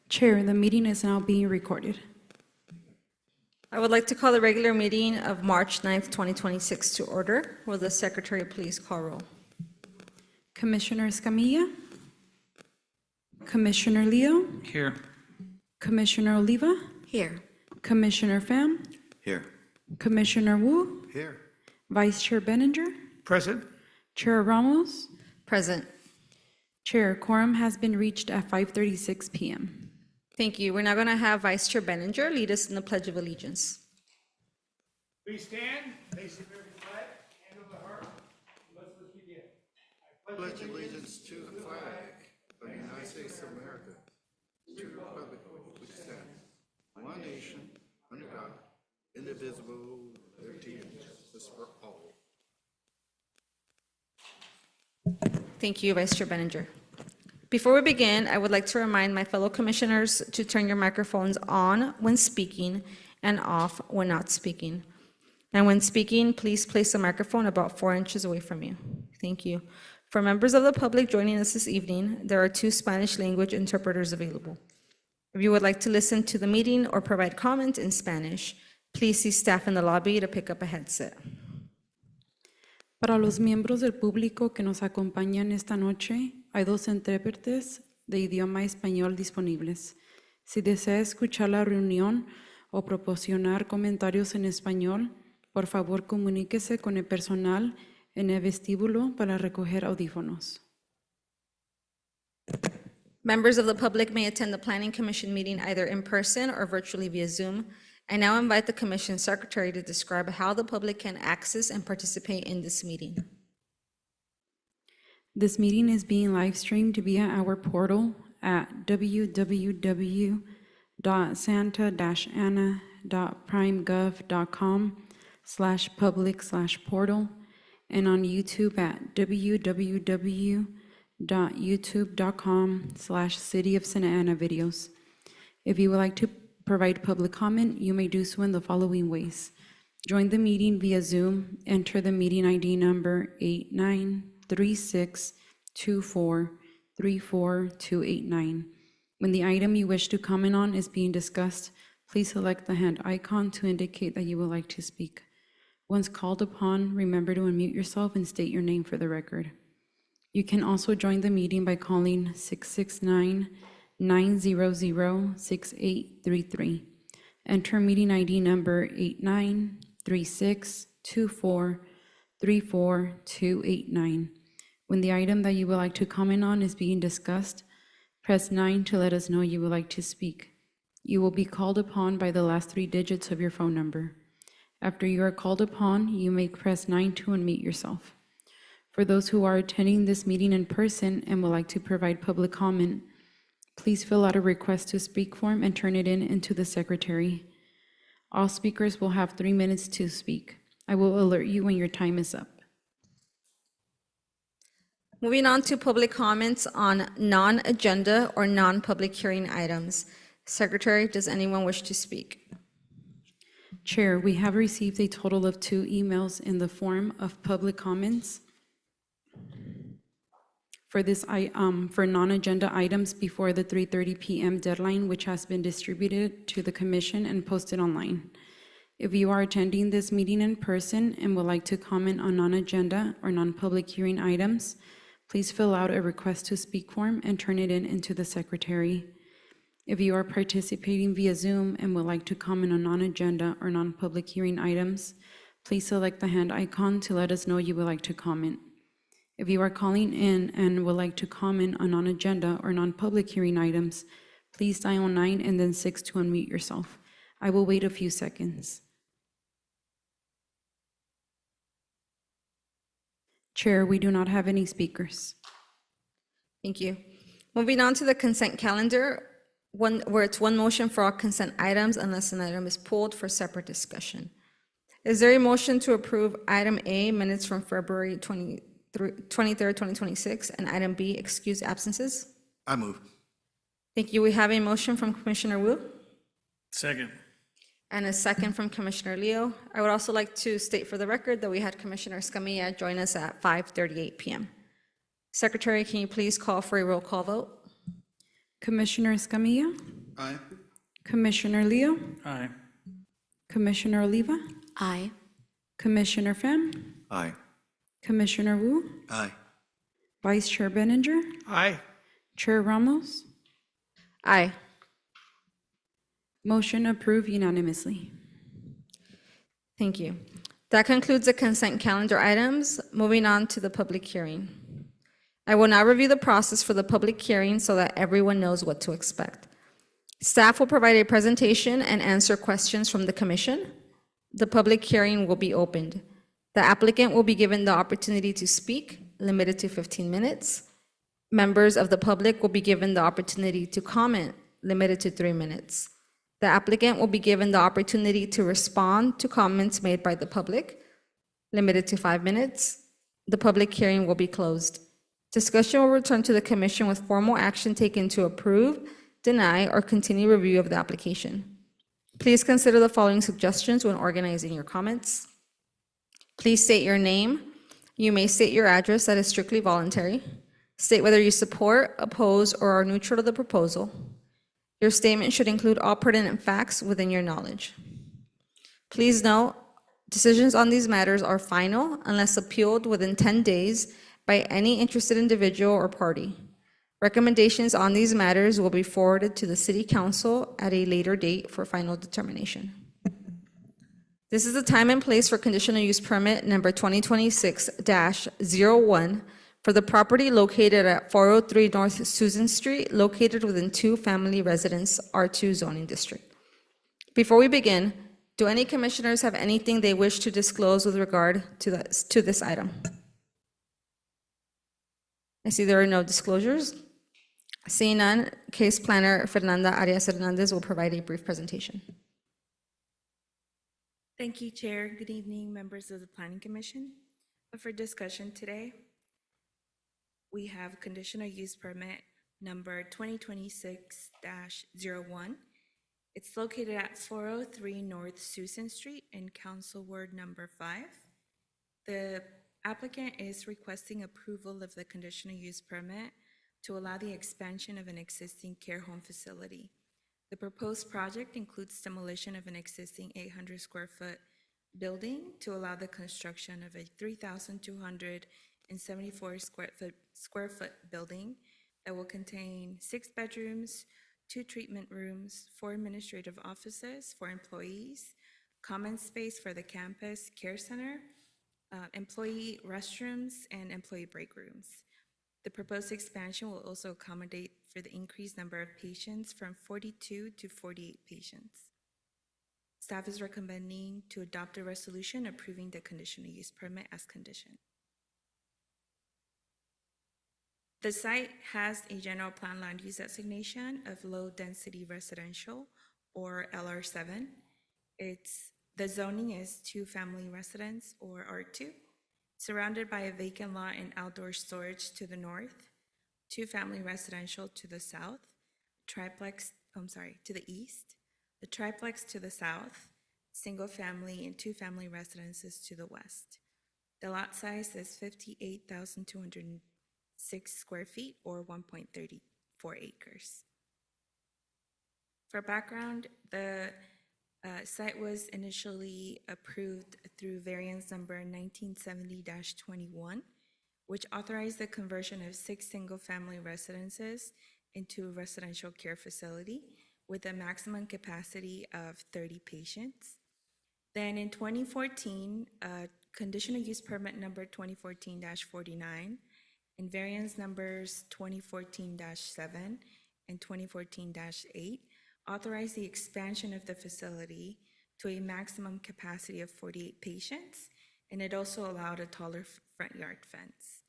Chair, the meeting is now being recorded. I would like to call the regular meeting of March 9th, 2026 to order. Will the secretary please call roll? Commissioner Escamilla? Commissioner Leo? Here. Commissioner Oliva? Here. Commissioner Pham? Here. Commissioner Wu? Here. Vice Chair Benninger? Present. Chair Ramos? Present. Chair, quorum has been reached at 5:36 p.m. Thank you. We're now going to have Vice Chair Benninger lead us in the Pledge of Allegiance. Please stand, face the American flag, hand on the heart. Let's begin. Pledge allegiance to the flag of the United States of America, to the republic which stands, one nation, under God, indivisible, liberty and justice for all. Thank you, Vice Chair Benninger. Before we begin, I would like to remind my fellow commissioners to turn your microphones on when speaking and off when not speaking. And when speaking, please place the microphone about 4 inches away from you. Thank you. For members of the public joining us this evening, there are 2 Spanish language interpreters available. If you would like to listen to the meeting or provide comment in Spanish, please see staff in the lobby to pick up a headset. Para los miembros del público que nos acompañan esta noche, hay 2 intérpretes de idioma español disponibles. Si desea escuchar la reunión o proporcionar comentarios en español, por favor comuníquese con el personal en el vestíbulo para recoger audífonos. Members of the public may attend the Planning Commission meeting either in person or virtually via Zoom. I now invite the Commission Secretary to describe how the public can access and participate in this meeting. This meeting is being live streamed via our portal at www.santa-ana.primegov.com/public/portal and on YouTube at www.youtube.com/cityofsantaana-videos. If you would like to provide public comment, you may do so in the following ways. Join the meeting via Zoom, enter the meeting ID number 893624342889. When the item you wish to comment on is being discussed, please select the hand icon to indicate that you would like to speak. Once called upon, remember to unmute yourself and state your name for the record. You can also join the meeting by calling 669-900-6833. Enter meeting ID number 893624342889. When the item that you would like to comment on is being discussed, press 9 to let us know you would like to speak. You will be called upon by the last 3 digits of your phone number. After you are called upon, you may press 9 to unmute yourself. For those who are attending this meeting in person and would like to provide public comment, please fill out a request to speak form and turn it into the secretary. All speakers will have 3 minutes to speak. I will alert you when your time is up. Moving on to public comments on non-agenda or non-public hearing items. Secretary, does anyone wish to speak? Chair, we have received a total of 2 emails in the form of public comments for non-agenda items before the 3:30 p.m. deadline, which has been distributed to the commission and posted online. If you are attending this meeting in person and would like to comment on non-agenda or non-public hearing items, please fill out a request to speak form and turn it into the secretary. If you are participating via Zoom and would like to comment on non-agenda or non-public hearing items, please select the hand icon to let us know you would like to comment. If you are calling in and would like to comment on non-agenda or non-public hearing items, please dial 9 and then 6 to unmute yourself. I will wait a few seconds. Chair, we do not have any speakers. Thank you. Moving on to the consent calendar, where it's one motion for all consent items unless an item is pulled for separate discussion. Is there a motion to approve item A, minutes from February 23rd, 2026, and item B, excused absences? I move. Thank you. We have a motion from Commissioner Wu Second. and a second from Commissioner Leo. I would also like to state for the record that we had Commissioner Escamilla join us at 5:38 p.m. Secretary, can you please call for a roll call vote? Commissioner Escamilla? Aye. Commissioner Leo, Aye. Commissioner Oliva, Aye. Commissioner Pham, Aye. Commissioner Wu, Aye. Vice Chair Benninger, Aye. Chair Ramos. Aye. Motion approved unanimously. Thank you. That concludes the consent calendar items. Moving on to the public hearing. I will now review the process for the public hearing so that everyone knows what to expect. Staff will provide a presentation and answer questions from the commission. The public hearing will be opened. The applicant will be given the opportunity to speak, limited to 15 minutes. Members of the public will be given the opportunity to comment, limited to 3 minutes. The applicant will be given the opportunity to respond to comments made by the public, limited to 5 minutes. The public hearing will be closed. Discussion will return to the commission with formal action taken to approve, deny, or continue review of the application. Please consider the following suggestions when organizing your comments. Please state your name. You may state your address, that is strictly voluntary. State whether you support, oppose, or are neutral to the proposal. Your statement should include all pertinent facts within your knowledge. Please note, decisions on these matters are final unless appealed within 10 days by any interested individual or party. Recommendations on these matters will be forwarded to the City Council at a later date for final determination. This is the time and place for conditional use permit number 2026-01 for the property located at 403 North Susan Street, located within two-family residence R2 zoning district. Before we begin, do any commissioners have anything they wish to disclose with regard to this item? I see there are no disclosures. Seeing none, case planner Fernanda Arias Hernandez will provide a brief presentation. Thank you, Chair. Good evening, members of the Planning Commission. For discussion today, we have conditional use permit number 2026-01. It's located at 403 North Susan Street in Council Ward number 5. The applicant is requesting approval of the conditional use permit to allow the expansion of an existing care home facility. The proposed project includes demolition of an existing 800 square foot building to allow the construction of a 3,274 square foot building that will contain 6 bedrooms, 2 treatment rooms, 4 administrative offices for employees, common space for the campus care center, employee restrooms, and employee break rooms. The proposed expansion will also accommodate for the increased number of patients from 42 to 48 patients. Staff is recommending to adopt a resolution approving the conditional use permit as conditioned. The site has a general plan land use designation of low density residential, or LR7. The zoning is 2-family residence, or R2, surrounded by a vacant lot and outdoor storage to the north, 2-family residential to the south, to the east, the triplex to the south, single-family and 2-family residences to the west. The lot size is 58,206 square feet, or 1.34 acres. For background, the site was initially approved through variance number 1970-21, which authorized the conversion of 6 single-family residences into a residential care facility with a maximum capacity of 30 patients. Then in 2014, conditional use permit number 2014-49 and variance numbers 2014-7 and 2014-8 authorized the expansion of the facility to a maximum capacity of 48 patients, and it also allowed a taller front yard fence.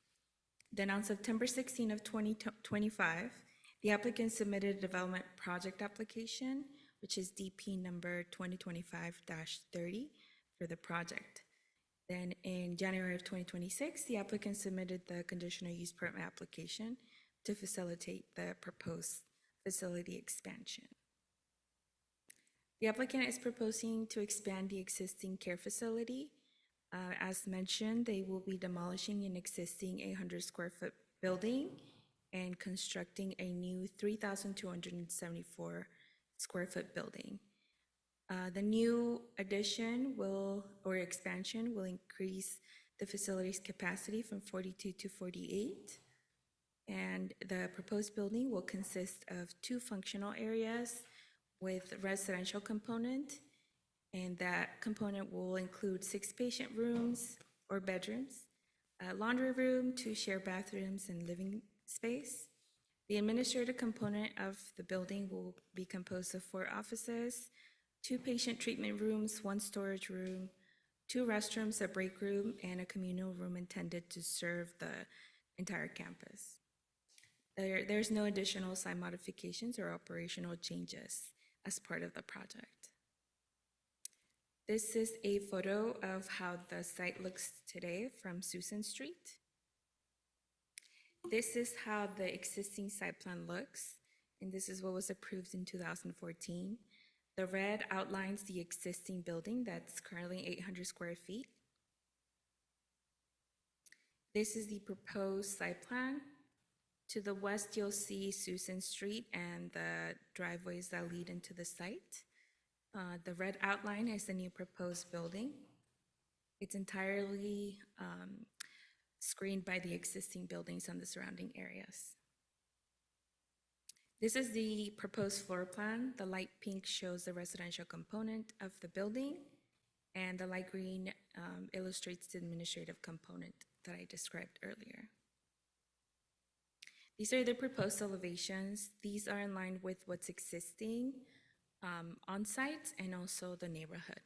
Then on September 16 of 2025, the applicant submitted a development project application, which is DP number 2025-30 for the project. Then in January of 2026, the applicant submitted the conditional use permit application to facilitate the proposed facility expansion. The applicant is proposing to expand the existing care facility. As mentioned, they will be demolishing an existing 800 square foot building and constructing a new 3,274 square foot building. The new addition or expansion will increase the facility's capacity from 42 to 48. And the proposed building will consist of 2 functional areas with residential component. And that component will include 6 patient rooms or bedrooms, a laundry room, 2 shared bathrooms, and living space. The administrative component of the building will be composed of 4 offices, 2 patient treatment rooms, 1 storage room, 2 restrooms, a break room, and a communal room intended to serve the entire campus. There's no additional site modifications or operational changes as part of the project. This is a photo of how the site looks today from Susan Street. This is how the existing site plan looks, and this is what was approved in 2014. The red outlines the existing building that's currently 800 square feet. This is the proposed site plan. To the west, you'll see Susan Street and the driveways that lead into the site. The red outline is the new proposed building. It's entirely screened by the existing buildings and the surrounding areas. This is the proposed floor plan. The light pink shows the residential component of the building, and the light green illustrates the administrative component that I described earlier. These are the proposed elevations. These are in line with what's existing on site and also the neighborhood.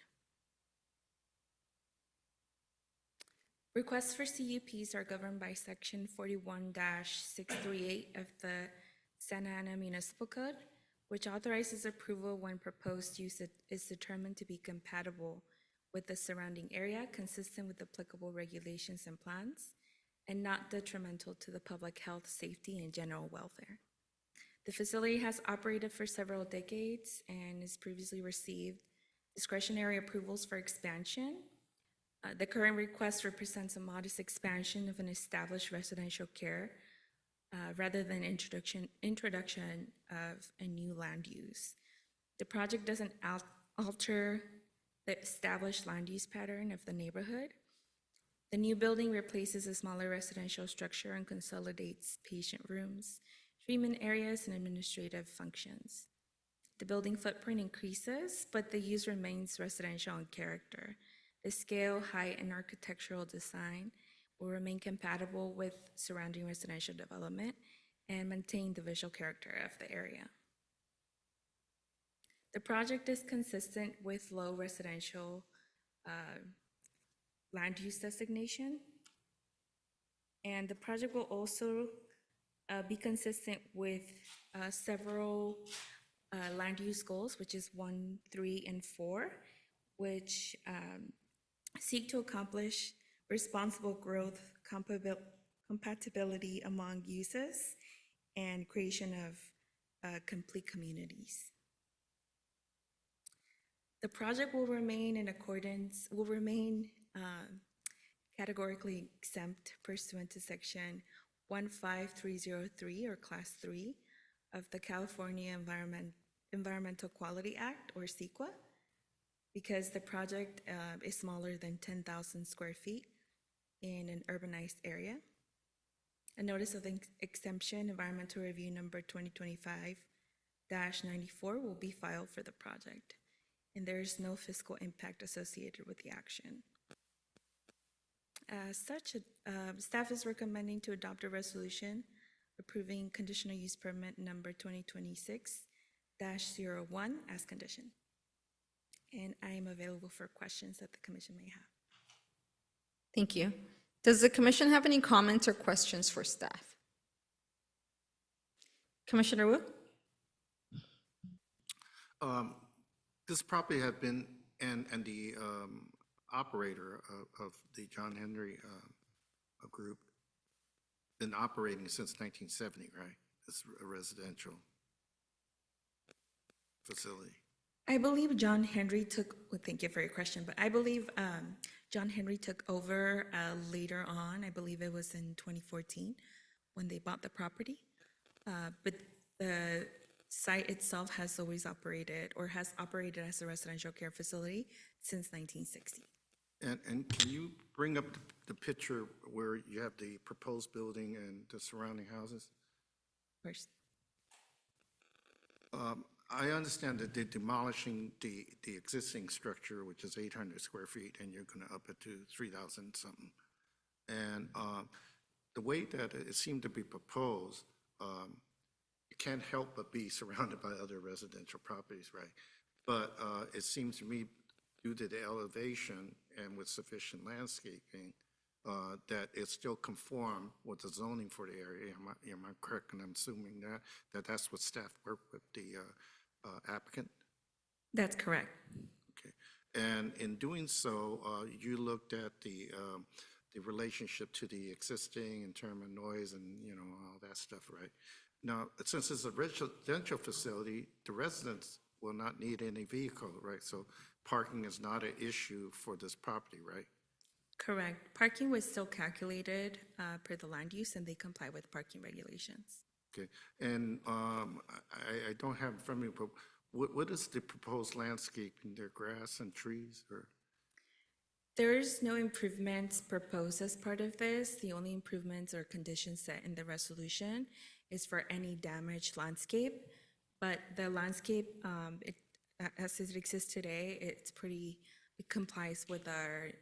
Requests for CUPs are governed by Section 41-638 of the Santa Ana Municipal Code, which authorizes approval when proposed use is determined to be compatible with the surrounding area, consistent with applicable regulations and plans, and not detrimental to the public health, safety, and general welfare. The facility has operated for several decades and has previously received discretionary approvals for expansion. The current request represents a modest expansion of an established residential care rather than introduction of a new land use. The project doesn't alter the established land use pattern of the neighborhood. The new building replaces a smaller residential structure and consolidates patient rooms, treatment areas, and administrative functions. The building footprint increases, but the use remains residential in character. The scale, height, and architectural design will remain compatible with surrounding residential development and maintain the visual character of the area. The project is consistent with low residential land use designation, and the project will also be consistent with several land use goals, which is 1, 3, and 4, which seek to accomplish responsible growth, compatibility among uses, and creation of complete communities. The project will remain categorically exempt pursuant to Section 15303 or Class 3 of the California Environmental Quality Act, or CEQA, because the project is smaller than 10,000 square feet in an urbanized area. A notice of exemption, environmental review number 2025-94, will be filed for the project, and there is no fiscal impact associated with the action. As such, staff is recommending to adopt a resolution approving conditional use permit number 2026-01 as condition. And I am available for questions that the commission may have. Thank you. Does the commission have any comments or questions for staff? Commissioner Wu? This property had been, and the operator of the John Henry Group, been operating since 1970, right? It's a residential facility. I believe John Henry thank you for your question, but I believe John Henry took over later on. I believe it was in 2014 when they bought the property. But the site itself has always operated or has operated as a residential care facility since 1960. And can you bring up the picture where you have the proposed building and the surrounding houses? First, I understand that they're demolishing the existing structure, which is 800 square feet, and you're going to up it to 3,000 something. And the way that it seemed to be proposed, it can't help but be surrounded by other residential properties, right? But it seems to me, due to the elevation and with sufficient landscaping, that it still conform with the zoning for the area. Am I correct in assuming that's what staff worked with the applicant? that's correct. Okay. And in doing so, you looked at the relationship to the existing in terms of noise and, all that stuff, right? Now, since it's a residential facility, the residents will not need any vehicle, right? So parking is not an issue for this property, right? Correct. Parking was still calculated per the land use, and they comply with parking regulations. Okay. And I don't have in front of me, but what is the proposed landscape? In there grass and trees or? There's no improvements proposed as part of this. The only improvements or conditions set in the resolution is for any damaged landscape. But the landscape, as it exists today, it complies with our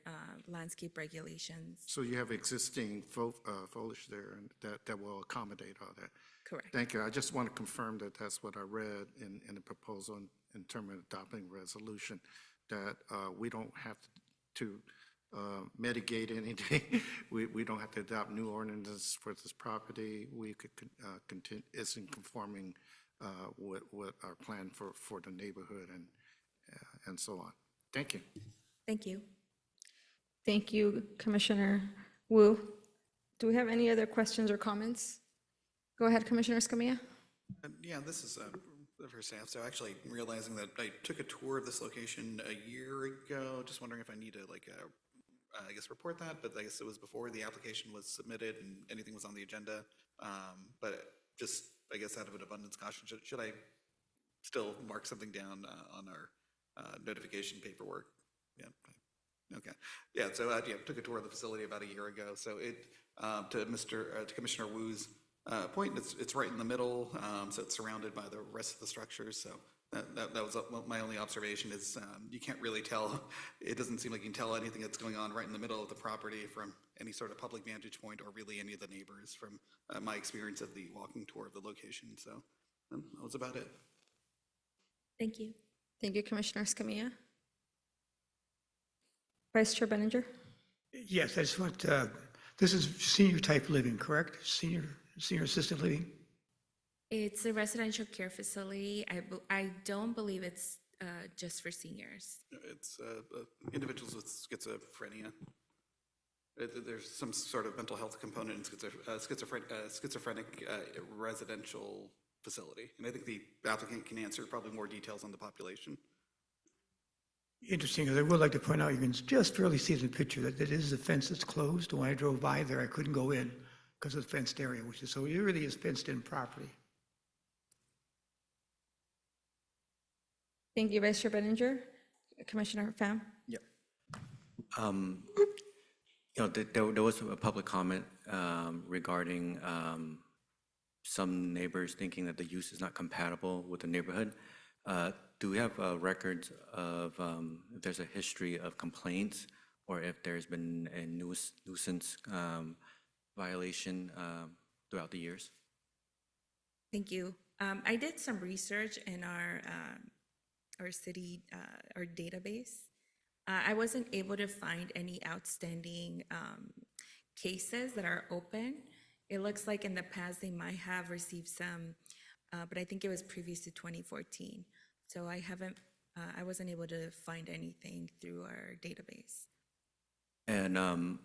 landscape regulations. So you have existing foliage there and that will accommodate all that? Correct. Thank you. I just want to confirm that that's what I read in the proposal in terms of adopting resolution, that we don't have to mitigate anything. We don't have to adopt new ordinances for this property. We could continue, it's in conforming with our plan for the neighborhood and so on. Thank you. Thank you. Thank you, Commissioner Wu. Do we have any other questions or comments? Go ahead, Commissioner Escamilla. Yeah, this is for staff. So actually realizing that I took a tour of this location a year ago, just wondering if I need to I guess report that, but I guess it was before the application was submitted and anything was on the agenda. But just, I guess out of an abundance of caution, should I still mark something down on our notification paperwork? Yeah. Okay. Yeah. So took a tour of the facility about a year ago. So to Commissioner Wu's point, it's right in the middle. So it's surrounded by the rest of the structures. So that was my only observation is you can't really tell. It doesn't seem like you can tell anything that's going on right in the middle of the property from any sort of public vantage point or really any of the neighbors from my experience of the walking tour of the location. So that was about it. Thank you. Thank you, Commissioner Escamilla. Vice Chair Benninger? Yes, I just want, this is senior type living, correct? Senior assisted living? It's a residential care facility. I don't believe it's just for seniors. It's individuals with schizophrenia. There's some sort of mental health component in schizophrenic residential facility. And I think the applicant can answer probably more details on the population. Interesting, because I would like to point out, you can just barely see in the picture that it is a fence that's closed. When I drove by there, I couldn't go in because of the fenced area, so it really is fenced in property. Thank you, Vice Chair Benninger. Commissioner Pham? Yep. There was a public comment regarding some neighbors thinking that the use is not compatible with the neighborhood. Do we have records of if there's a history of complaints or if there's been a nuisance violation throughout the years? Thank you. I did some research in our city, our database. I wasn't able to find any outstanding cases that are open. It looks like in the past they might have received some, but I think it was previous to 2014. So I wasn't able to find anything through our database. And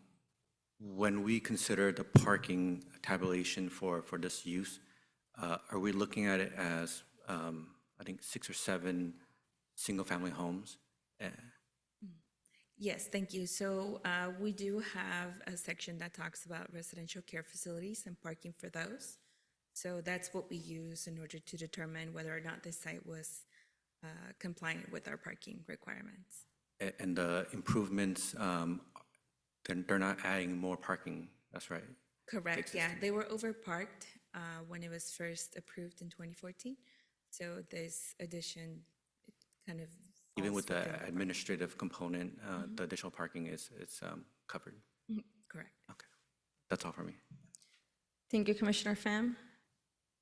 when we consider the parking tabulation for this use, are we looking at it as, I think, 6 or 7 single-family homes? Yes, thank you. So we do have a section that talks about residential care facilities and parking for those. So that's what we use in order to determine whether or not this site was compliant with our parking requirements. And the improvements, they're not adding more parking, that's right? Correct, yeah. They were overparked when it was first approved in 2014. So this addition kind of Even falls with the within the park. administrative component, the additional parking is covered? Correct. Okay, that's all for me. Thank you, Commissioner Pham.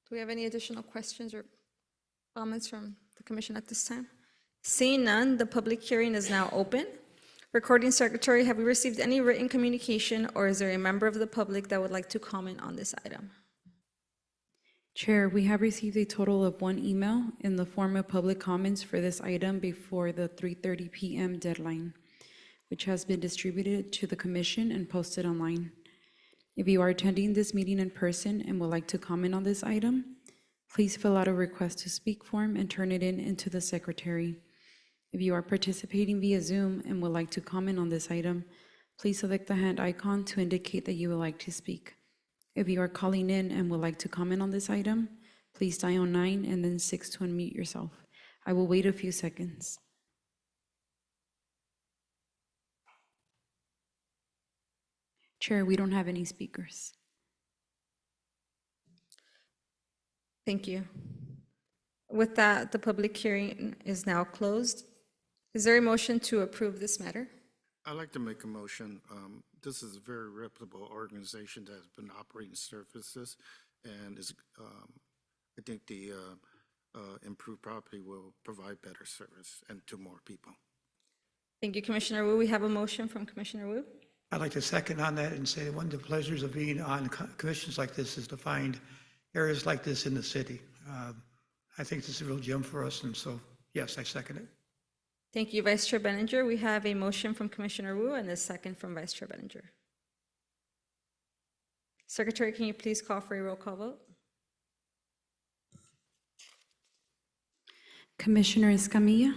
Do we have any additional questions or comments from the commission at this time? Seeing none, the public hearing is now open. Recording Secretary, have we received any written communication, or is there a member of the public that would like to comment on this item? Chair, we have received a total of 1 email in the form of public comments for this item before the 3:30 p.m. deadline, which has been distributed to the commission and posted online. If you are attending this meeting in person and would like to comment on this item, please fill out a request to speak form and turn it into the secretary. If you are participating via Zoom and would like to comment on this item, please select the hand icon to indicate that you would like to speak. If you are calling in and would like to comment on this item, please dial 9 and then 6 to unmute yourself. I will wait a few seconds. Chair, we don't have any speakers. Thank you. With that, the public hearing is now closed. Is there a motion to approve this matter? I'd like to make a motion. This is a very reputable organization that has been operating services, and I think the improved property will provide better service and to more people. Thank you, Commissioner Wu. We have a motion from Commissioner Wu. I'd like to second on that and say one of the pleasures of being on commissions like this is to find areas like this in the city. I think this is a real gem for us, and so, yes, I second it. Thank you, Vice Chair Benninger. We have a motion from Commissioner Wu and a second from Vice Chair Benninger. Secretary, can you please call for a roll call vote? Commissioner Escamilla,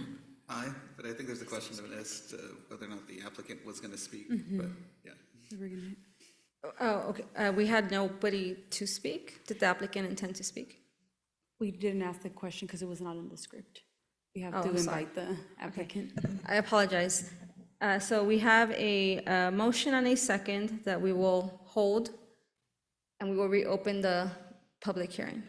Aye, but I think there's a question as to whether or not the applicant was going to speak, but yeah. Oh, okay. We had nobody to speak. Did the applicant intend to speak? we didn't ask the question because it was not in the script. We have Oh, to sorry. invite the applicant. I apologize. So we have a motion and a second that we will hold, and we will reopen the public hearing.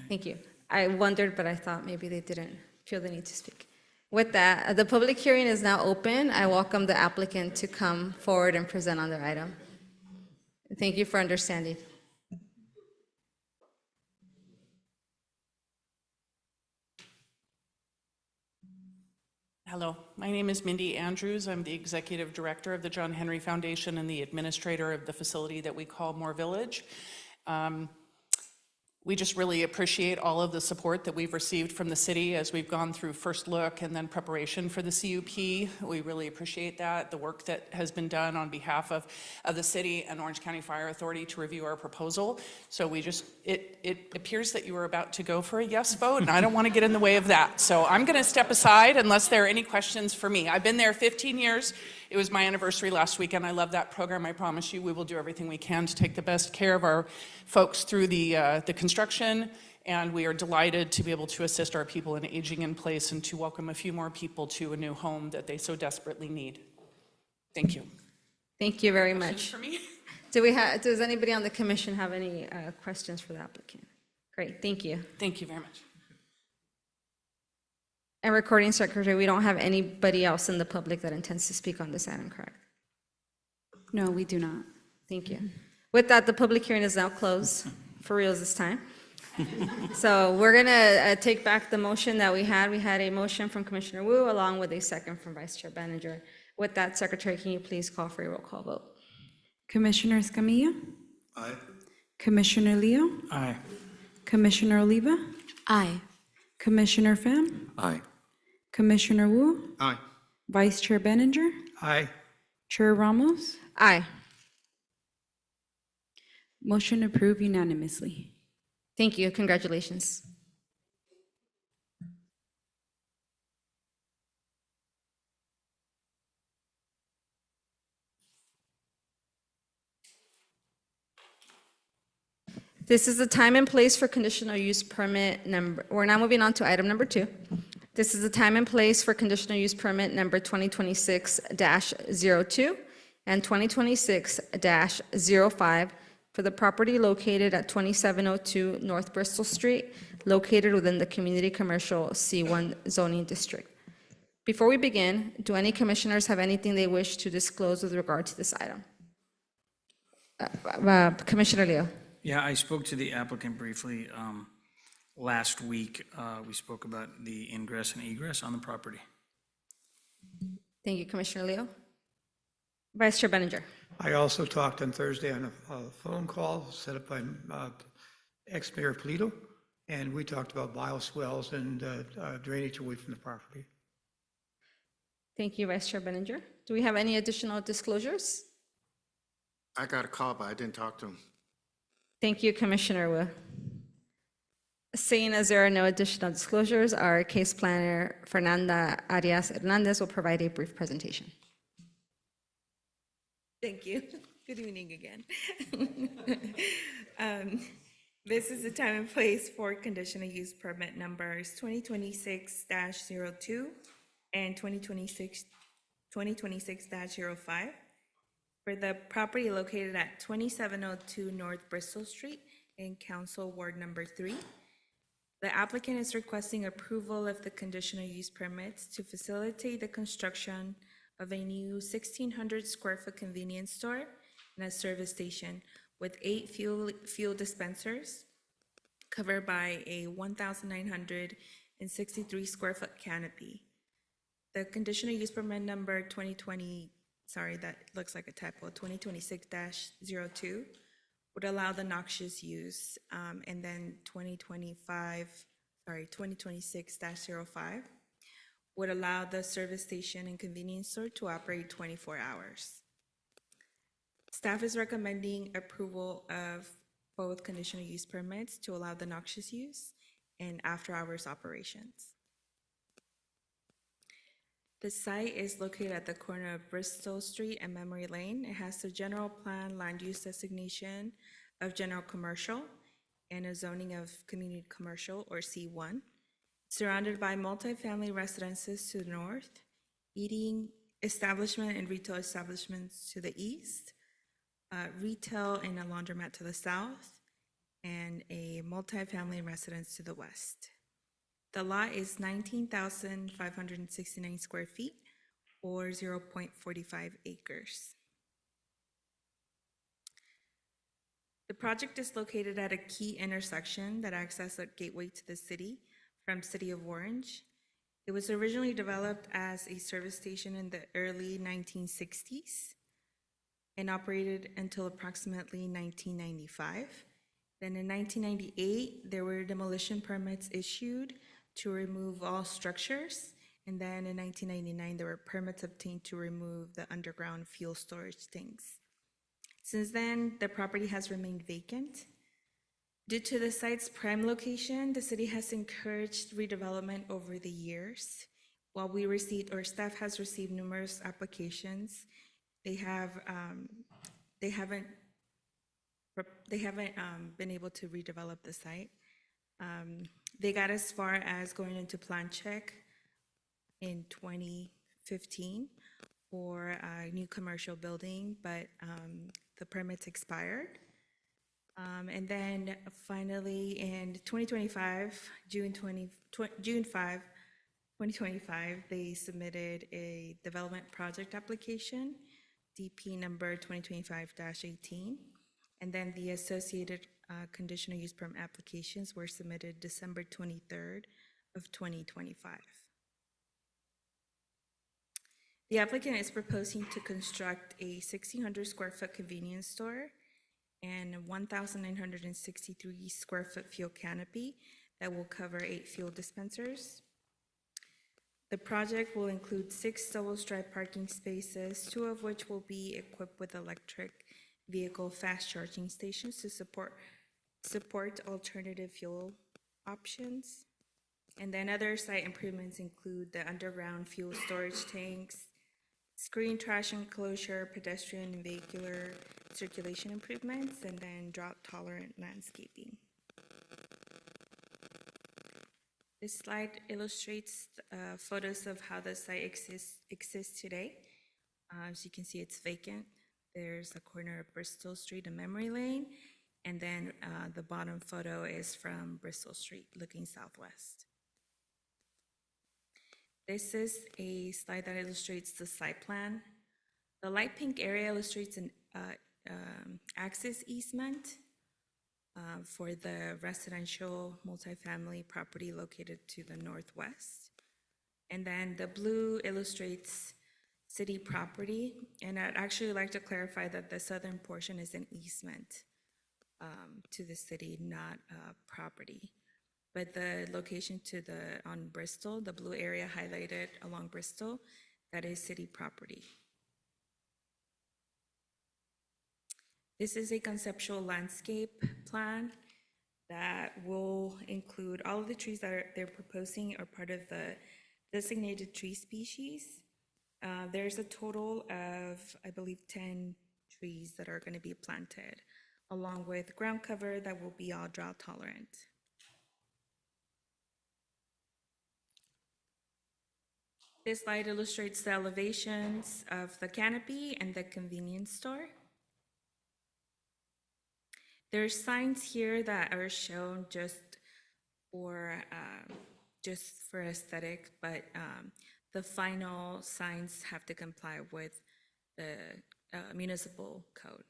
Thank you. I wondered, but I thought maybe they didn't feel the need to speak. With that, the public hearing is now open. I welcome the applicant to come forward and present on their item. Thank you for understanding. Hello, my name is Mindy Andrews. I'm the Executive Director of the John Henry Foundation and the administrator of the facility that we call Moore Village. We just really appreciate all of the support that we've received from the city as we've gone through first look and then preparation for the CUP. We really appreciate that, the work that has been done on behalf of the city and Orange County Fire Authority to review our proposal. So we just, it appears that you were about to go for a yes vote, and I don't want to get in the way of that. So I'm going to step aside unless there are any questions for me. I've been there 15 years. It was my anniversary last weekend. I love that program. I promise you we will do everything we can to take the best care of our folks through the construction, and we are delighted to be able to assist our people in aging in place and to welcome a few more people to a new home that they so desperately need. Thank you. Thank you very Questions much. for me? Does anybody on the commission have any questions for the applicant? Great, thank you. Thank you very much. And recording secretary, we don't have anybody else in the public that intends to speak on this item, correct? No, we do not. Thank you. With that, the public hearing is now closed, for reals this time. So we're gonna take back the motion that we had. We had a motion from Commissioner Wu along with a second from Vice Chair Benninger. With that, Secretary, can you please call for a roll call vote? Commissioner Escamilla, Aye. Commissioner Leo, Aye. Commissioner Oliva, Aye. Commissioner Pham, Aye. Commissioner Wu, Aye. Vice Chair Benninger, Aye. Chair Ramos. Aye. Motion approved unanimously. Thank you. Congratulations. This is the time and place for conditional use permit number, we're now moving on to item number 2. This is the time and place for conditional use permit number 2026-02 and 2026-05 for the property located at 2702 North Bristol Street, located within the Community Commercial C1 zoning district. Before we begin, do any commissioners have anything they wish to disclose with regard to this item? Commissioner Leo. Yeah, I spoke to the applicant briefly last week. We spoke about the ingress and egress on the property. Thank you, Commissioner Leo. Vice Chair Benninger. I also talked on Thursday on a phone call set up by ex-mayor Polito, and we talked about bioswales and drainage away from the property. Thank you, Vice Chair Benninger. Do we have any additional disclosures? I got a call, but I didn't talk to him. Thank you, Commissioner Wu. Seeing as there are no additional disclosures, our case planner, Fernanda Arias Hernandez, will provide a brief presentation. Thank you. Good evening again. This is the time and place for conditional use permit numbers 2026-02 and 2026-05 for the property located at 2702 North Bristol Street in Council Ward Number 3. The applicant is requesting approval of the conditional use permits to facilitate the construction of a new 1,600 square foot convenience store and a service station with 8 fuel dispensers covered by a 1,963 square foot canopy. The conditional use permit number 2026-02 would allow the noxious use, and then 2026-05 would allow the service station and convenience store to operate 24 hours. Staff is recommending approval of both conditional use permits to allow the noxious use and after-hours operations. The site is located at the corner of Bristol Street and Memory Lane. It has the general plan land use designation of general commercial and a zoning of community commercial, or C1, surrounded by multifamily residences to the north, eating establishment and retail establishments to the east, retail and a laundromat to the south, and a multifamily residence to the west. The lot is 19,569 square feet, or 0.45 acres. The project is located at a key intersection that acts as a gateway to the city from City of Orange. It was originally developed as a service station in the early 1960s and operated until approximately 1995. Then in 1998, there were demolition permits issued to remove all structures. And then in 1999, there were permits obtained to remove the underground fuel storage tanks. Since then, the property has remained vacant. Due to the site's prime location, the city has encouraged redevelopment over the years. While staff has received numerous applications, they haven't been able to redevelop the site. They got as far as going into plan check in 2015 for a new commercial building, but the permits expired. And then finally in 2025, June 5, 2025, they submitted a development project application, DP number 2025-18. And then the associated conditional use permit applications were submitted December 23rd of 2025. The applicant is proposing to construct a 1,600 square foot convenience store and a 1,963 square foot fuel canopy that will cover 8 fuel dispensers. The project will include 6 double-stripe parking spaces, 2 of which will be equipped with electric vehicle fast charging stations to support alternative fuel options. And then other site improvements include the underground fuel storage tanks, screen trash enclosure, pedestrian and vehicular circulation improvements, and then drought-tolerant landscaping. This slide illustrates photos of how the site exists today. As you can see, it's vacant. There's a corner of Bristol Street and Memory Lane, and then the bottom photo is from Bristol Street, looking southwest. This is a slide that illustrates the site plan. The light pink area illustrates an access easement for the residential multifamily property located to the northwest. And then the blue illustrates city property. And I'd actually like to clarify that the southern portion is an easement to the city, not property. But the location on Bristol, the blue area highlighted along Bristol, that is city property. This is a conceptual landscape plan that will include all of the trees that they're proposing are part of the designated tree species. There's a total of, I believe, 10 trees that are going to be planted, along with ground cover that will be all drought tolerant. This slide illustrates the elevations of the canopy and the convenience store. There's signs here that are shown just for aesthetic, but the final signs have to comply with the municipal code.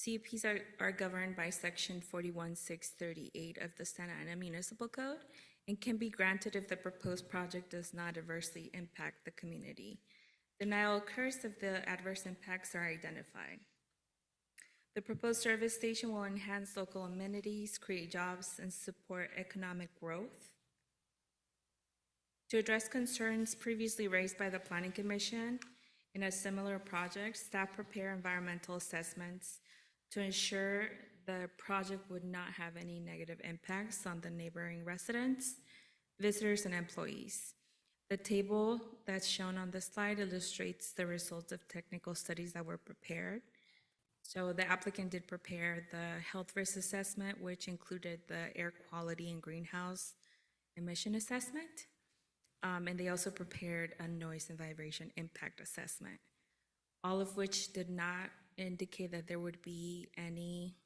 CUPs are governed by section 41638 of the Santa Ana Municipal Code and can be granted if the proposed project does not adversely impact the community. Denial occurs if the adverse impacts are identified. The proposed service station will enhance local amenities, create jobs, and support economic growth. To address concerns previously raised by the Planning Commission in a similar project, staff prepare environmental assessments to ensure the project would not have any negative impacts on the neighboring residents, visitors, and employees. The table that's shown on the slide illustrates the results of technical studies that were prepared. So the applicant did prepare the health risk assessment, which included the air quality and greenhouse emission assessment. And they also prepared a noise and vibration impact assessment, all of which did not indicate that there would be any,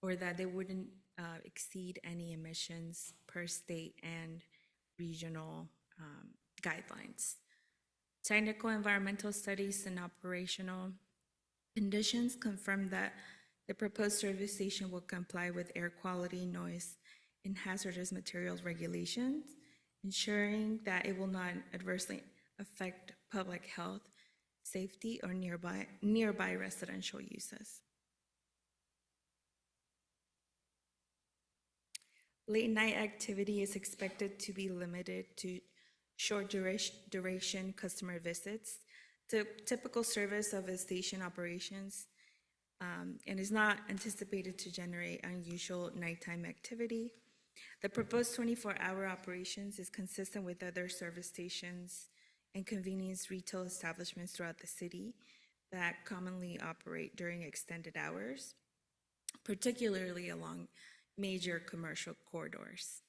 or that they wouldn't exceed any emissions per state and regional guidelines. Technical environmental studies and operational conditions confirm that the proposed service station will comply with air quality, noise, and hazardous materials regulations, ensuring that it will not adversely affect public health, safety, or nearby residential uses. Late night activity is expected to be limited to short duration customer visits, to typical service of a station operations, and is not anticipated to generate unusual nighttime activity. The proposed 24-hour operations is consistent with other service stations and convenience retail establishments throughout the city that commonly operate during extended hours, particularly along major commercial corridors.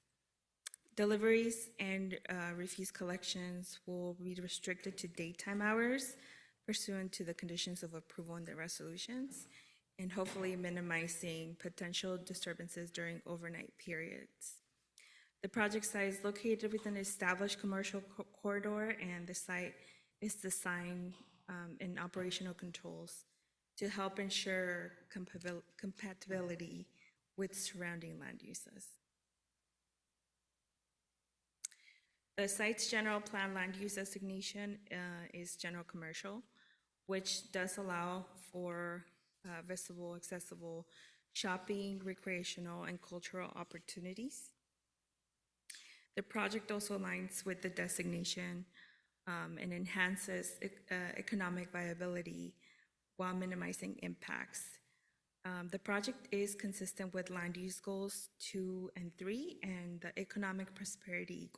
Deliveries and refuse collections will be restricted to daytime hours pursuant to the conditions of approval in the resolutions, and hopefully minimizing potential disturbances during overnight periods. The project site is located within an established commercial corridor, and the site is designed in operational controls to help ensure compatibility with surrounding land uses. The site's general plan land use designation is general commercial, which does allow for visible, accessible shopping, recreational, and cultural opportunities. The project also aligns with the designation and enhances economic viability while minimizing impacts. The project is consistent with land use goals 2 and 3 and the economic prosperity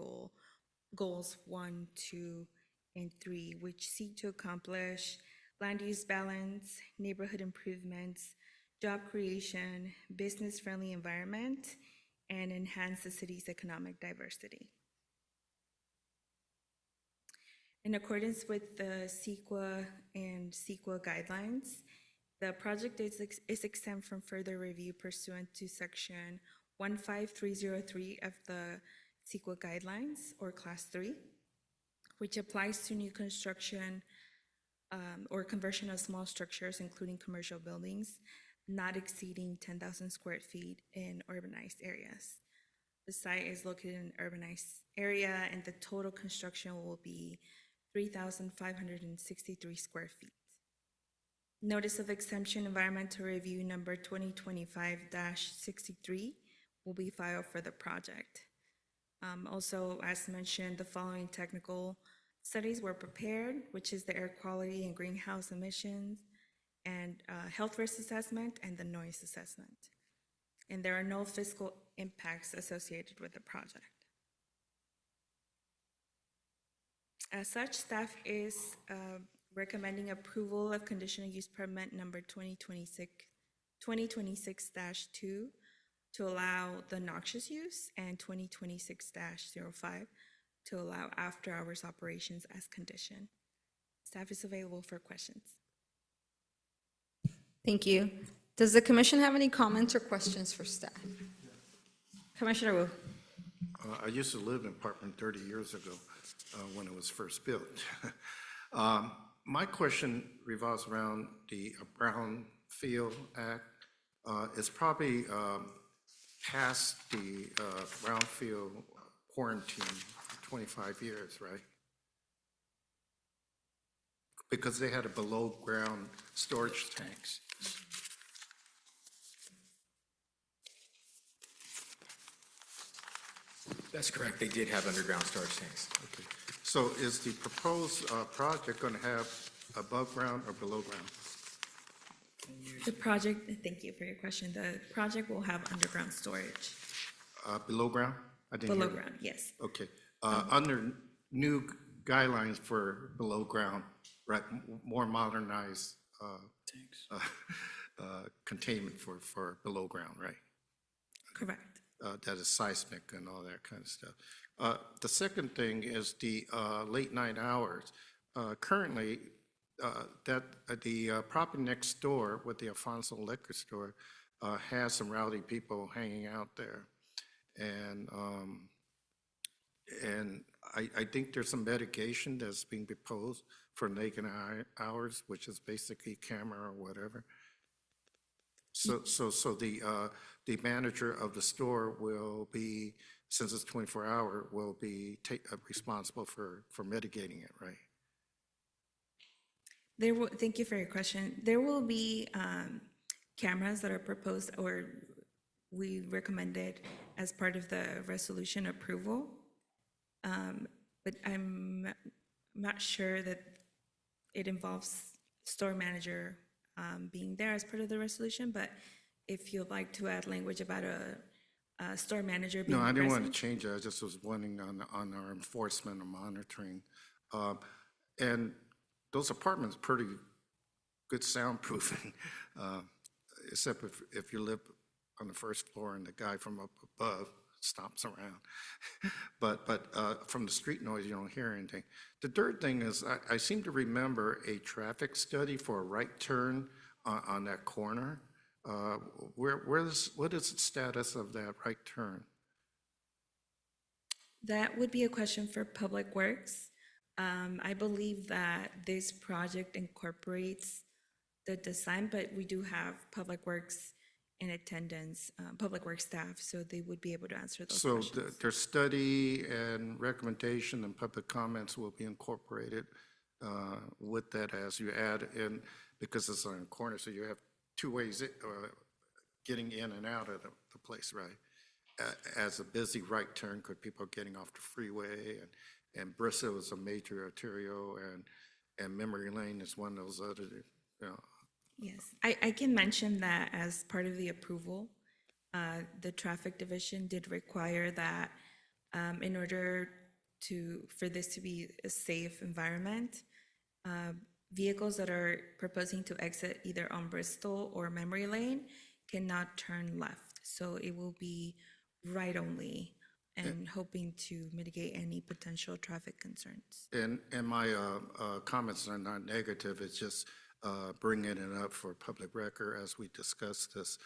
goals 1, 2, and 3, which seek to accomplish land use balance, neighborhood improvements, job creation, business-friendly environment, and enhance the city's economic diversity. In accordance with the CEQA and CEQA guidelines, the project is exempt from further review pursuant to Section 15303 of the CEQA guidelines, or Class 3, which applies to new construction or conversion of small structures, including commercial buildings, not exceeding 10,000 square feet in urbanized areas. The site is located in an urbanized area, and the total construction will be 3,563 square feet. Notice of exemption environmental review number 2025-63 will be filed for the project. Also, as mentioned, the following technical studies were prepared, which is the air quality and greenhouse emissions, and health risk assessment, and the noise assessment. And there are no fiscal impacts associated with the project. As such, staff is recommending approval of conditional use permit number 2026-2 to allow the noxious use, and 2026-05 to allow after-hours operations as conditioned. Staff is available for questions. Thank you. Does the commission have any comments or questions for staff? Commissioner Wu. I used to live in Parkland 30 years ago when it was first built. My question revolves around the Brownfield Act. It's probably past the Brownfield quarantine, 25 years, right? Because they had a below-ground storage tanks. That's correct. They did have underground storage tanks. Okay. So is the proposed project going to have above ground or below ground? The project, thank you for your question. The project will have underground storage. Below ground? I didn't Below hear. ground, yes. Okay. Under new guidelines for below ground, right, more modernized containment for below ground, right? Correct. That is seismic and all that kind of stuff. The second thing is the late night hours. Currently, the property next door with the Alfonso Liquor Store has some rowdy people hanging out there. And I think there's some mitigation that's being proposed for naked hours, which is basically camera or whatever. So the manager of the store will be, since it's 24-hour, will be responsible for mitigating it, right? Thank you for your question. There will be cameras that are proposed, or we recommended as part of the resolution approval. But I'm not sure that it involves store manager being there as part of the resolution, but if you'd like to add language about a store manager being No, I didn't want to present. change it. I just was wondering on our enforcement and monitoring. And those apartments, pretty good soundproofing, except if you live on the first floor and the guy from up above stomps around. But from the street noise, you don't hear anything. The third thing is, I seem to remember a traffic study for a right turn on that corner. What is the status of that right turn? That would be a question for Public Works. I believe that this project incorporates the design, but we do have Public Works in attendance, Public Works staff, so they would be able to answer those So questions. their study and recommendation and public comments will be incorporated with that as you add in, because it's on a corner, so you have two ways getting in and out of the place, right? As a busy right turn, because people are getting off the freeway, and Bristol is a major arterial, and Memory Lane is one of those other, you know. Yes, I can mention that as part of the approval, the traffic division did require that in order for this to be a safe environment, vehicles that are proposing to exit either on Bristol or Memory Lane cannot turn left. So it will be right only and hoping to mitigate any potential traffic concerns. And my comments are not negative, it's just bringing it up for public record as we discuss this.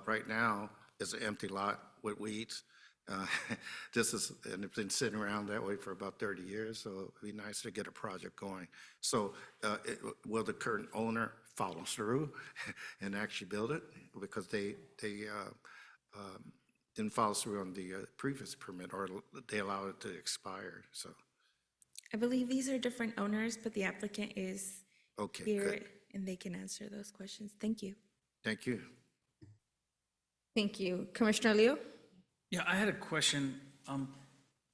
Right now, it's an empty lot with weeds. This is, and it's been sitting around that way for about 30 years, so it'd be nice to get a project going. So will the current owner follow through and actually build it? Because they didn't follow through on the previous permit, or they allowed it to expire, so. I believe these are different owners, but the applicant is Okay, here good. and they can answer those questions. Thank you. Thank you. Thank you. Commissioner Leo? Yeah, I had a question.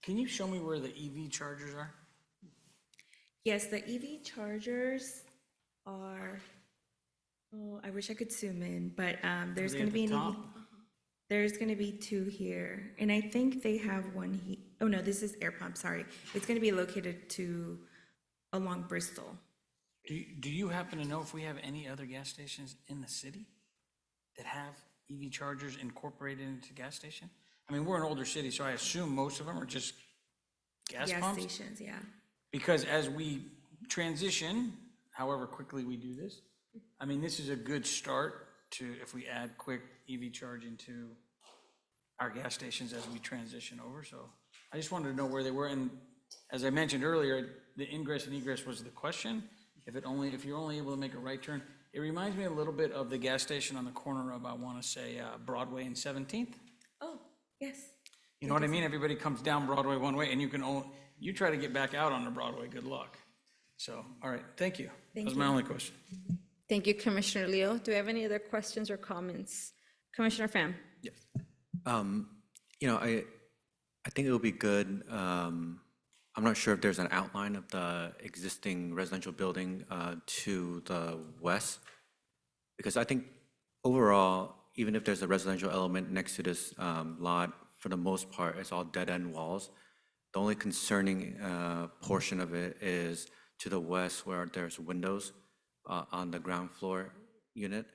Can you show me where the EV chargers are? Yes, the EV chargers are, oh, I wish I could zoom in, but there's they going at to be the an EV. top? There's going to be two here, and I think they have one oh no, this is air pump, sorry. It's going to be located along Bristol. Do you happen to know if we have any other gas stations in the city that have EV chargers incorporated into gas station? I mean, we're an older city, so I assume most of them are just gas pumps? Stations, yeah. Because as we transition, however quickly we do this, I mean, this is a good start to, if we add quick EV charging to our gas stations as we transition over. So I just wanted to know where they were. And as I mentioned earlier, the ingress and egress was the question. If you're only able to make a right turn, it reminds me a little bit of the gas station on the corner of, I want to say, Broadway and 17th. Oh, yes. You know what I mean? Everybody comes down Broadway one way, and you try to get back out onto Broadway, good luck. So, all right, thank you. That was my only question. Thank you, Commissioner Leo. Do we have any other questions or comments? Commissioner Pham? Yes. You know, I think it would be good, I'm not sure if there's an outline of the existing residential building to the west, because I think overall, even if there's a residential element next to this lot, for the most part, it's all dead-end walls. The only concerning portion of it is to the west where there's windows on the ground floor unit.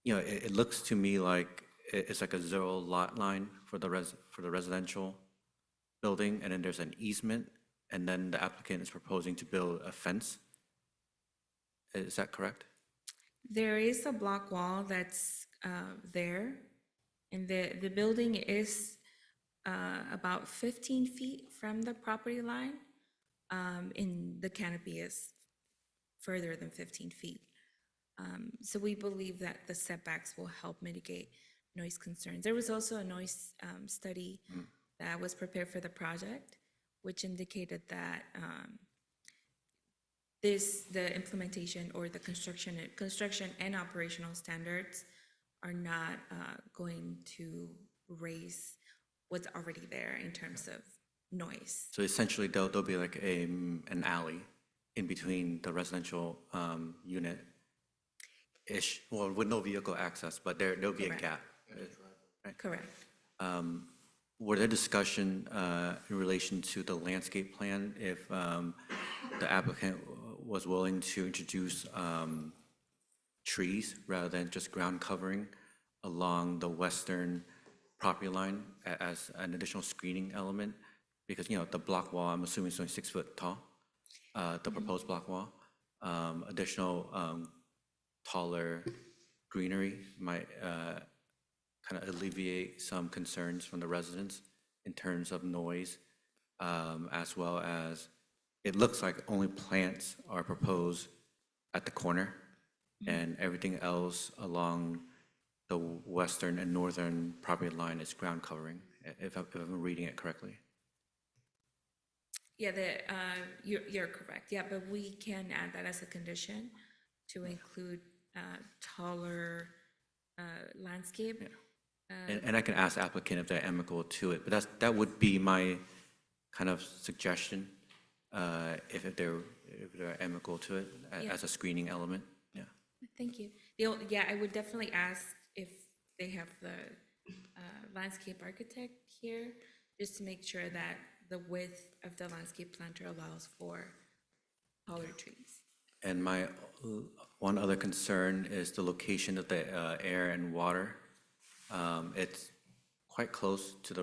You know, it looks to me like it's like a zero lot line for the residential building, and then there's an easement, and then the applicant is proposing to build a fence. Is that correct? There is a block wall that's there, and the building is about 15 feet from the property line, and the canopy is further than 15 feet. So we believe that the setbacks will help mitigate noise concerns. There was also a noise study that was prepared for the project, which indicated that the implementation or the construction and operational standards are not going to raise what's already there in terms of noise. So essentially, there'll be like an alley in between the residential unit-ish, well, with no vehicle access, but there'll be a Correct. gap. Correct. Were there discussion in relation to the landscape plan if the applicant was willing to introduce trees rather than just ground covering along the western property line as an additional screening element? Because, you know, the block wall, I'm assuming is only 6 foot tall, the proposed block wall. Additional taller greenery might kind of alleviate some concerns from the residents in terms of noise, as well as it looks like only plants are proposed at the corner, and everything else along the western and northern property line is ground covering, if I'm reading it correctly. Yeah, you're correct. Yeah, but we can add that as a condition to include taller landscape. And I can ask applicant if they're amicable to it, but that would be my kind of suggestion, if they're amicable to it as a screening element, yeah. Thank you. Yeah, I would definitely ask if they have the landscape architect here, just to make sure that the width of the landscape planter allows for taller trees. And my one other concern is the location of the air and water. It's quite close to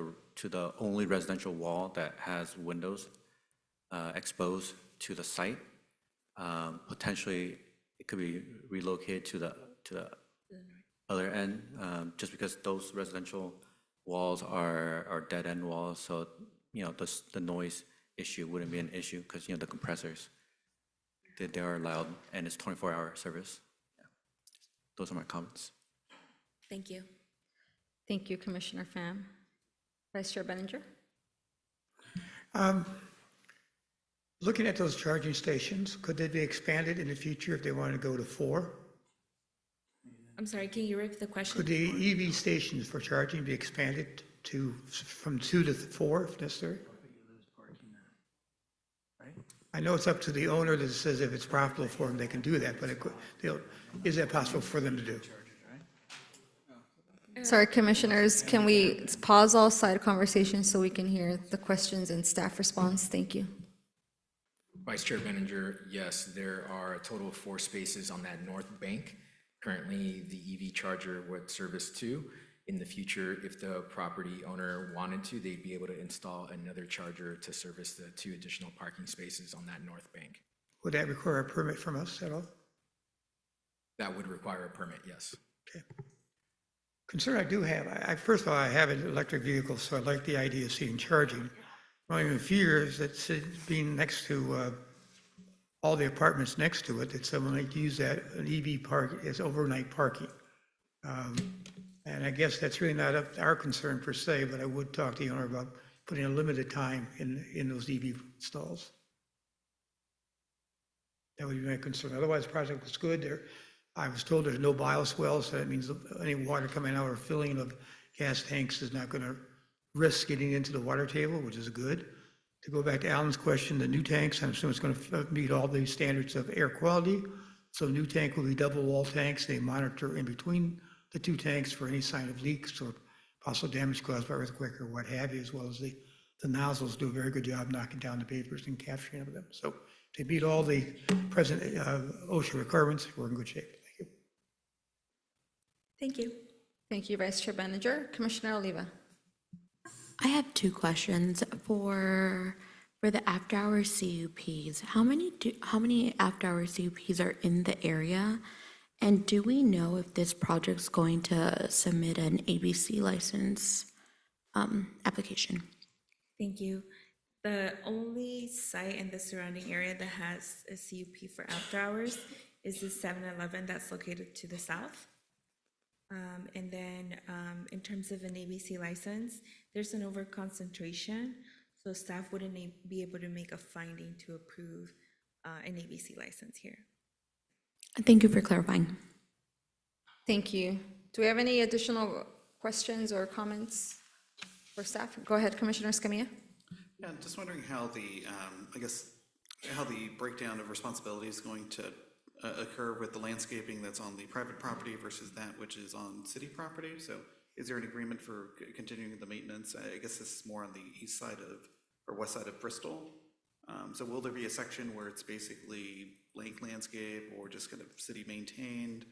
the only residential wall that has windows exposed to the site. Potentially, it could be relocated to the other end, just because those residential walls are dead-end walls, so, the noise issue wouldn't be an issue, because, the compressors, they are loud, and it's 24-hour service. Yeah. Those are my comments. Thank you. Thank you, Commissioner Pham. Vice Chair Benninger? Looking at those charging stations, could they be expanded in the future if they wanted to go to 4? I'm sorry, can you repeat the question? Could the EV stations for charging be expanded from 2 to 4 if necessary? I know it's up to the owner that says if it's profitable for them, they can do that, but is that possible for them to do? Sorry, Commissioners, can we pause all side conversations so we can hear the questions and staff response? Thank you. Vice Chair Benninger, yes, there are a total of 4 spaces on that north bank. Currently, the EV charger would service 2. In the future, if the property owner wanted to, they'd be able to install another charger to service the 2 additional parking spaces on that north bank. Would that require a permit from us at all? That would require a permit, yes. Okay. Concern I do have, first of all, I have an electric vehicle, so I like the idea of seeing charging. My only fear is that being next to all the apartments next to it, that someone might use that, an EV park as overnight parking. And I guess that's really not our concern per se, but I would talk to the owner about putting a limited time in those EV stalls. That would be my concern. Otherwise, the project was good. I was told there's no bioswale, so that means any water coming out or filling of gas tanks is not going to risk getting into the water table, which is good. To go back to Alan's question, the new tanks, I'm assuming it's going to meet all the standards of air quality. So new tank will be double wall tanks. They monitor in between the 2 tanks for any sign of leaks or possible damage caused by earthquake or what have you, as well as the nozzles do a very good job knocking down the vapors and capturing of them. So they meet all the present OSHA requirements. We're in good shape. Thank you. Thank you. Thank you, Vice Chair Benninger. Commissioner Oliva? I have 2 questions for the after-hour CUPs. How many after-hour CUPs are in the area? And do we know if this project's going to submit an ABC license application? Thank you. The only site in the surrounding area that has a CUP for after hours is the 7-Eleven that's located to the south. And then in terms of an ABC license, there's an overconcentration, so staff wouldn't be able to make a finding to approve an ABC license here. Thank you for clarifying. Thank you. Do we have any additional questions or comments for staff? Go ahead, Commissioner Escamilla. Yeah, just wondering how the, how the breakdown of responsibility is going to occur with the landscaping that's on the private property versus that which is on city property. So is there an agreement for continuing the maintenance? I guess this is more on the east side of, or west side of Bristol. So will there be a section where it's basically blank landscape or just kind of city maintained?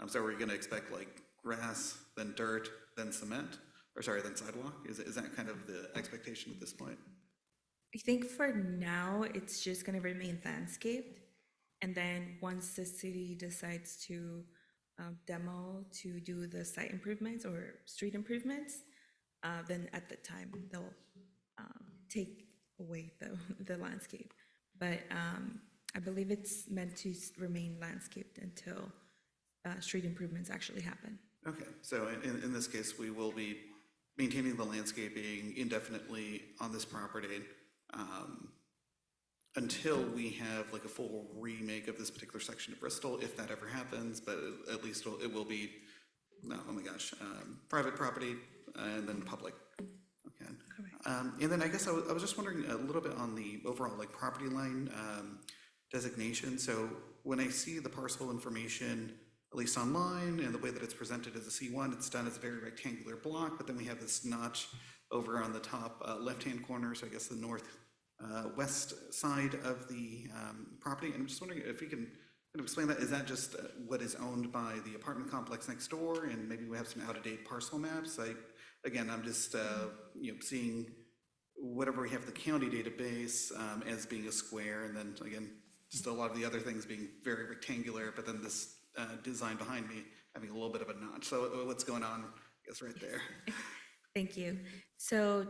So are you going to expect like grass, then dirt, then cement, or sorry, then sidewalk? Is that kind of the expectation at this point? I think for now, it's just gonna remain landscaped. And then once the city decides to demo to do the site improvements or street improvements, then at the time, they'll take away the landscape. But I believe it's meant to remain landscaped until street improvements actually happen. Okay, so in this case, we will be maintaining the landscaping indefinitely on this property until we have like a full remake of this particular section of Bristol, if that ever happens, but at least it will be, oh my gosh, private property and then public. Okay. And then I guess I was just wondering a little bit on the overall like property line designation. So when I see the parcel information, at least online, and the way that it's presented as a C1, it's done as a very rectangular block, but then we have this notch over on the top left-hand corner, so I guess the west side of the property. And I'm just wondering if you can kind of explain that. Is that just what is owned by the apartment complex next door? And maybe we have some out-of-date parcel maps? Again, I'm just, seeing whatever we have the county database as being a square, and then again, just a lot of the other things being very rectangular, but then this design behind me having a little bit of a notch. So what's going on, I guess, right there? Thank you. So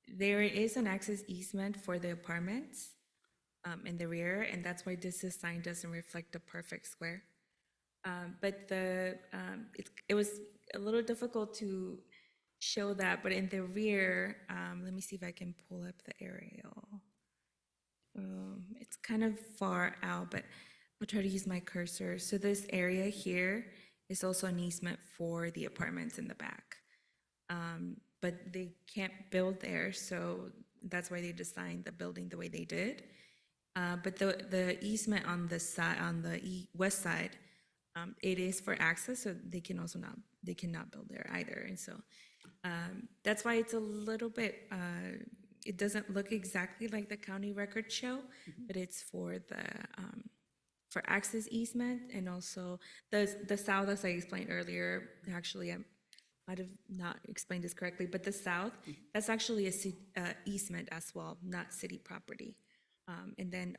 there is an access easement for the apartments in the rear, and that's why this design doesn't reflect a perfect square. But it was a little difficult to show that, but in the rear, let me see if I can pull up the aerial. It's kind of far out, but I'll try to use my cursor. So this area here is also an easement for the apartments in the back. But they can't build there, so that's why they designed the building the way they did. But the easement on the side, on the west side, it is for access, so they cannot build there either. And so that's why it's a little bit, it doesn't look exactly like the county records show, but it's for for access easement, and also the south, as I explained earlier, actually I might have not explained this correctly, but the south, that's actually a easement as well, not city property. And then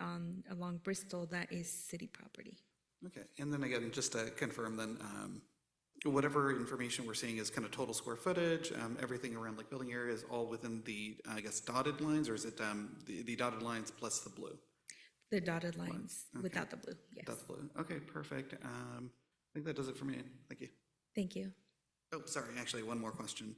along Bristol, that is city property. Okay, and then again, just to confirm then, whatever information we're seeing is kind of total square footage, everything around like building area is all within the, I guess, dotted lines, or is it the dotted lines plus the blue? The dotted lines without the blue, yes. That's blue. Okay, perfect. I think that does it for me. Thank you. Thank you. Oh, sorry, actually, one more question.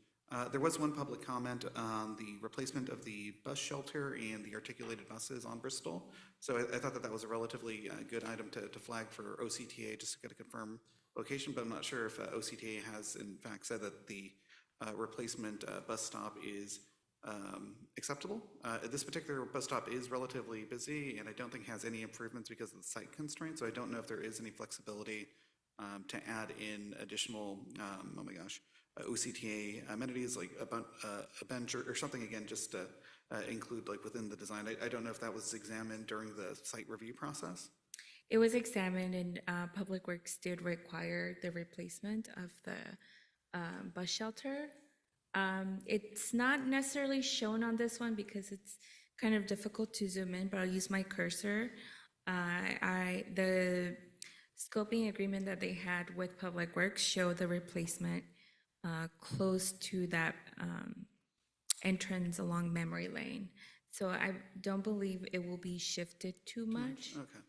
There was one public comment on the replacement of the bus shelter and the articulated buses on Bristol. So I thought that was a relatively good item to flag for OCTA, just to get a confirmed location, but I'm not sure if OCTA has in fact said that the replacement bus stop is acceptable. This particular bus stop is relatively busy, and I don't think has any improvements because of the site constraints, so I don't know if there is any flexibility to add in additional, oh my gosh, OCTA amenities like a bench or something, again, just to include like within the design. I don't know if that was examined during the site review process. It was examined, and Public Works did require the replacement of the bus shelter. It's not necessarily shown on this one because it's kind of difficult to zoom in, but I'll use my cursor. The scoping agreement that they had with Public Works showed the replacement close to that entrance along Memory Lane. So I don't believe it will be shifted too much. Okay.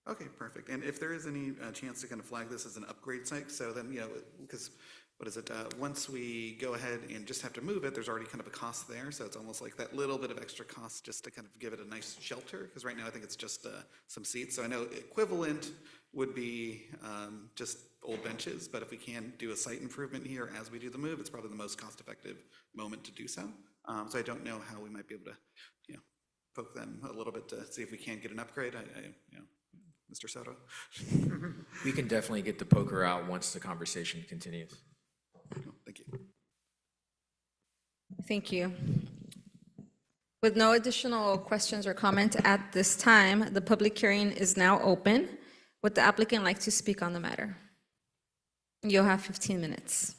Okay, perfect. And if there is any chance to kind of flag this as an upgrade site, so then, because what is it? Once we go ahead and just have to move it, there's already kind of a cost there. So it's almost like that little bit of extra cost just to kind of give it a nice shelter. Because right now I think it's just some seats. So I know equivalent would be just old benches. But if we can do a site improvement here as we do the move, it's probably the most cost-effective moment to do so. So I don't know how we might be able to, poke them a little bit to see if we can get an upgrade. Mr. Soto. We can definitely get the poker out once the conversation continues. Thank you. Thank you. With no additional questions or comment at this time, the public hearing is now open. Would the applicant like to speak on the matter? You'll have 15 minutes.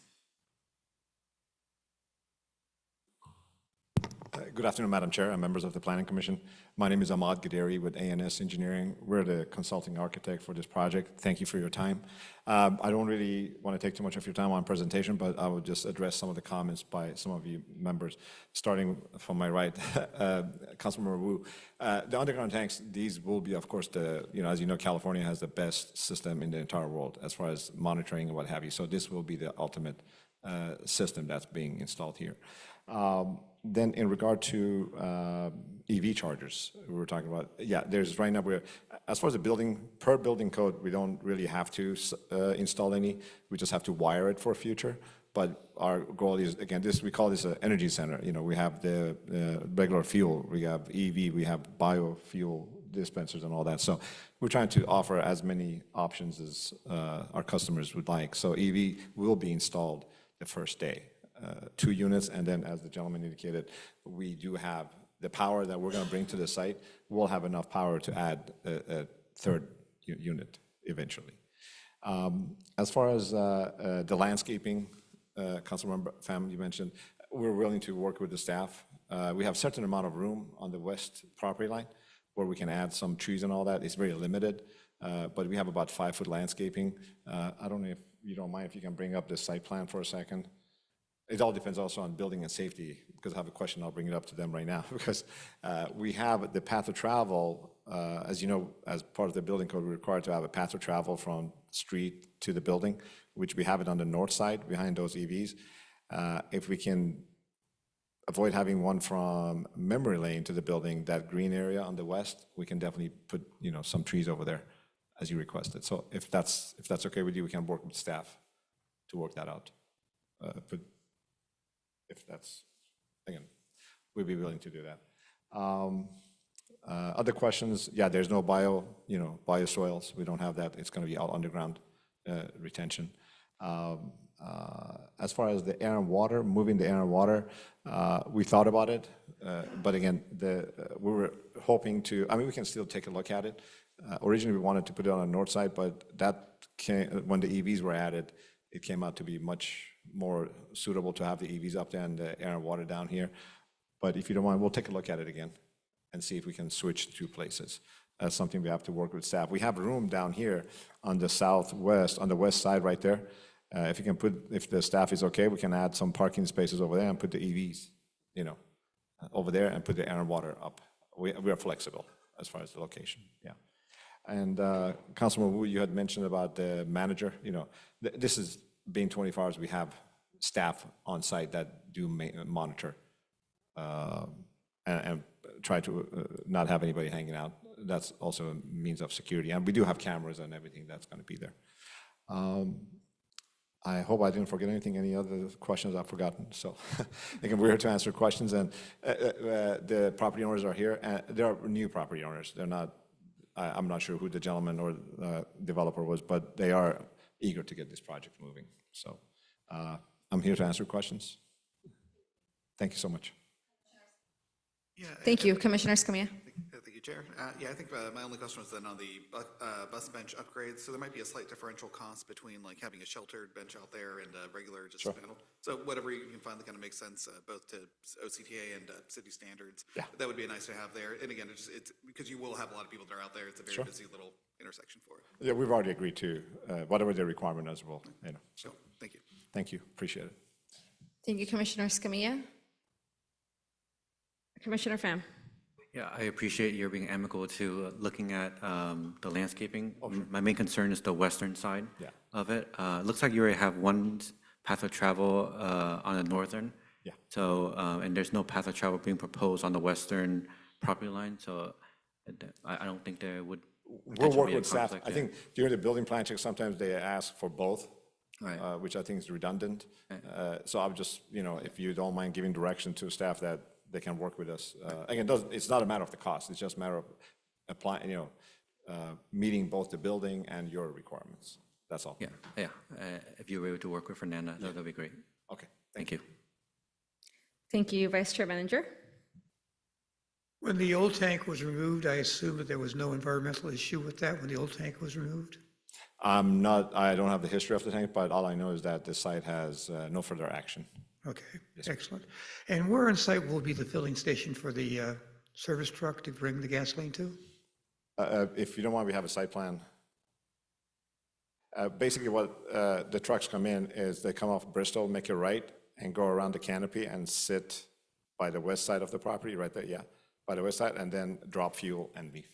Good afternoon, Madam Chair and members of the Planning Commission. My name is Ahmad Gaderi with ANS Engineering. We're the consulting architect for this project. Thank you for your time. I don't really want to take too much of your time on presentation, but I will just address some of the comments by some of you members, starting from my right, Councilmember Wu. The underground tanks, these will be, of course, as you know, California has the best system in the entire world as far as monitoring and what have you. So this will be the ultimate system that's being installed here. Then in regard to EV chargers, we were talking about, there's right now, as far as the building, per building code, we don't really have to install any, we just have to wire it for future. But our goal is, again, we call this an energy center. We have the regular fuel, we have EV, we have biofuel dispensers and all that. So we're trying to offer as many options as our customers would like. So EV will be installed the first day. 2 units, and then as the gentleman indicated, we do have the power that we're going to bring to the site, we'll have enough power to add a third unit eventually. As far as the landscaping, Councilmember Pham, you mentioned, we're willing to work with the staff. We have a certain amount of room on the west property line where we can add some trees and all that. It's very limited, but we have about 5-foot landscaping. I don't know if you don't mind if you can bring up the site plan for a second. It all depends also on building and safety, because I have a question, I'll bring it up to them right now, because we have the path of travel, as you know, as part of the building code, we're required to have a path of travel from street to the building, which we have it on the north side behind those EVs. If we can avoid having one from memory lane to the building, that green area on the west, we can definitely put, some trees over there as you requested. So if that's okay with you, we can work with staff to work that out. But if that's, again, we'd be willing to do that. Other questions? Yeah, there's no bioswales. We don't have that. It's going to be all underground retention. As far as the air and water, moving the air and water, we thought about it, but again, we were hoping to, we can still take a look at it. Originally, we wanted to put it on the north side, but when the EVs were added, it came out to be much more suitable to have the EVs up there and the air and water down here. But if you don't mind, we'll take a look at it again and see if we can switch the two places. That's something we have to work with staff. We have room down here on the southwest, on the west side right there. If the staff is okay, we can add some parking spaces over there and put the EVs, over there and put the air and water up. We are flexible as far as the location, yeah. And Councilman Wu, you had mentioned about the manager, this is being 24 hours, we have staff on site that do monitor and try to not have anybody hanging out. That's also a means of security. And we do have cameras and everything that's going to be there. I hope I didn't forget anything, any other questions I've forgotten. So again, we're here to answer questions, and the property owners are here. And they are new property owners. They're not, I'm not sure who the gentleman or developer was, but they are eager to get this project moving. So I'm here to answer questions. Thank you so much. Yeah. Thank you. Commissioner Escamilla. Thank you, Chair. Yeah, I think my only question was then on the bus bench upgrades. So there might be a slight differential cost between like having a sheltered bench out there and a regular just panel. So whatever you can find that kind of makes sense both to OCTA and city standards. Yeah. That would be nice to have there. And again, it's because you will have a lot of people that are out there. It's a very busy little intersection for it. Yeah, we've already agreed to whatever the requirement is. Well, So thank you. Thank you. Appreciate it. Thank you, Commissioner Escamilla. Commissioner Pham. Yeah, I appreciate your being amicable to looking at the landscaping. My main concern is the western side of it. It looks like you already have one path of travel on the northern. Yeah. So, and there's no path of travel being proposed on the western property line, so I don't think there would. We'll work be a with staff. conflict I there. think during the building plan check, sometimes they ask for both, Right. which I think is redundant. So I'm just, if you don't mind giving direction to staff that they can work with us. Again, it's not a matter of the cost. It's just a matter of applying, meeting both the building and your requirements. That's all. Yeah. If you were able to work with Fernanda, that'd be great. Okay. Thank you. Thank you, Vice Chair Beninger. When the old tank was removed, I assume that there was no environmental issue with that when the old tank was removed? I don't have the history of the tank, but all I know is that the site has no further action. Okay, excellent. And where on site will be the filling station for the service truck to bring the gasoline to? If you don't mind, we have a site plan. Basically, what the trucks come in is they come off Bristol, make a right, and go around the canopy and sit by the west side of the property, right there, by the west side, and then drop fuel and leave.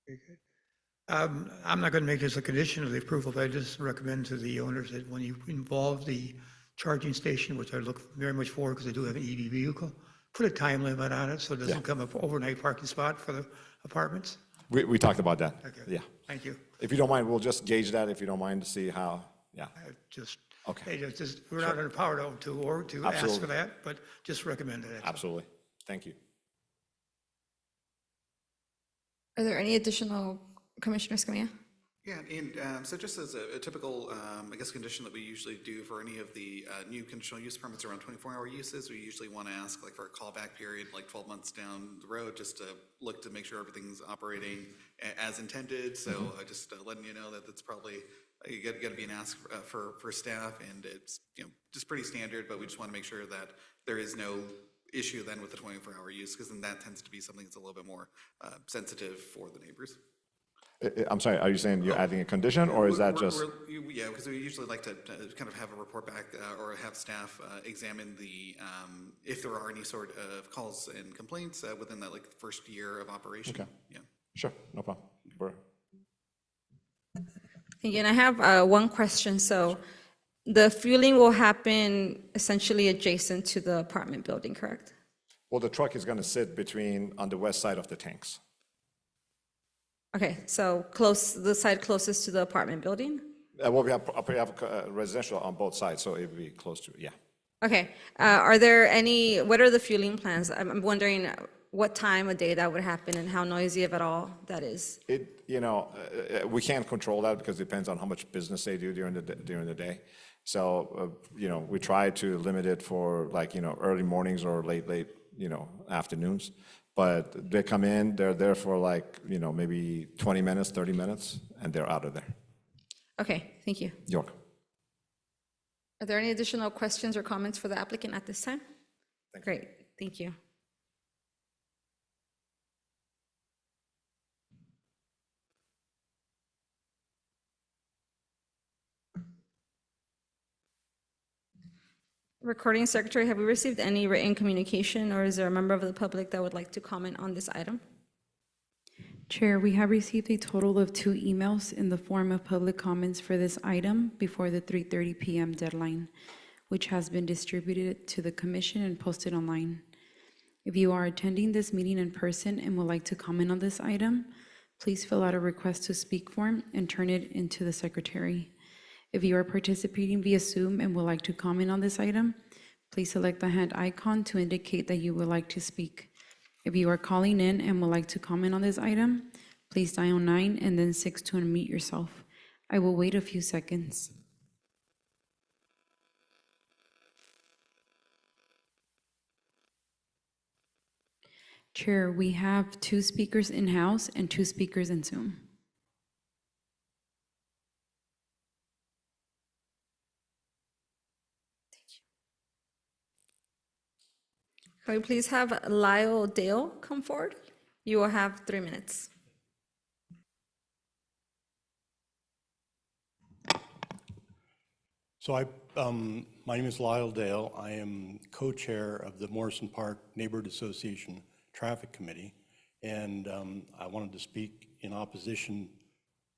Very good. I'm not going to make this a condition of the approval, but I just recommend to the owners that when you involve the charging station, which I look very much forward because I do have an EV vehicle, put a time limit on it so it doesn't become an overnight parking spot for the apartments. We talked about that. Okay. Yeah. Thank you. If you don't mind, we'll just gauge that if you don't mind to see how, I just, Okay. we're not under power to ask for Absolutely. that, but just recommend it. that's all. Absolutely. Thank you. Are there any additional, Commissioner Escamilla? Yeah, and so just as a typical, I guess, condition that we usually do for any of the new conditional use permits around 24-hour uses, we usually want to ask like for a callback period, like 12 months down the road, just to look to make sure everything's operating as intended. So just letting you know that that's probably, you got to be an ask for staff, and it's, just pretty standard, but we just want to make sure that there is no issue then with the 24-hour use, because then that tends to be something that's a little bit more sensitive for the neighbors. I'm sorry, are you saying you're adding a condition, or is that just? Yeah, because we usually like to kind of have a report back or have staff examine the, if there are any sort of calls and complaints within that like first year of operation. Okay. Yeah. Sure, no problem. Thank you. And I have one question. So the fueling will happen essentially adjacent to the apartment building, correct? Well, the truck is going to sit on the west side of the tanks. Okay, so the side closest to the apartment building? Well, we have residential on both sides, so it would be close to, yeah. Okay, what are the fueling plans? I'm wondering what time of day that would happen and how noisy, if at all, that is. We can't control that because it depends on how much business they do during the day. So, we try to limit it for early mornings or late, afternoons. But they come in, they're there for maybe 20 minutes, 30 minutes, and they're out of there. Okay, thank you. York. Are there any additional questions or comments for the applicant at this time? Great, thank you. Recording Secretary, have we received any written communication, or is there a member of the public that would like to comment on this item? Chair, we have received a total of 2 emails in the form of public comments for this item before the 3:30 p.m. deadline, which has been distributed to the commission and posted online. If you are attending this meeting in person and would like to comment on this item, please fill out a request to speak form and turn it into the secretary. If you are participating via Zoom and would like to comment on this item, please select the hand icon to indicate that you would like to speak. If you are calling in and would like to comment on this item, please dial 9 and then 6 to unmute yourself. I will wait a few seconds. Chair, we have 2 speakers in-house and 2 speakers in Zoom. Can we please have Lyle Dale come forward? You will have 3 minutes. So my name is Lyle Dale. I am co-chair of the Morrison Park Neighborhood Association Traffic Committee, and I wanted to speak in opposition,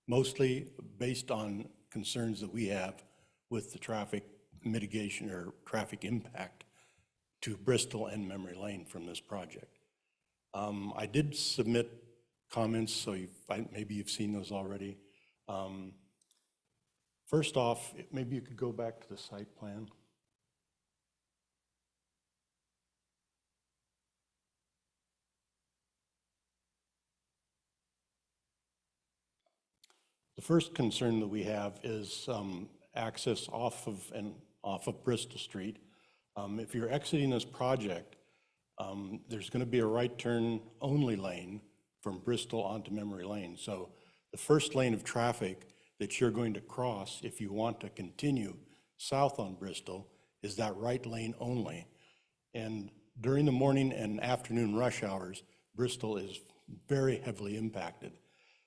mostly based on concerns that we have with the traffic mitigation or traffic impact to Bristol and Memory Lane from this project. I did submit comments, so maybe you've seen those already. First off, maybe you could go back to the site plan. The first concern that we have is access off of Bristol Street. If you're exiting this project, there's going to be a right turn only lane from Bristol onto Memory Lane. So the first lane of traffic that you're going to cross if you want to continue south on Bristol is that right lane only. And during the morning and afternoon rush hours, Bristol is very heavily impacted.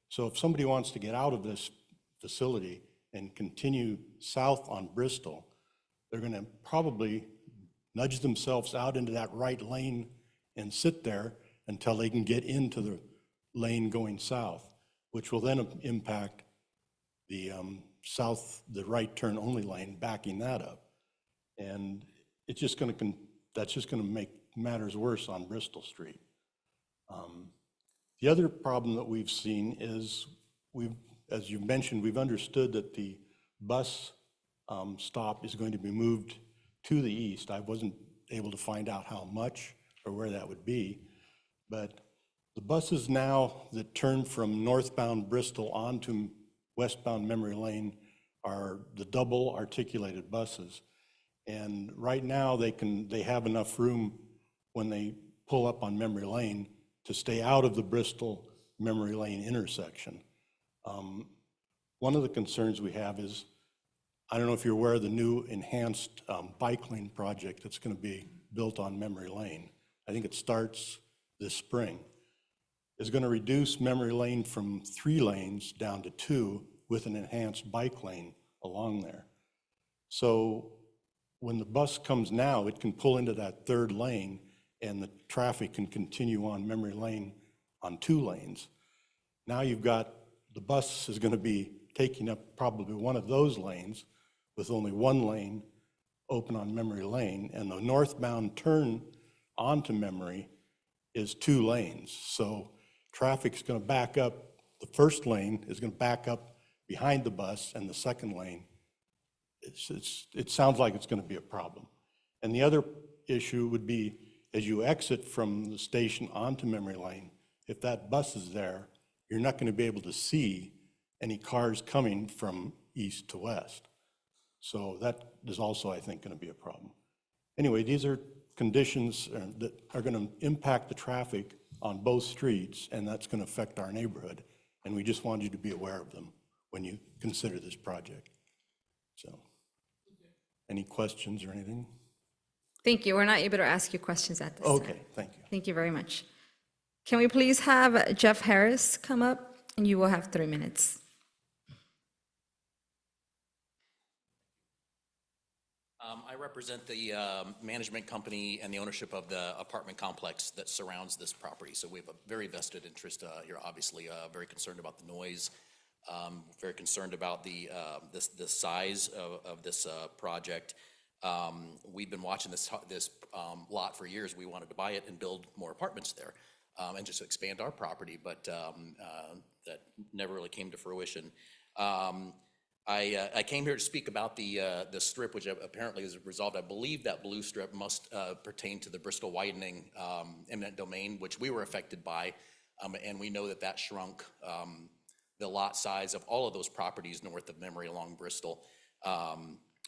So if somebody wants to get out of this facility and continue south on Bristol, they're going to probably nudge themselves out into that right lane and sit there until they can get into the lane going south, which will then impact the the right turn only lane, backing that up. And it's just that's just going to make matters worse on Bristol Street. The other problem that we've seen is as you mentioned, we've understood that the bus stop is going to be moved to the east. I wasn't able to find out how much or where that would be, but the buses now that turn from northbound Bristol onto westbound memory lane are the double articulated buses. And right now, they have enough room when they pull up on memory lane to stay out of the Bristol memory lane intersection. One of the concerns we have is, I don't know if you're aware of the new enhanced bike lane project that's going to be built on memory lane. I think it starts this spring. Is going to reduce memory lane from 3 lanes down to 2 with an enhanced bike lane along there. So when the bus comes now, it can pull into that 3rd lane and the traffic can continue on memory lane on 2 lanes. Now you've got, the bus is going to be taking up probably one of those lanes with only 1 lane open on memory lane, and the northbound turn onto memory is 2 lanes. So traffic's going to back up, the 1st lane is going to back up behind the bus, and the 2nd lane, it sounds like it's going to be a problem. And the other issue would be, as you exit from the station onto memory lane, if that bus is there, you're not going to be able to see any cars coming from east to west. So that is also, I think, going to be a problem. Anyway, these are conditions that are going to impact the traffic on both streets, and that's going to affect our neighborhood. And we just wanted you to be aware of them when you consider this project. So, any questions or anything? Thank you. We're not able to ask you questions at this time. Okay, thank you. Thank you very much. Can we please have Jeff Harris come up, and you will have 3 minutes. I represent the management company and the ownership of the apartment complex that surrounds this property. So we have a very vested interest here, obviously, very concerned about the noise, very concerned about the size of this project. We've been watching this lot for years. We wanted to buy it and build more apartments there and just expand our property, but that never really came to fruition. I came here to speak about the strip, which apparently is resolved. I believe that blue strip must pertain to the Bristol widening eminent domain, which we were affected by, and we know that that shrunk the lot size of all of those properties north of Memory along Bristol.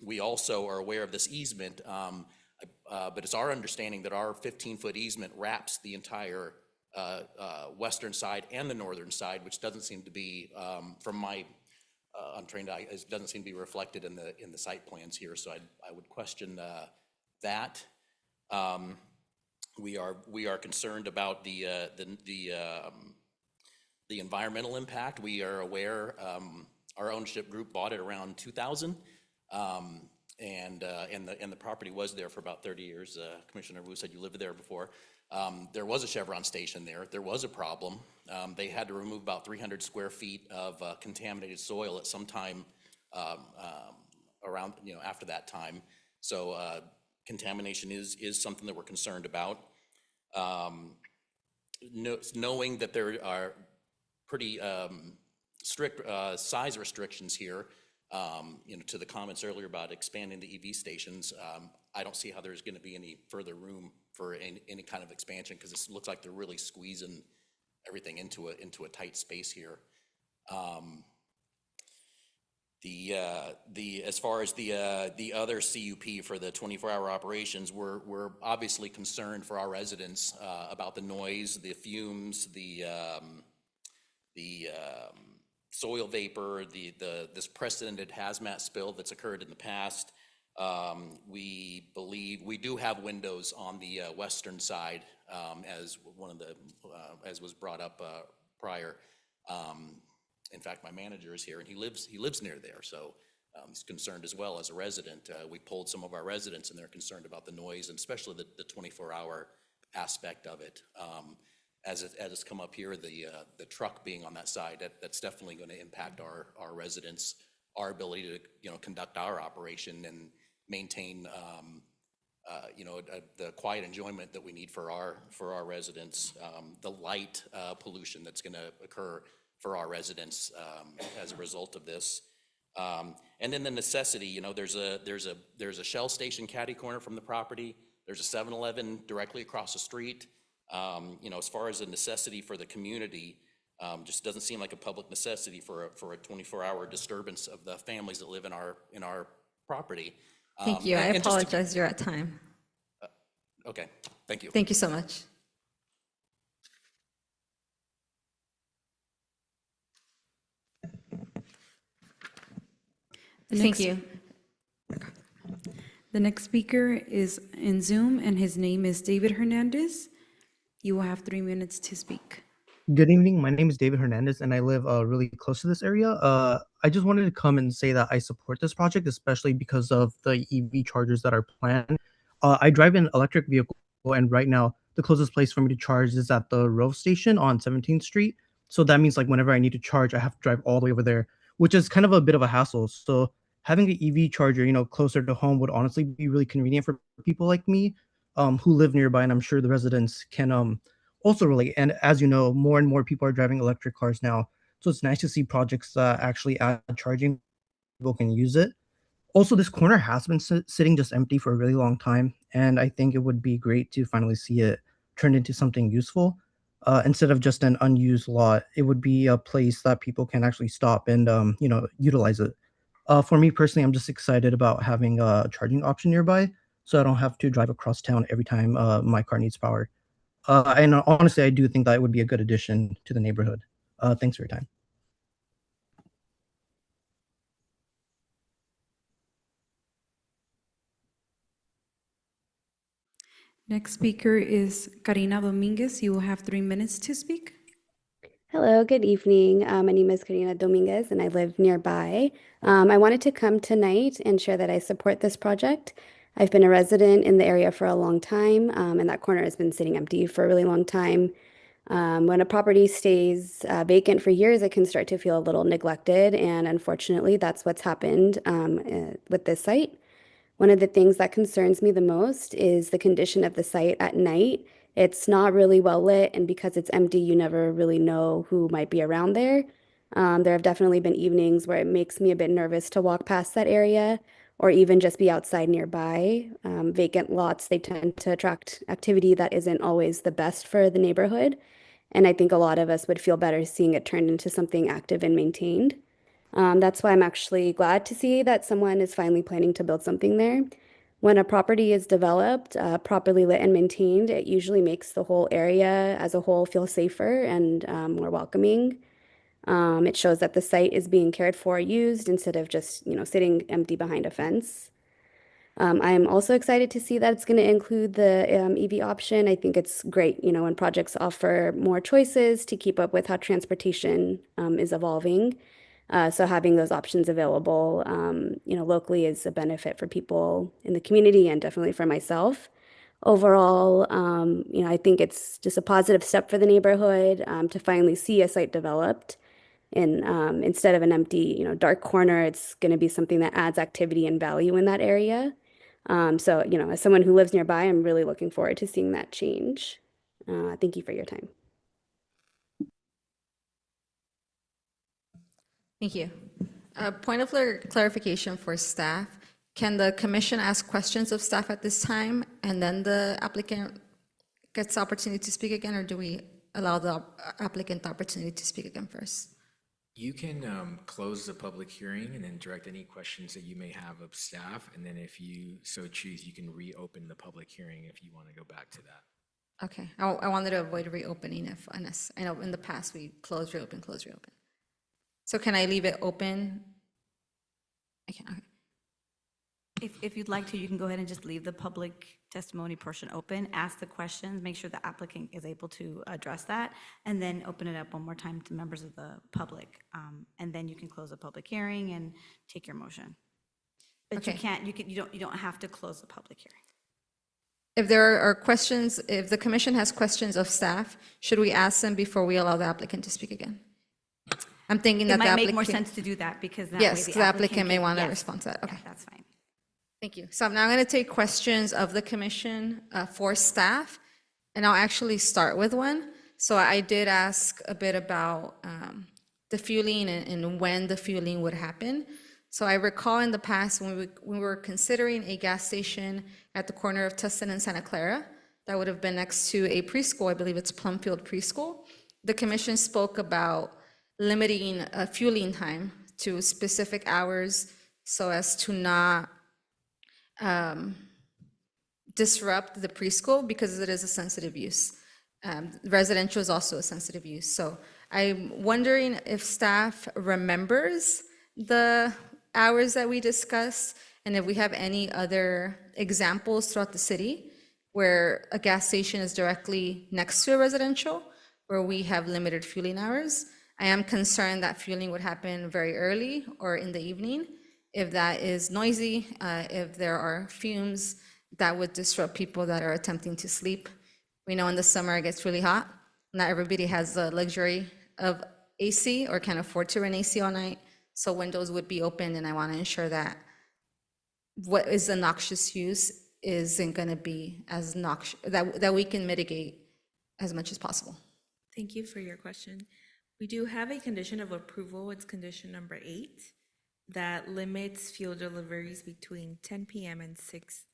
We also are aware of this easement, but it's our understanding that our 15-foot easement wraps the entire western side and the northern side, which doesn't seem to be, from my untrained eye, it doesn't seem to be reflected in the site plans here. So I would question that. We are concerned about the environmental impact. We are aware, our ownership group bought it around 2000, and the property was there for about 30 years. Commissioner Wu said you lived there before. There was a Chevron station there. There was a problem. They had to remove about 300 square feet of contaminated soil at some time around, after that time. So contamination is something that we're concerned about. Knowing that there are pretty strict size restrictions here, to the comments earlier about expanding the EV stations, I don't see how there's going to be any further room for any kind of expansion, because it looks like they're really squeezing everything into a tight space here. As far as the other CUP for the 24-hour operations, we're obviously concerned for our residents about the noise, the fumes, the soil vapor, this precedented hazmat spill that's occurred in the past. We believe we do have windows on the western side, as as was brought up prior. In fact, my manager is here, and he lives near there, so he's concerned as well as a resident. We polled some of our residents, and they're concerned about the noise, and especially the 24-hour aspect of it. As it's come up here, the truck being on that side, that's definitely going to impact our residents, our ability to conduct our operation and maintain the quiet enjoyment that we need for our residents, the light pollution that's going to occur for our residents as a result of this, and then the necessity. There's a Shell station catty corner from the property. There's a 7-Eleven directly across the street. As far as a necessity for the community, Just doesn't seem like a public necessity for a 24-hour disturbance of the families that live in our property. Thank you. I And just to- apologize, you're at time. Okay, thank you. Thank you so much. Thank you. The next speaker is in Zoom, and his name is David Hernandez. You will have 3 minutes to speak. Good evening. My name is David Hernandez, and I live really close to this area. I just wanted to come and say that I support this project, especially because of the EV chargers that are planned. I drive an electric vehicle, and right now the closest place for me to charge is at the Rove station on 17th Street. So that means like whenever I need to charge, I have to drive all the way over there, which is kind of a bit of a hassle. So having an EV charger, closer to home would honestly be really convenient for people like me, who live nearby, and I'm sure the residents can also relate. And as you know, more and more people are driving electric cars now. So it's nice to see projects that actually add charging, people can use it. Also, this corner has been sitting just empty for a really long time. And I think it would be great to finally see it turned into something useful. Instead of just an unused lot, it would be a place that people can actually stop and, utilize it. For me personally, I'm just excited about having a charging option nearby, so I don't have to drive across town every time my car needs power. And honestly, I do think that would be a good addition to the neighborhood. Thanks for your time. Next speaker is Karina Dominguez. You will have 3 minutes to speak. Hello, good evening. My name is Karina Dominguez and I live nearby. I wanted to come tonight and share that I support this project. I've been a resident in the area for a long time, and that corner has been sitting empty for a really long time. When a property stays vacant for years, it can start to feel a little neglected, and unfortunately, that's what's happened with this site. One of the things that concerns me the most is the condition of the site at night. It's not really well lit, and because it's empty, you never really know who might be around there. There have definitely been evenings where it makes me a bit nervous to walk past that area or even just be outside nearby. Vacant lots, they tend to attract activity that isn't always the best for the neighborhood. And I think a lot of us would feel better seeing it turned into something active and maintained. That's why I'm actually glad to see that someone is finally planning to build something there. When a property is developed, properly lit and maintained, it usually makes the whole area as a whole feel safer and more welcoming. It shows that the site is being cared for, used, instead of just, sitting empty behind a fence. I am also excited to see that it's going to include the EV option. I think it's great, when projects offer more choices to keep up with how transportation is evolving. So having those options available, locally is a benefit for people in the community and definitely for myself. Overall, I think it's just a positive step for the neighborhood to finally see a site developed. And instead of an empty, dark corner, it's going to be something that adds activity and value in that area. So, as someone who lives nearby, I'm really looking forward to seeing that change. Thank you for your time. Thank you. Point of clarification for staff. Can the commission ask questions of staff at this time and then the applicant gets the opportunity to speak again, or do we allow the applicant the opportunity to speak again first? You can close the public hearing and then direct any questions that you may have of staff. And then if you so choose, you can reopen the public hearing if you want to go back to that. Okay, I wanted to avoid reopening unless, I know in the past we close, reopen, close, reopen. So can I leave it open? I can, okay. If you'd like to, you can go ahead and just leave the public testimony portion open, ask the questions, make sure the applicant is able to address that, and then open it up one more time to members of the public. And then you can close the public hearing and take your motion. But you can't, you don't have to close the public hearing. If there are questions, if the commission has questions of staff, should we ask them before we allow the applicant to speak again? I'm thinking that It the might applicant. make more sense to do that because that way Yes, the applicant may want to yes. respond to that. Okay. Yeah, that's fine. Thank you. So I'm now going to take questions of the commission for staff, and I'll actually start with one. So I did ask a bit about the fueling and when the fueling would happen. So I recall in the past when we were considering a gas station at the corner of Tustin and Santa Clara, that would have been next to a preschool, I believe it's Plumfield Preschool. the commission spoke about limiting fueling time to specific hours so as to not disrupt the preschool because it is a sensitive use. Residential is also a sensitive use. So I'm wondering if staff remembers the hours that we discussed and if we have any other examples throughout the city where a gas station is directly next to a residential where we have limited fueling hours. I am concerned that fueling would happen very early or in the evening. If that is noisy, if there are fumes, that would disrupt people that are attempting to sleep. We know in the summer it gets really hot. Not everybody has the luxury of AC or can afford to run AC all night. So windows would be open, and I want to ensure that what is a noxious use isn't going to be as noxious, that we can mitigate as much as possible. Thank you for your question. We do have a condition of approval. It's condition number 8 that limits fuel deliveries between 10 p.m. and 6.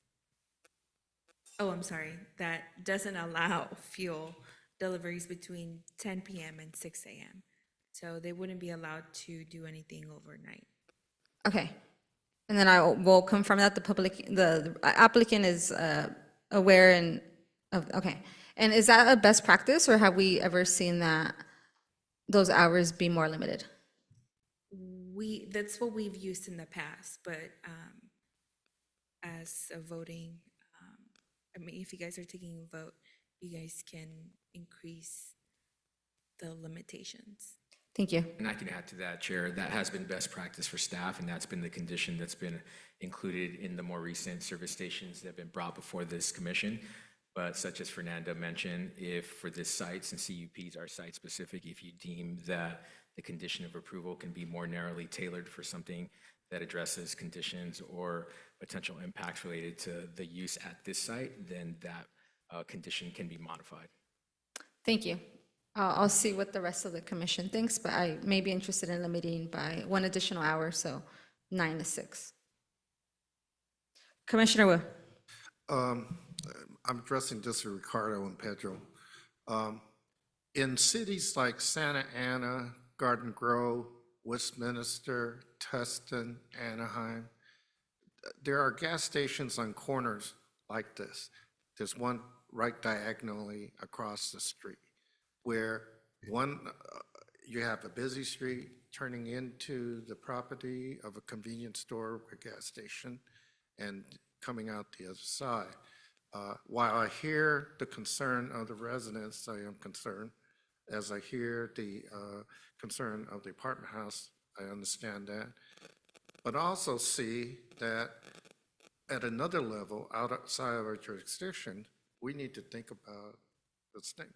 Oh, I'm sorry. That doesn't allow fuel deliveries between 10 p.m. and 6 a.m. So they wouldn't be allowed to do anything overnight. Okay. And then I will confirm that the applicant is aware and okay. And is that a best practice, or have we ever seen that those hours be more limited? That's what we've used in the past, but as a voting, I mean, if you guys are taking a vote, you guys can increase the limitations. Thank you. And I can add to that, Chair, that has been best practice for staff, and that's been the condition that's been included in the more recent service stations that have been brought before this commission. But such as Fernanda mentioned, if for this site, since CUPs are site-specific, if you deem that the condition of approval can be more narrowly tailored for something that addresses conditions or potential impacts related to the use at this site, then that condition can be modified. Thank you. I'll see what the rest of the commission thinks, but I may be interested in limiting by 1 additional hour, so 9 to 6. Commissioner Wu. I'm addressing this to Ricardo and Pedro. In cities like Santa Ana, Garden Grove, Westminster, Tustin, Anaheim, there are gas stations on corners like this. There's one right diagonally across the street where you have a busy street turning into the property of a convenience store or a gas station and coming out the other side. While I hear the concern of the residents, I am concerned. As I hear the concern of the apartment house, I understand that. But also see that at another level, outside of our jurisdiction, we need to think about this thing,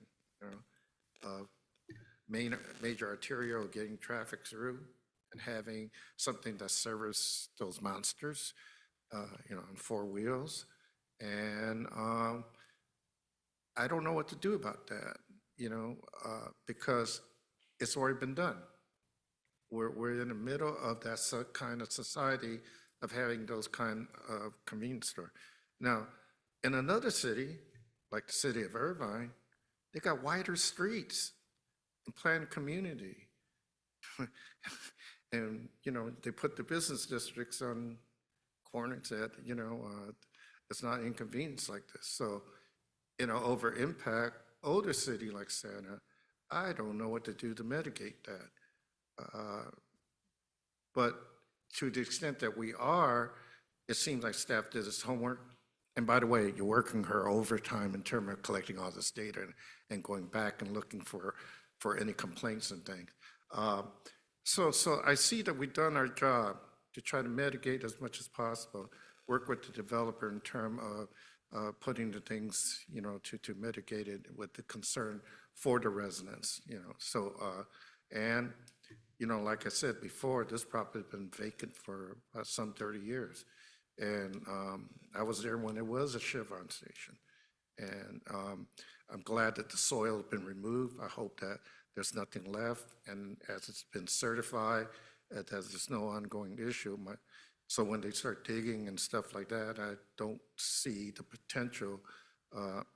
major arterial getting traffic through and having something that serves those monsters, on 4 wheels. And I don't know what to do about that, because it's already been done. We're in the middle of that kind of society of having those kind of convenience store. Now, in another city, like the city of Irvine, they got wider streets and planned community. And, they put the business districts on corners that, it's not inconvenience like this. So, over impact, older city like Santa, I don't know what to do to mitigate that. But to the extent that we are, it seems like staff did its homework. And by the way, you're working her overtime in terms of collecting all this data and going back and looking for any complaints and things. So I see that we've done our job to try to mitigate as much as possible, work with the developer in terms of putting the things, to mitigate it with the concern for the residents, So, and, like I said before, this property has been vacant for some 30 years. And I was there when it was a Chevron station. And I'm glad that the soil has been removed. I hope that there's nothing left. And as it's been certified, that there's no ongoing issue. So when they start digging and stuff like that, I don't see the potential,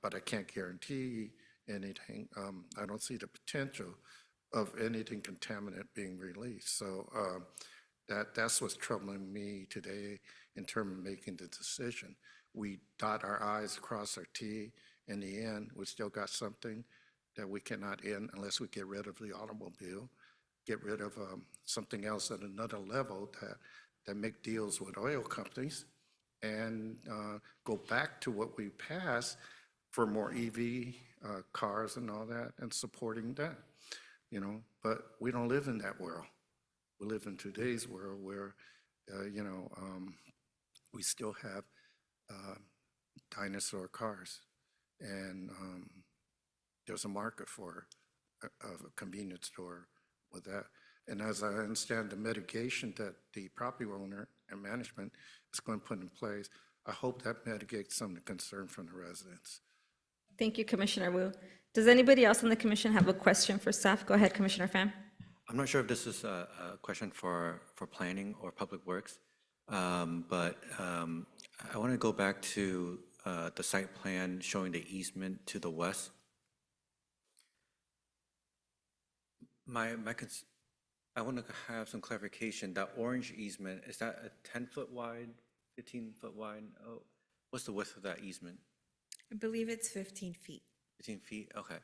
but I can't guarantee, anything. I don't see the potential of anything contaminant being released. So that's what's troubling me today in terms of making the decision. We dot our I's, cross our T. In the end, we still got something that we cannot end unless we get rid of the automobile, get rid of something else at another level that make deals with oil companies, and go back to what we passed for more EV cars and all that, and supporting that, you know. But we don't live in that world. We live in today's world where, we still have dinosaur cars, and there's a market for a convenience store with that. And as I understand the mitigation that the property owner and management is going to put in place, I hope that mitigates some of the concern from the residents. Thank you, Commissioner Wu. Does anybody else on the commission have a question for staff? Go ahead, Commissioner Pham. I'm not sure if this is a question for planning or public works, but I want to go back to the site plan showing the easement to the west. I want to have some clarification. That orange easement, is that a 10-foot wide, 15-foot wide? Oh, what's the width of that easement? I believe it's 15 feet. 15 feet, okay.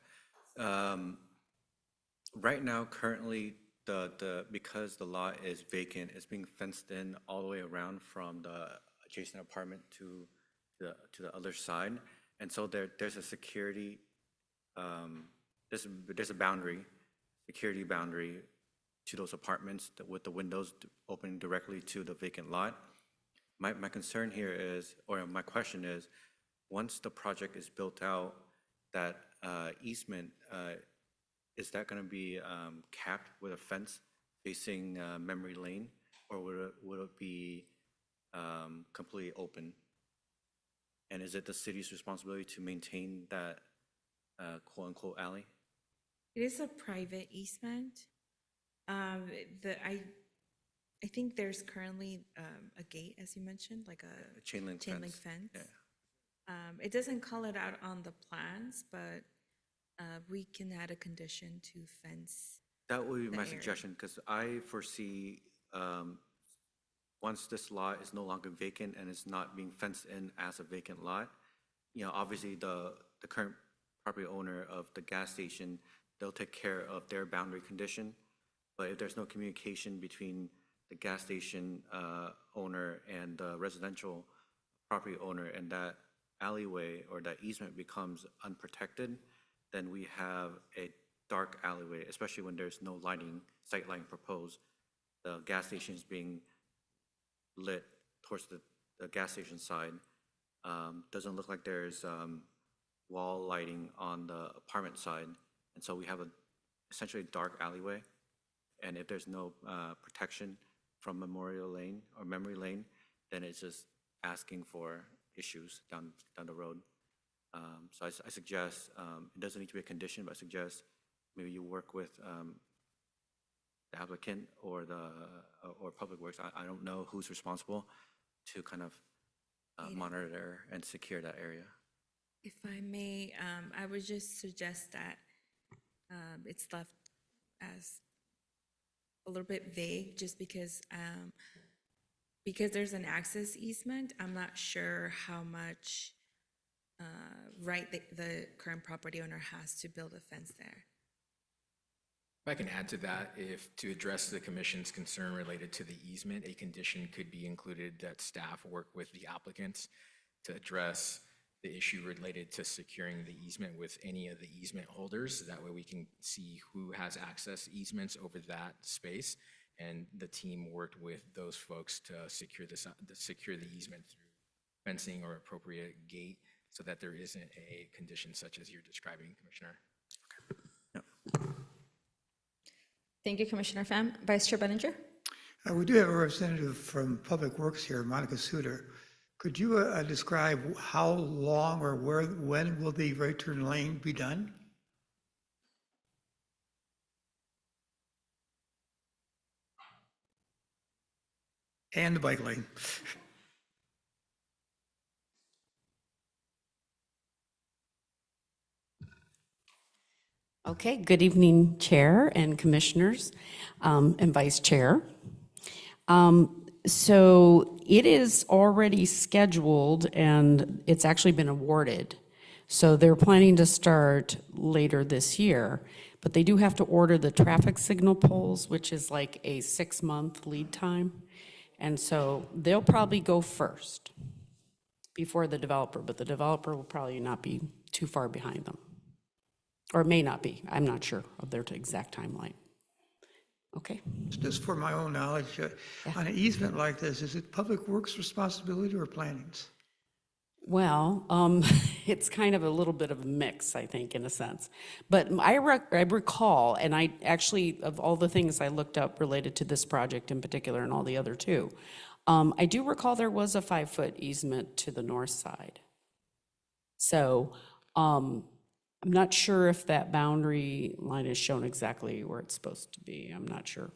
Right now, currently, because the lot is vacant, it's being fenced in all the way around from the adjacent apartment to the other side. And so there's a security, there's a boundary, security boundary to those apartments with the windows opening directly to the vacant lot. My concern here is, or my question is, once the project is built out, that easement, is that going to be capped with a fence facing Memory Lane, or would it be completely open? And is it the city's responsibility to maintain that quote-unquote alley? It is a private easement. I think there's currently a gate, as you mentioned, like a chain link fence. fence. Yeah. It doesn't call it out on the plans, but we can add a condition to fence. That would be the my area. suggestion, because I foresee once this lot is no longer vacant and it's not being fenced in as a vacant lot, obviously the current property owner of the gas station, they'll take care of their boundary condition. But if there's no communication between the gas station owner and the residential property owner, and that alleyway or that easement becomes unprotected, then we have a dark alleyway, especially when there's no sight lighting proposed. The gas station is being lit towards the gas station side. Doesn't look like there's wall lighting on the apartment side. And so we have essentially a dark alleyway. And if there's no protection from Memorial Lane or Memory Lane, then it's just asking for issues down the road. So I suggest, it doesn't need to be a condition, but I suggest maybe you work with the applicant or Public Works. I don't know who's responsible to kind of monitor and secure that area. If I may, I would just suggest that it's left as a little bit vague, just because there's an access easement. I'm not sure how much right the current property owner has to build a fence there. If I can add to that, if to address the commission's concern related to the easement, a condition could be included that staff work with the applicants to address the issue related to securing the easement with any of the easement holders. That way we can see who has access easements over that space. And the team worked with those folks to secure the easement through fencing or appropriate gate, so that there isn't a condition such as you're describing, Commissioner. Thank you, Commissioner Pham. Vice Chair Benninger? We do have a representative from Public Works here, Monica Suter. Could you describe how long or when will the right turn lane be done? And the bike lane. Okay, good evening, Chair and Commissioners, and Vice Chair. So it is already scheduled and it's actually been awarded. So they're planning to start later this year, but they do have to order the traffic signal poles, which is like a 6-month lead time. And so they'll probably go first before the developer, but the developer will probably not be too far behind them. Or may not be, I'm not sure of their exact timeline. Okay. Just for my own knowledge, on an easement like this, is it Public Works responsibility or planning's? Well, it's kind of a little bit of a mix, I think, in a sense. But I recall, and I actually, of all the things I looked up related to this project in particular and all the other two, I do recall there was a 5-foot easement to the north side. So I'm not sure if that boundary line is shown exactly where it's supposed to be. I'm not sure.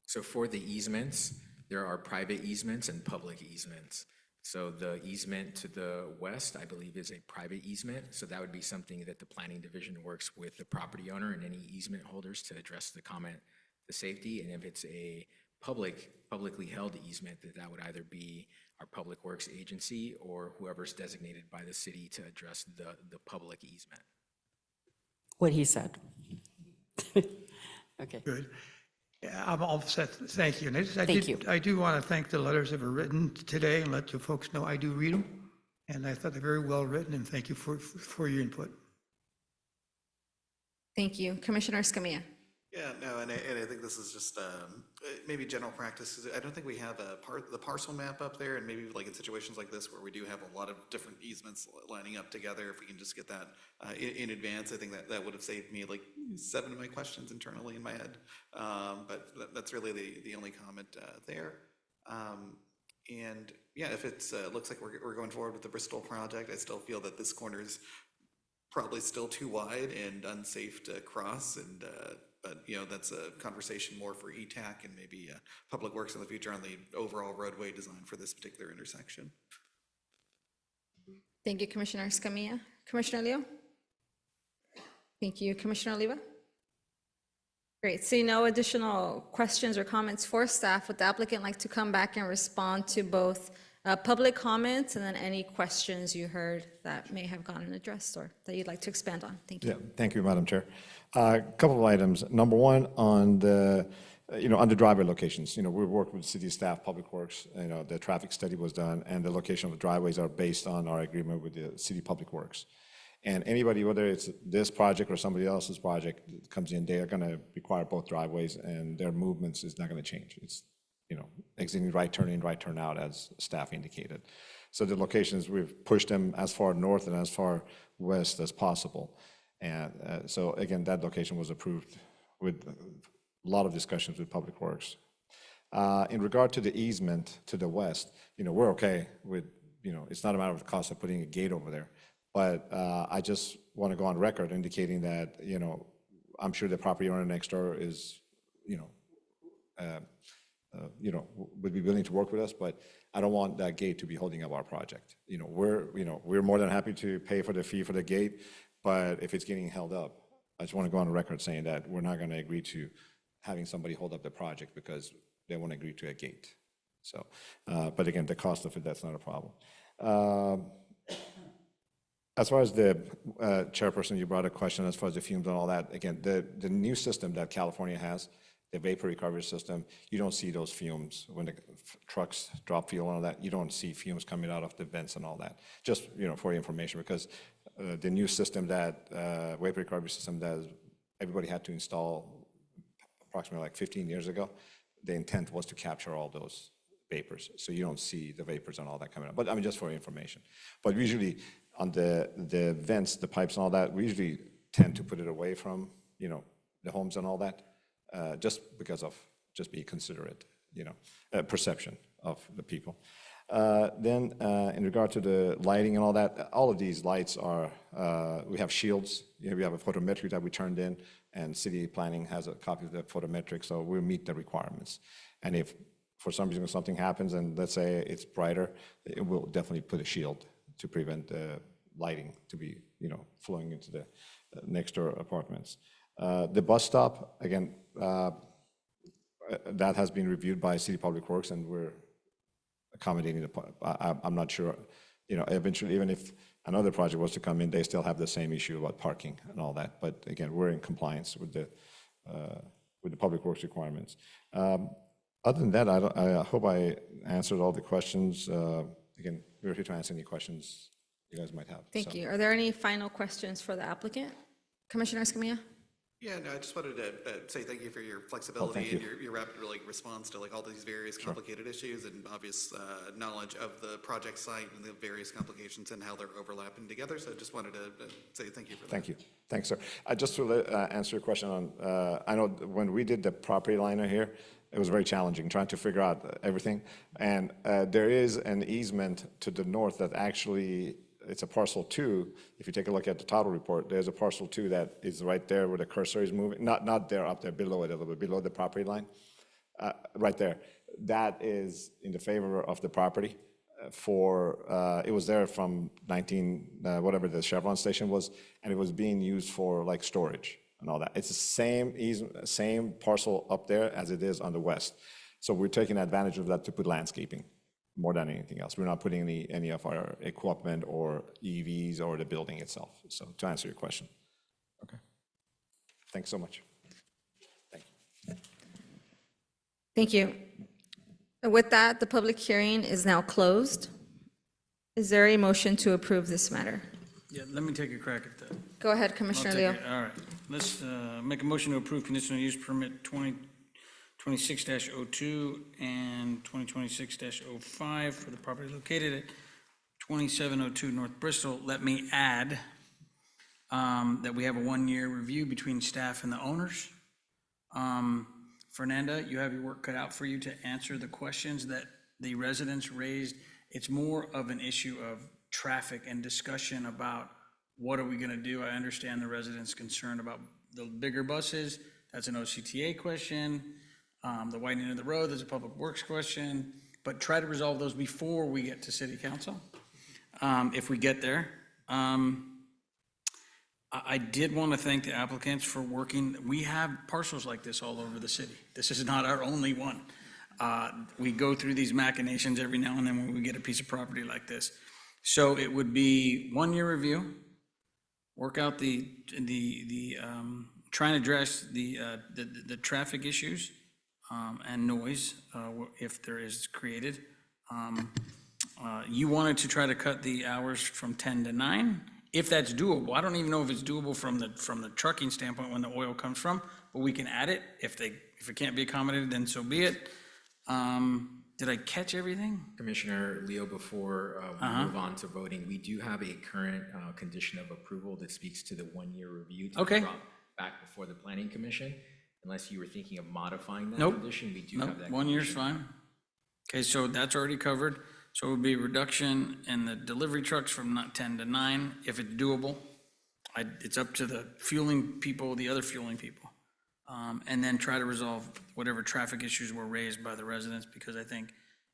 So for the easements, there are private easements and public easements. So the easement to the west, I believe, is a private easement. So that would be something that the planning division works with the property owner and any easement holders to address the comment, the safety. And if it's a publicly held easement, that would either be our public works agency or whoever's designated by the city to address the public easement. What he said. Okay. Good. Yeah, I'm all set. Thank you. And Thank you. I do want to thank the letters that were written today and let you folks know I do read them. And I thought they're very well written, and thank you for your input. Thank you. Commissioner Escamilla. Yeah, no, and I think this is just maybe general practice. 'Cause I don't think we have the parcel map up there, and maybe like in situations like this where we do have a lot of different easements lining up together, if we can just get that in advance, I think that would have saved me like 7 of my questions internally in my head. But that's really the only comment there. And yeah, if it's looks like we're going forward with the Bristol project, I still feel that this corner is probably still too wide and unsafe to cross, and but you know, that's a conversation more for ETAC and maybe Public Works in the future on the overall roadway design for this particular intersection. Thank you, Commissioner Escamilla. Commissioner Leo? Thank you, Commissioner Oliva? Great, seeing no additional questions or comments for staff, would the applicant like to come back and respond to both public comments and then any questions you heard that may have gone unaddressed or that you'd like to expand on? Thank you. Yeah, thank you, Madam Chair. A couple of items. Number one, on the, on the driveway locations, we worked with city staff, Public Works, the traffic study was done, and the location of the driveways are based on our agreement with the city Public Works. And anybody, whether it's this project or somebody else's project that comes in, they are going to require both driveways, and their movements is not going to change. It's, exiting right turn in, right turn out, as staff indicated. So the locations, we've pushed them as far north and as far west as possible. And so again, that location was approved with a lot of discussions with Public Works. In regard to the easement to the west, we're okay with, it's not a matter of the cost of putting a gate over there. But I just want to go on record indicating that, I'm sure the property owner next door is, would be willing to work with us, but I don't want that gate to be holding up our project. We're more than happy to pay for the fee for the gate, but if it's getting held up, I just want to go on record saying that we're not going to agree to having somebody hold up the project because they won't agree to a gate. So, but again, the cost of it, that's not a problem. As far as the chairperson, you brought a question as far as the fumes and all that. Again, the new system that California has, the vapor recovery system, you don't see those fumes when the trucks drop fuel and all that. You don't see fumes coming out of the vents and all that. Just for your information, because the new system that vapor recovery system that everybody had to install approximately like 15 years ago, the intent was to capture all those vapors, so you don't see the vapors and all that coming out. But I mean, just for your information. But usually on the vents, the pipes and all that, we usually tend to put it away from the homes and all that. Just because of just be considerate, perception of the people. Then in regard to the lighting and all that, all of these lights are, we have shields, we have a photometric that we turned in, and city planning has a copy of the photometric, so we meet the requirements. And if for some reason something happens and let's say it's brighter, it will definitely put a shield to prevent the lighting to be, flowing into the next door apartments. The bus stop, again, that has been reviewed by City Public Works, and we're accommodating I'm not sure, eventually, even if another project was to come in, they still have the same issue about parking and all that. But again, we're in compliance with the Public Works requirements. Other than that, I hope I answered all the questions. Again, we're here to answer any questions you guys might have. Thank So. you. Are there any final questions for the applicant? Commissioner Escamilla? Yeah, no, I just wanted to say thank you for your flexibility and your rapid response to all these various complicated issues and obvious knowledge of the project site and the various complications and how they're overlapping together. So I just wanted to say thank you for that. Thank you. Thanks, sir. Just to answer your question on, I know when we did the property liner here, it was very challenging trying to figure out everything. And there is an easement to the north that actually, it's a parcel 2. If you take a look at the title report, there's a parcel 2 that is right there where the cursor is moving. Not there, up there, below it a little bit, below the property line, right there. That is in the favor of the property. It was there from whatever the Chevron station was, and it was being used for like storage and all that. It's the same parcel up there as it is on the west. So we're taking advantage of that to put landscaping more than anything else. We're not putting any of our equipment or EVs or the building itself. So to answer your question. Okay. Thanks so much. Thank you. Thank you. And with that, the public hearing is now closed. Is there a motion to approve this matter? Yeah, let me take a crack at that. Go ahead, I'll Commissioner take Leo. it. All right, let's make a motion to approve conditional use permit 2026-02 and 2026-05 for the property located at 2702 North Bristol. Let me add that we have a 1-year review between staff and the owners. Fernanda, you have your work cut out for you to answer the questions that the residents raised. It's more of an issue of traffic and discussion about what are we going to do. I understand the residents' concern about the bigger buses. That's an OCTA question. The widening of the road, there's a public works question, but try to resolve those before we get to city council, if we get there. I did want to thank the applicants for working. We have parcels like this all over the city. This is not our only one. We go through these machinations every now and then when we get a piece of property like this. So it would be 1-year review, work out trying to address the traffic issues and noise if there is created. You wanted to try to cut the hours from 10 to 9. If that's doable, I don't even know if it's doable from the trucking standpoint when the oil comes from, but we can add it. If it can't be accommodated, then so be it. Did I catch everything? Commissioner Leo, before we move on to voting, we do have a current condition of approval that speaks to the 1-year review to be brought back before the Planning Commission. Unless you were thinking of modifying that condition, we do have that. 1 year's fine. Okay, so that's already covered. So it would be reduction in the delivery trucks from 10 to 9, if it's doable. It's up to the fueling people, the other fueling people. And then try to resolve whatever traffic issues were raised by the residents, because I think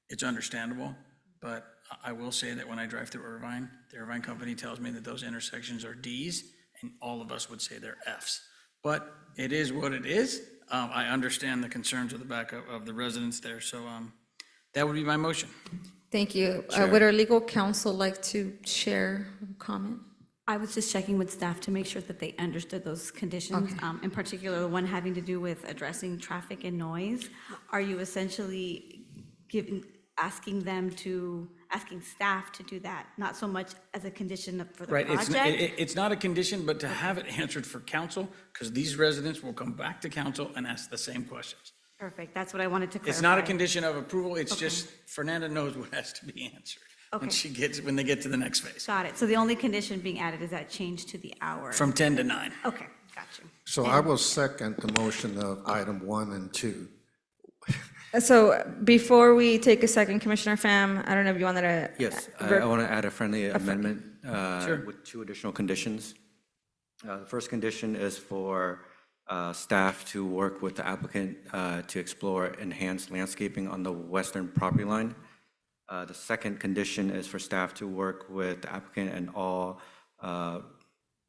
it's understandable. But I will say that when I drive through Irvine, the Irvine company tells me that those intersections are Ds, and all of us would say they're Fs. But it is what it is. I understand the concerns of the back of the residents there, so that would be my motion. Thank you. Would our legal counsel like to share a comment? I was just checking with staff to make sure that they understood those conditions, in particular, the one having to do with addressing traffic and noise. Are you essentially asking staff to do that, not so much as a condition for the project? Right, it's not a condition, but to have it answered for council, because these residents will come back to council and ask the same questions. Perfect, that's what I wanted to clarify. It's not a condition of approval, it's just Fernanda knows what has to be answered when they get to the next phase. Got it, so the only condition being added is that change to the hour. From 10 to 9. Okay, got you. So I will second the motion of item 1 and 2. So before we take a second, Commissioner Pham, I don't know if you wanted to. Yes, I want to add a friendly amendment with 2 additional conditions. The first condition is for staff to work with the applicant to explore enhanced landscaping on the western property line. The second condition is for staff to work with the applicant and all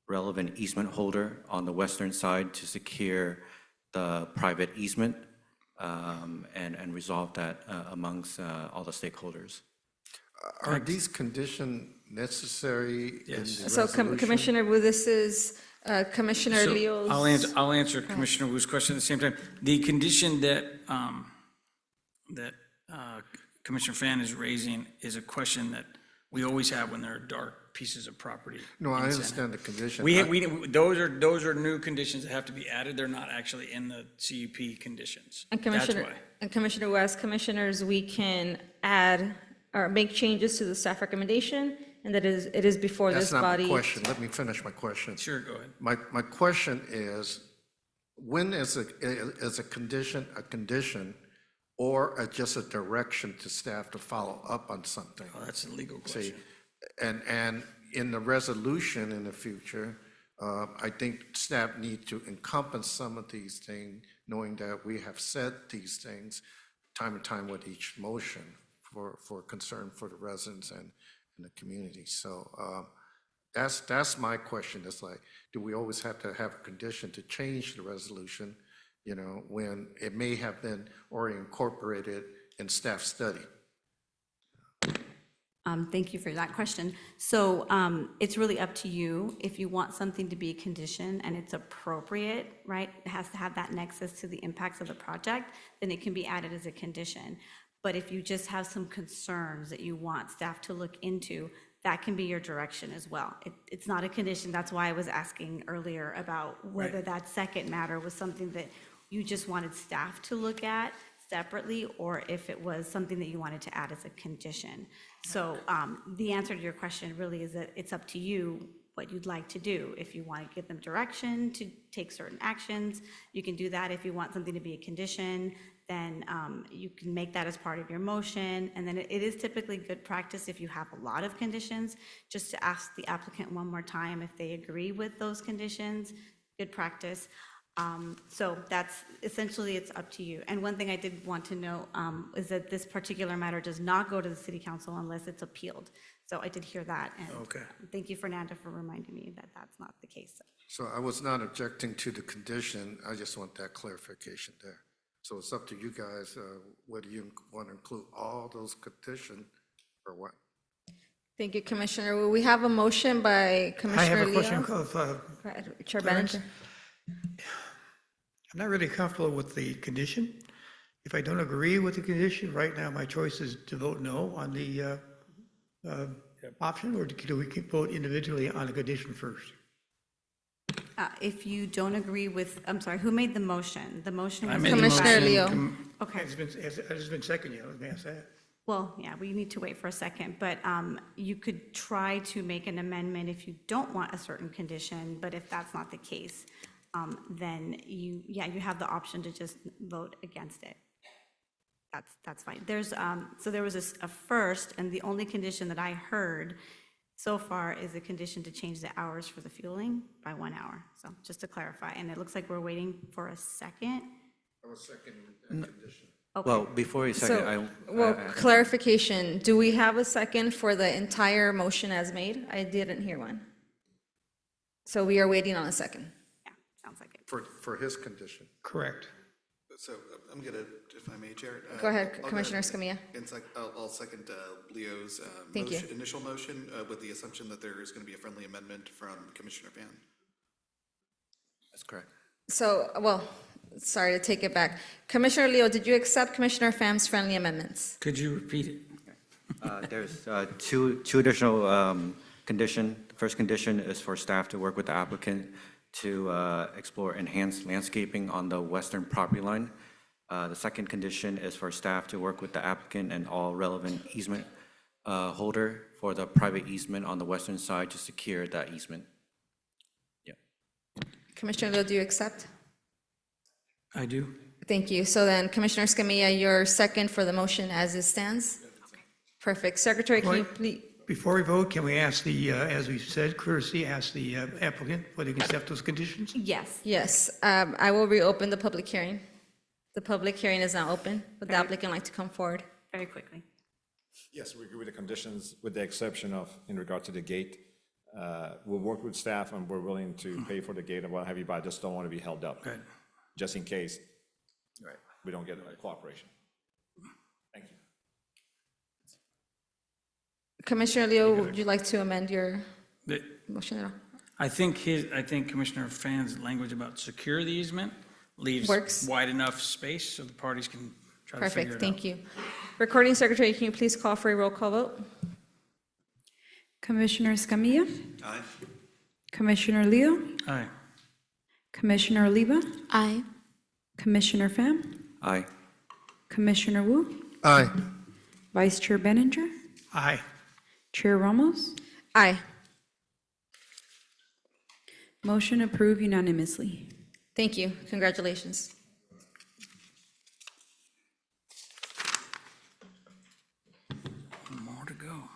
relevant easement holder on the western side to secure the private easement and resolve that amongst all the stakeholders. Are these conditions necessary in the So resolution? Commissioner Wu, this is Commissioner So Leo's. I'll answer Commissioner Wu's question at the same time. The condition that, Commissioner Fan is raising is a question that we always have when there are dark pieces of property. No, I in Santa. understand the condition. Those are new conditions that have to be added. They're not actually in the CUP conditions. And That's Commissioner, why. and Commissioner Wu, as commissioners, we can add or make changes to the staff recommendation, and that it is before this That's not body. my question. Let me finish my question. Sure, go ahead. My question is, when is a condition, or just a direction to staff to follow up on something? Oh, that's a legal See, question. and in the resolution in the future, I think staff need to encompass some of these things, knowing that we have said these things time and time with each motion for concern for the residents and the community. So that's my question. It's like, do we always have to have a condition to change the resolution, you know, when it may have been already incorporated in staff study? Thank you for that question. So it's really up to you. If you want something to be a condition and it's appropriate, right, it has to have that nexus to the impacts of the project, then it can be added as a condition. But if you just have some concerns that you want staff to look into, that can be your direction as well. It's not a condition. That's why I was asking earlier about whether that second matter was something that you just wanted staff to look at separately, or if it was something that you wanted to add as a condition. So the answer to your question really is that it's up to you what you'd like to do. If you want to give them direction to take certain actions, you can do that. If you want something to be a condition, then you can make that as part of your motion. And then it is typically good practice if you have a lot of conditions, just to ask the applicant one more time if they agree with those conditions. Good practice. So that's essentially, it's up to you. And one thing I did want to know is that this particular matter does not go to the city council unless it's appealed. So I did hear that. And Okay. thank you, Fernanda, for reminding me that that's not the case. So I was not objecting to the condition. I just want that clarification there. So it's up to you guys, whether you want to include all those conditions or what. Thank you, Commissioner Wu. We have a motion by I Commissioner have a Leo. question of Go ahead, Chair Clarence. Benninger. I'm not really comfortable with the condition. If I don't agree with the condition, right now, my choice is to vote no on the option, or do we vote individually on the condition first? If you don't agree with, I'm sorry, who made the motion? The motion I was made the made by- Commissioner motion. Leo. Okay. It's been seconded, let me ask that. Well, yeah, we need to wait for a second, but you could try to make an amendment if you don't want a certain condition, but if that's not the case, then you have the option to just vote against it. That's fine. So there was a first, and the only condition that I heard so far is a condition to change the hours for the fueling by 1 hour. So just to clarify, and it looks like we're waiting for a second. I was second condition. Well, before you second, So, clarification, do we have a second for the entire motion as made? I didn't hear one. So we are waiting on a second. Yeah, sounds like it. For his condition. Correct. So I'm gonna, if I may, Chair. Go ahead, I'll go Commissioner Escamilla. I'll second Leo's Thank you. initial motion with the assumption that there is going to be a friendly amendment from Commissioner Fan. That's correct. So, well, sorry to take it back. Commissioner Leo, did you accept Commissioner Pham's friendly amendments? Could you repeat it? There's two additional condition. The first condition is for staff to work with the applicant to explore enhanced landscaping on the western property line. The second condition is for staff to work with the applicant and all relevant easement holder for the private easement on the western side to secure that easement. Commissioner Leo, do you accept? I do. Thank you. So then, Commissioner Escamilla, your second for the motion as it stands? Perfect. Secretary, can you please? Before we vote, can we ask the, as we said, courtesy, ask the applicant whether he can accept those conditions? Yes. Yes, I will reopen the public hearing. The public hearing is now open. Would the applicant like to come forward? Very quickly. Yes, we agree with the conditions, with the exception of, in regard to the gate, We'll work with staff and we're willing to pay for the gate and what have you, but I just don't want to be held up. Good. Just in case Right. we don't get cooperation. Thank you. Commissioner Leo, would you like to amend your The- motion at all? I think Commissioner Fan's language about secure the easement leaves Works. wide enough space so the parties can try to figure it Perfect, out. thank you. Recording Secretary, can you please call for a roll call vote? Commissioner Escamilla, Aye. Commissioner Leo, Aye. Commissioner Oliva, Aye. Commissioner Pham, Aye. Commissioner Wu, Aye. Vice Chair Benninger, Aye. Chair Ramos. Aye. Motion approved unanimously. Thank you, congratulations. More to go.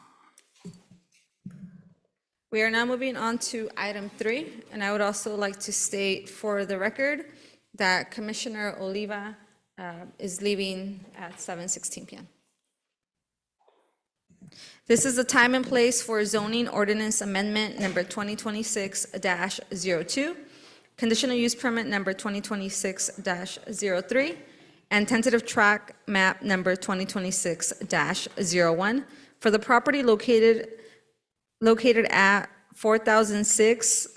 We are now moving on to item 3, and I would also like to state for the record that Commissioner Oliva is leaving at 7:16 PM. This is the time and place for zoning ordinance amendment number 2026-02, conditional use permit number 2026-03, and tentative track map number 2026-01 for the property located at 4006,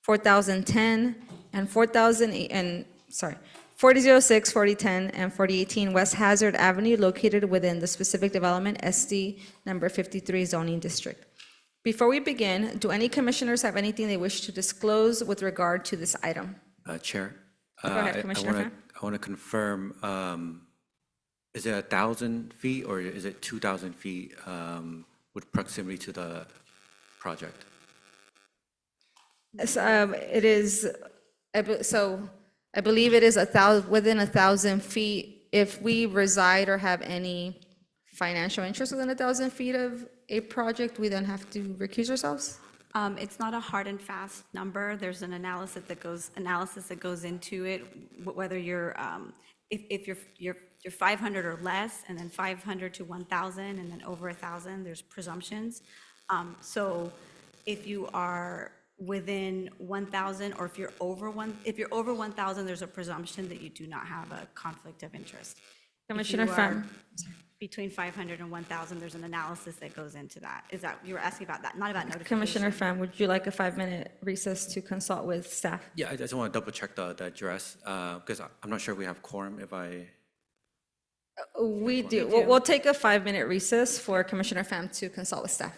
4010, and 4006, 4010, and 4018 West Hazard Avenue, located within the specific development SD number 53 zoning district. Before we begin, do any commissioners have anything they wish to disclose with regard to this item? Chair? Go ahead, Commissioner Pham. I want to confirm, is it 1,000 feet or is it 2,000 feet with proximity to the project? It is, so I believe it is within 1,000 feet. If we reside or have any financial interest within 1,000 feet of a project, we then have to recuse ourselves? It's not a hard and fast number. There's an analysis that goes into it, whether you're, if you're 500 or less, and then 500 to 1,000, and then over 1,000, there's presumptions. So if you are within 1,000, or if you're over 1,000, there's a presumption that you do not have a conflict of interest. Commissioner If you Pham. are between 500 and 1,000, there's an analysis that goes into that. Is that, you were asking about that, not about notification? Commissioner Pham, would you like a 5-minute recess to consult with staff? Yeah, I just want to double check the address, because I'm not sure we have quorum if I, We do. We'll take a 5-minute recess for Commissioner Pham to consult with staff.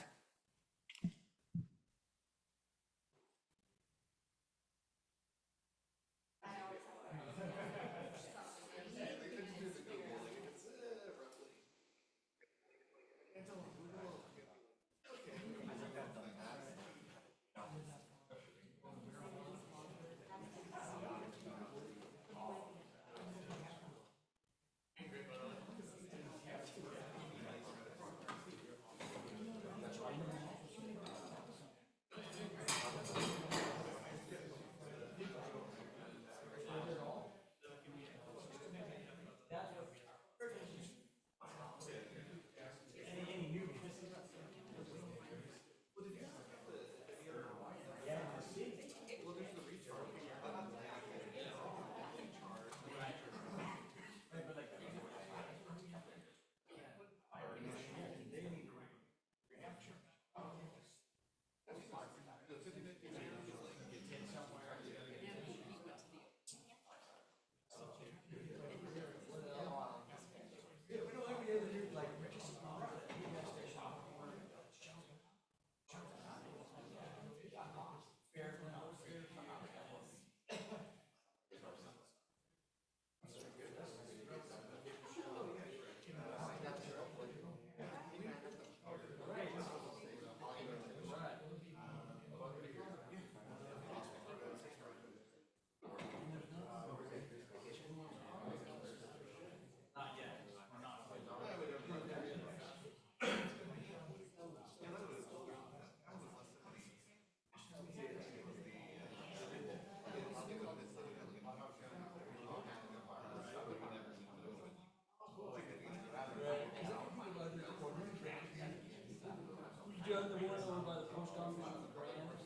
You done the one over by the post office with the brand?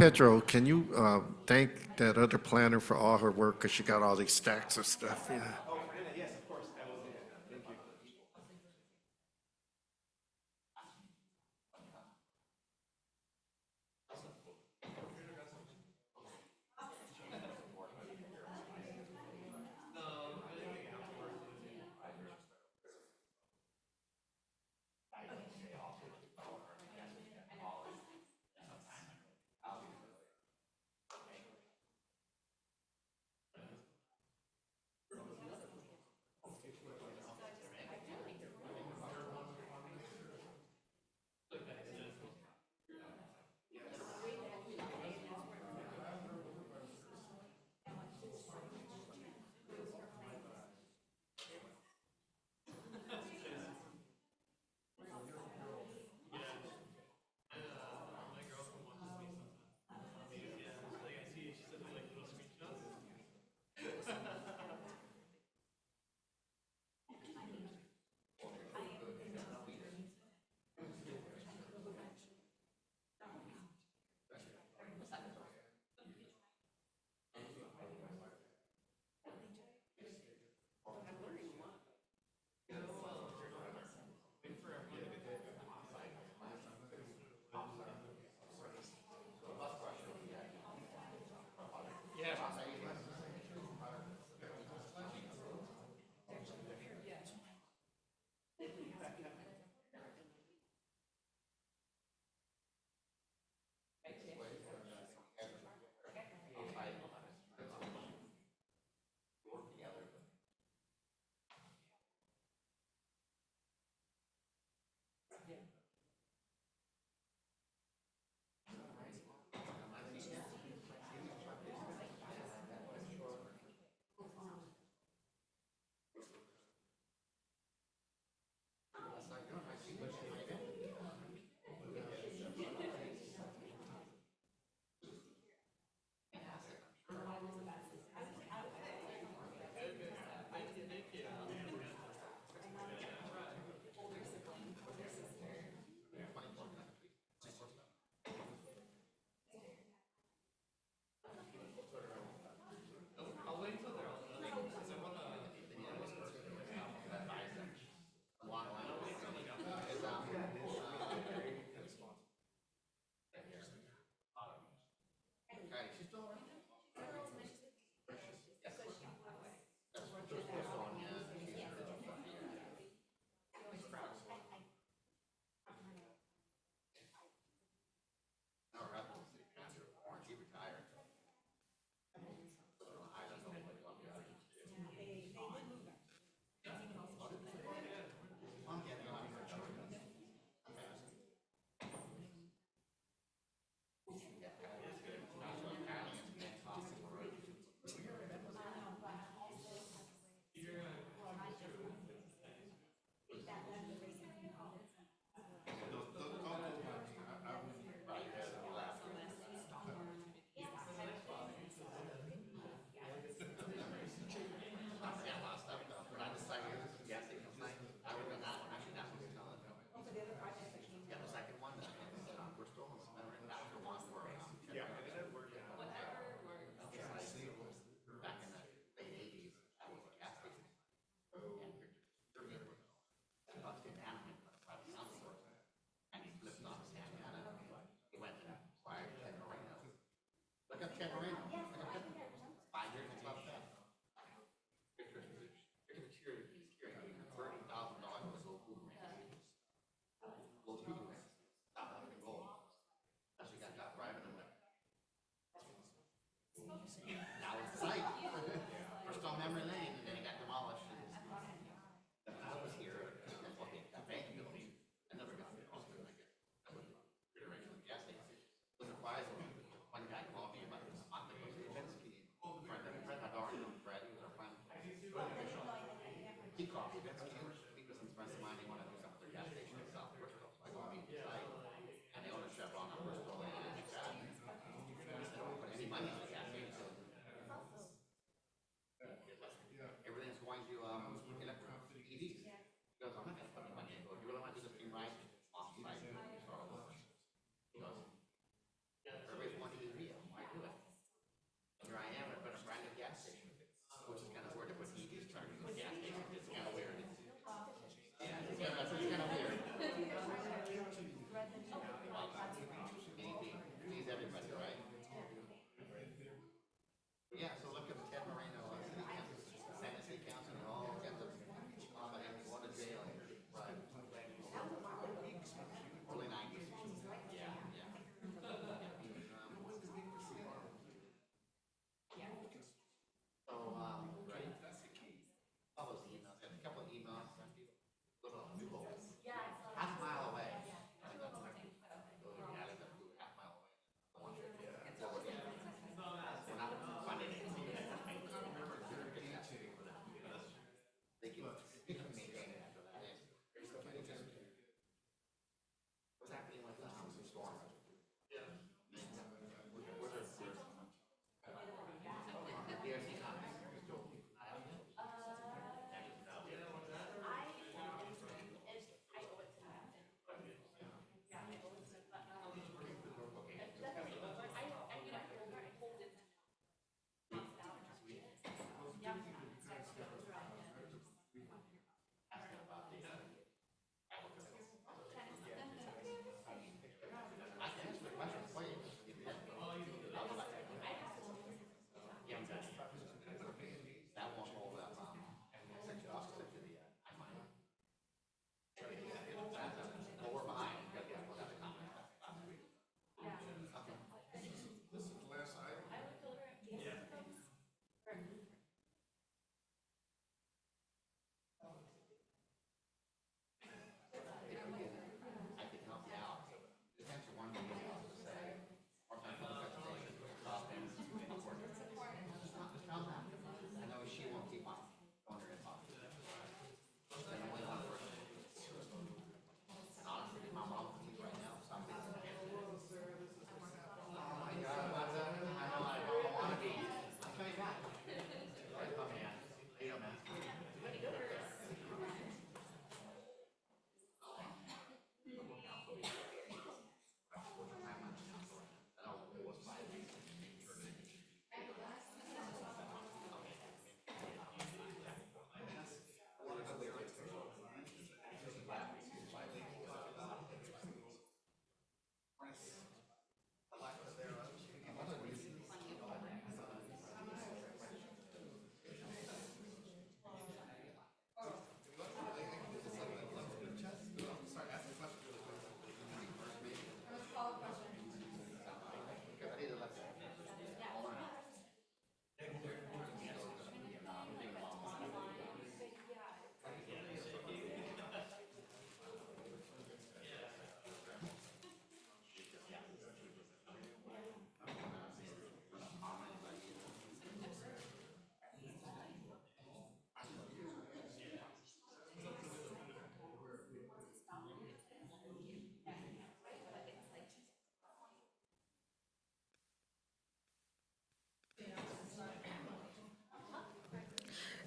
Pedro, can you thank that other planner for all her work, because she got all these stacks of stuff? Yeah.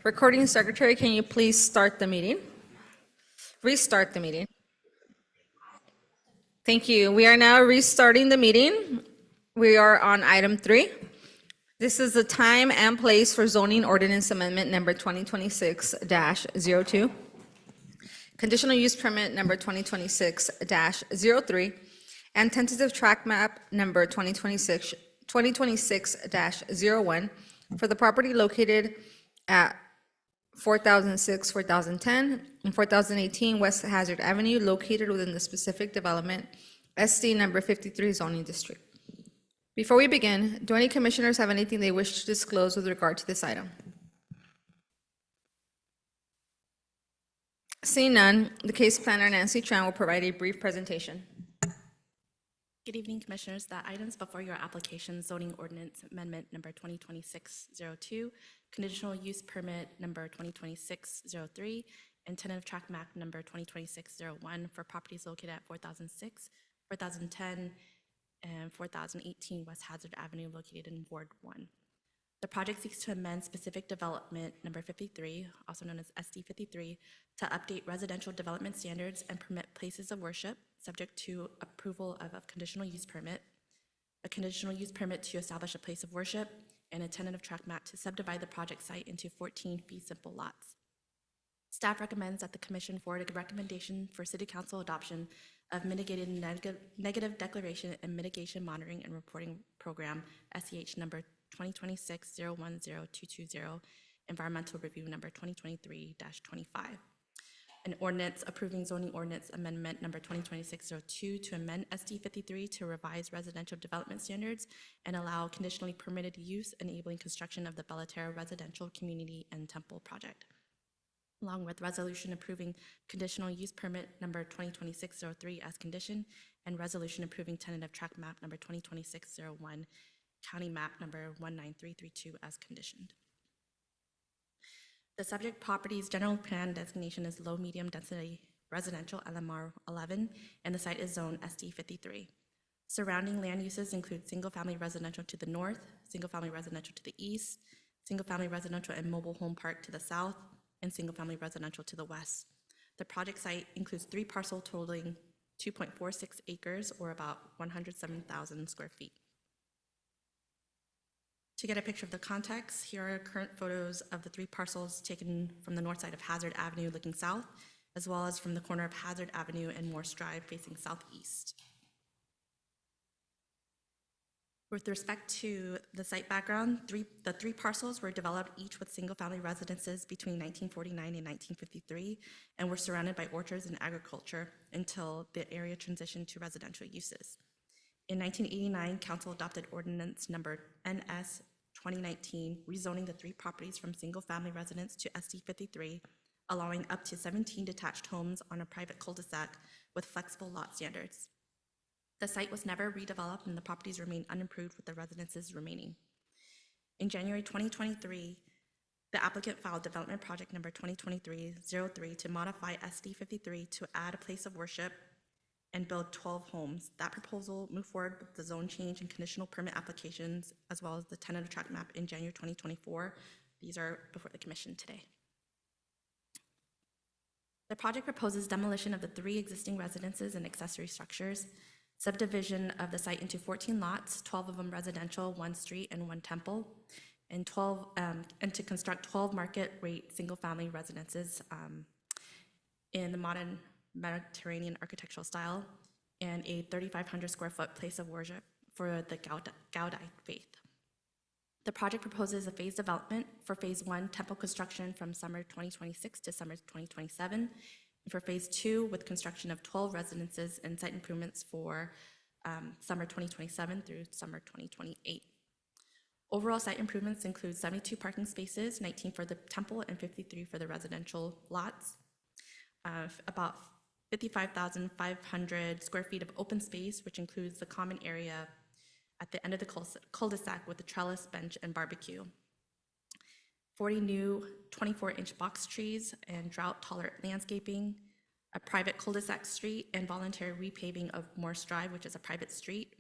Recording secretary, can you please start the meeting? Restart the meeting. Thank you. We are now restarting the meeting. We are on item 3. This is the time and place for zoning ordinance amendment number 2026-02. Conditional use permit number 2026-03, and tentative track map number 2026-01 for the property located at 4006, 4010, and 4018 West Hazard Avenue, located within the specific development SD number 53 zoning district. Before we begin, do any commissioners have anything they wish to disclose with regard to this item? Seeing none, the case planner Nancy Tran will provide a brief presentation. Good evening, Commissioners. The items before your application, zoning ordinance amendment number 2026-02, conditional use permit number 2026-03, and tentative track map number 2026-01 for properties located at 4006, 4010, and 4018 West Hazard Avenue, located in Ward 1. The project seeks to amend specific development number 53, also known as SD 53, to update residential development standards and permit places of worship, subject to approval of a conditional use permit, a conditional use permit to establish a place of worship, and a tentative track map to subdivide the project site into 14 fee simple lots. Staff recommends that the Commission forward a recommendation for City Council adoption of mitigated negative declaration and mitigation monitoring and reporting program, SEH number 2026-010220, environmental review number 2023-25. An ordinance approving zoning ordinance amendment number 2026-02 to amend SD 53 to revise residential development standards and allow conditionally permitted use, enabling construction of the Bellaterra Residential Community and Temple project, along with resolution approving conditional use permit number 2026-03 as conditioned, and resolution approving tentative track map number 2026-01, county map number 19332 as conditioned. The subject property's general plan designation is low medium density residential LMR 11, and the site is zone SD 53. Surrounding land uses include single-family residential to the north, single-family residential to the east, single-family residential and mobile home park to the south, and single-family residential to the west. The project site includes 3 parcels totaling 2.46 acres, or about 107,000 square feet. To get a picture of the context, here are current photos of the 3 parcels taken from the north side of Hazard Avenue looking south, as well as from the corner of Hazard Avenue and Morse Drive facing southeast. With respect to the site background, the 3 parcels were developed each with single-family residences between 1949 and 1953, and were surrounded by orchards and agriculture until the area transitioned to residential uses. In 1989, Council adopted ordinance number NS 2019, rezoning the 3 properties from single-family residence to SD 53, allowing up to 17 detached homes on a private cul-de-sac with flexible lot standards. The site was never redeveloped and the properties remain unimproved with the residences remaining. In January 2023, the applicant filed development project number 2023-03 to modify SD 53 to add a place of worship and build 12 homes. That proposal moved forward with the zone change and conditional permit applications, as well as the tentative track map in January 2024. These are before the Commission today. The project proposes demolition of the 3 existing residences and accessory structures, subdivision of the site into 14 lots, 12 of them residential, 1 street and 1 temple, and to construct 12 market rate single-family residences in the modern Mediterranean architectural style, and a 3,500 square foot place of worship for the Gaudi faith. The project proposes a phased development for phase 1 temple construction from summer 2026 to summer 2027, and for phase 2 with construction of 12 residences and site improvements for summer 2027 through summer 2028. Overall site improvements include 72 parking spaces, 19 for the temple and 53 for the residential lots, about 55,500 square feet of open space, which includes the common area at the end of the cul-de-sac with the trellis, bench, and barbecue. 40 new 24-inch box trees and drought-tolerant landscaping, a private cul-de-sac street, and voluntary repaving of Morse Drive, which is a private street.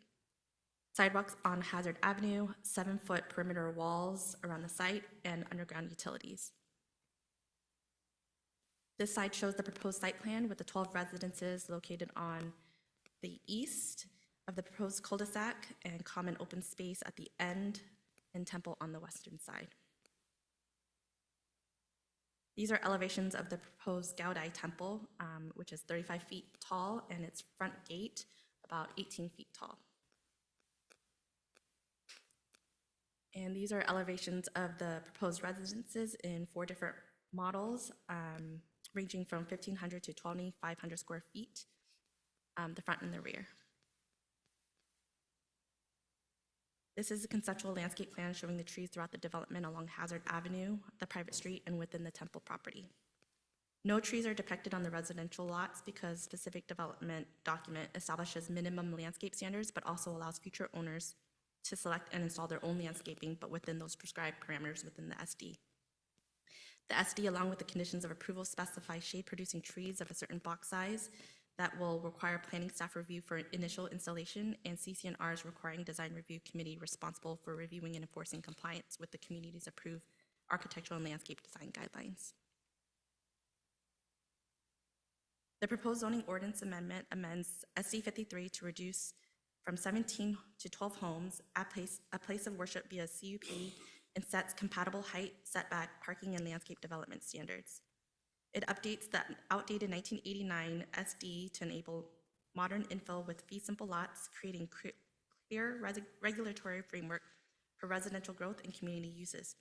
Sidewalks on Hazard Avenue, 7-foot perimeter walls around the site, and underground utilities. This slide shows the proposed site plan with the 12 residences located on the east of the proposed cul-de-sac and common open space at the end and temple on the western side. These are elevations of the proposed Gaudai temple, which is 35 feet tall, and its front gate about 18 feet tall. And these are elevations of the proposed residences in 4 different models, ranging from 1,500 to 2,500 square feet, the front and the rear. This is a conceptual landscape plan showing the trees throughout the development along Hazard Avenue, the private street, and within the temple property. No trees are depicted on the residential lots because specific development document establishes minimum landscape standards, but also allows future owners to select and install their own landscaping, but within those prescribed parameters within the SD. The SD, along with the conditions of approval, specify shade-producing trees of a certain box size that will require planning staff review for initial installation, and CCNRs requiring design review committee responsible for reviewing and enforcing compliance with the community's approved architectural and landscape design guidelines. The proposed zoning ordinance amendment amends SD 53 to reduce from 17 to 12 homes, a place of worship via CUP, and sets compatible height, setback, parking, and landscape development standards. It updates the outdated 1989 SD to enable modern infill with fee simple lots, creating clear regulatory framework for residential growth and community uses.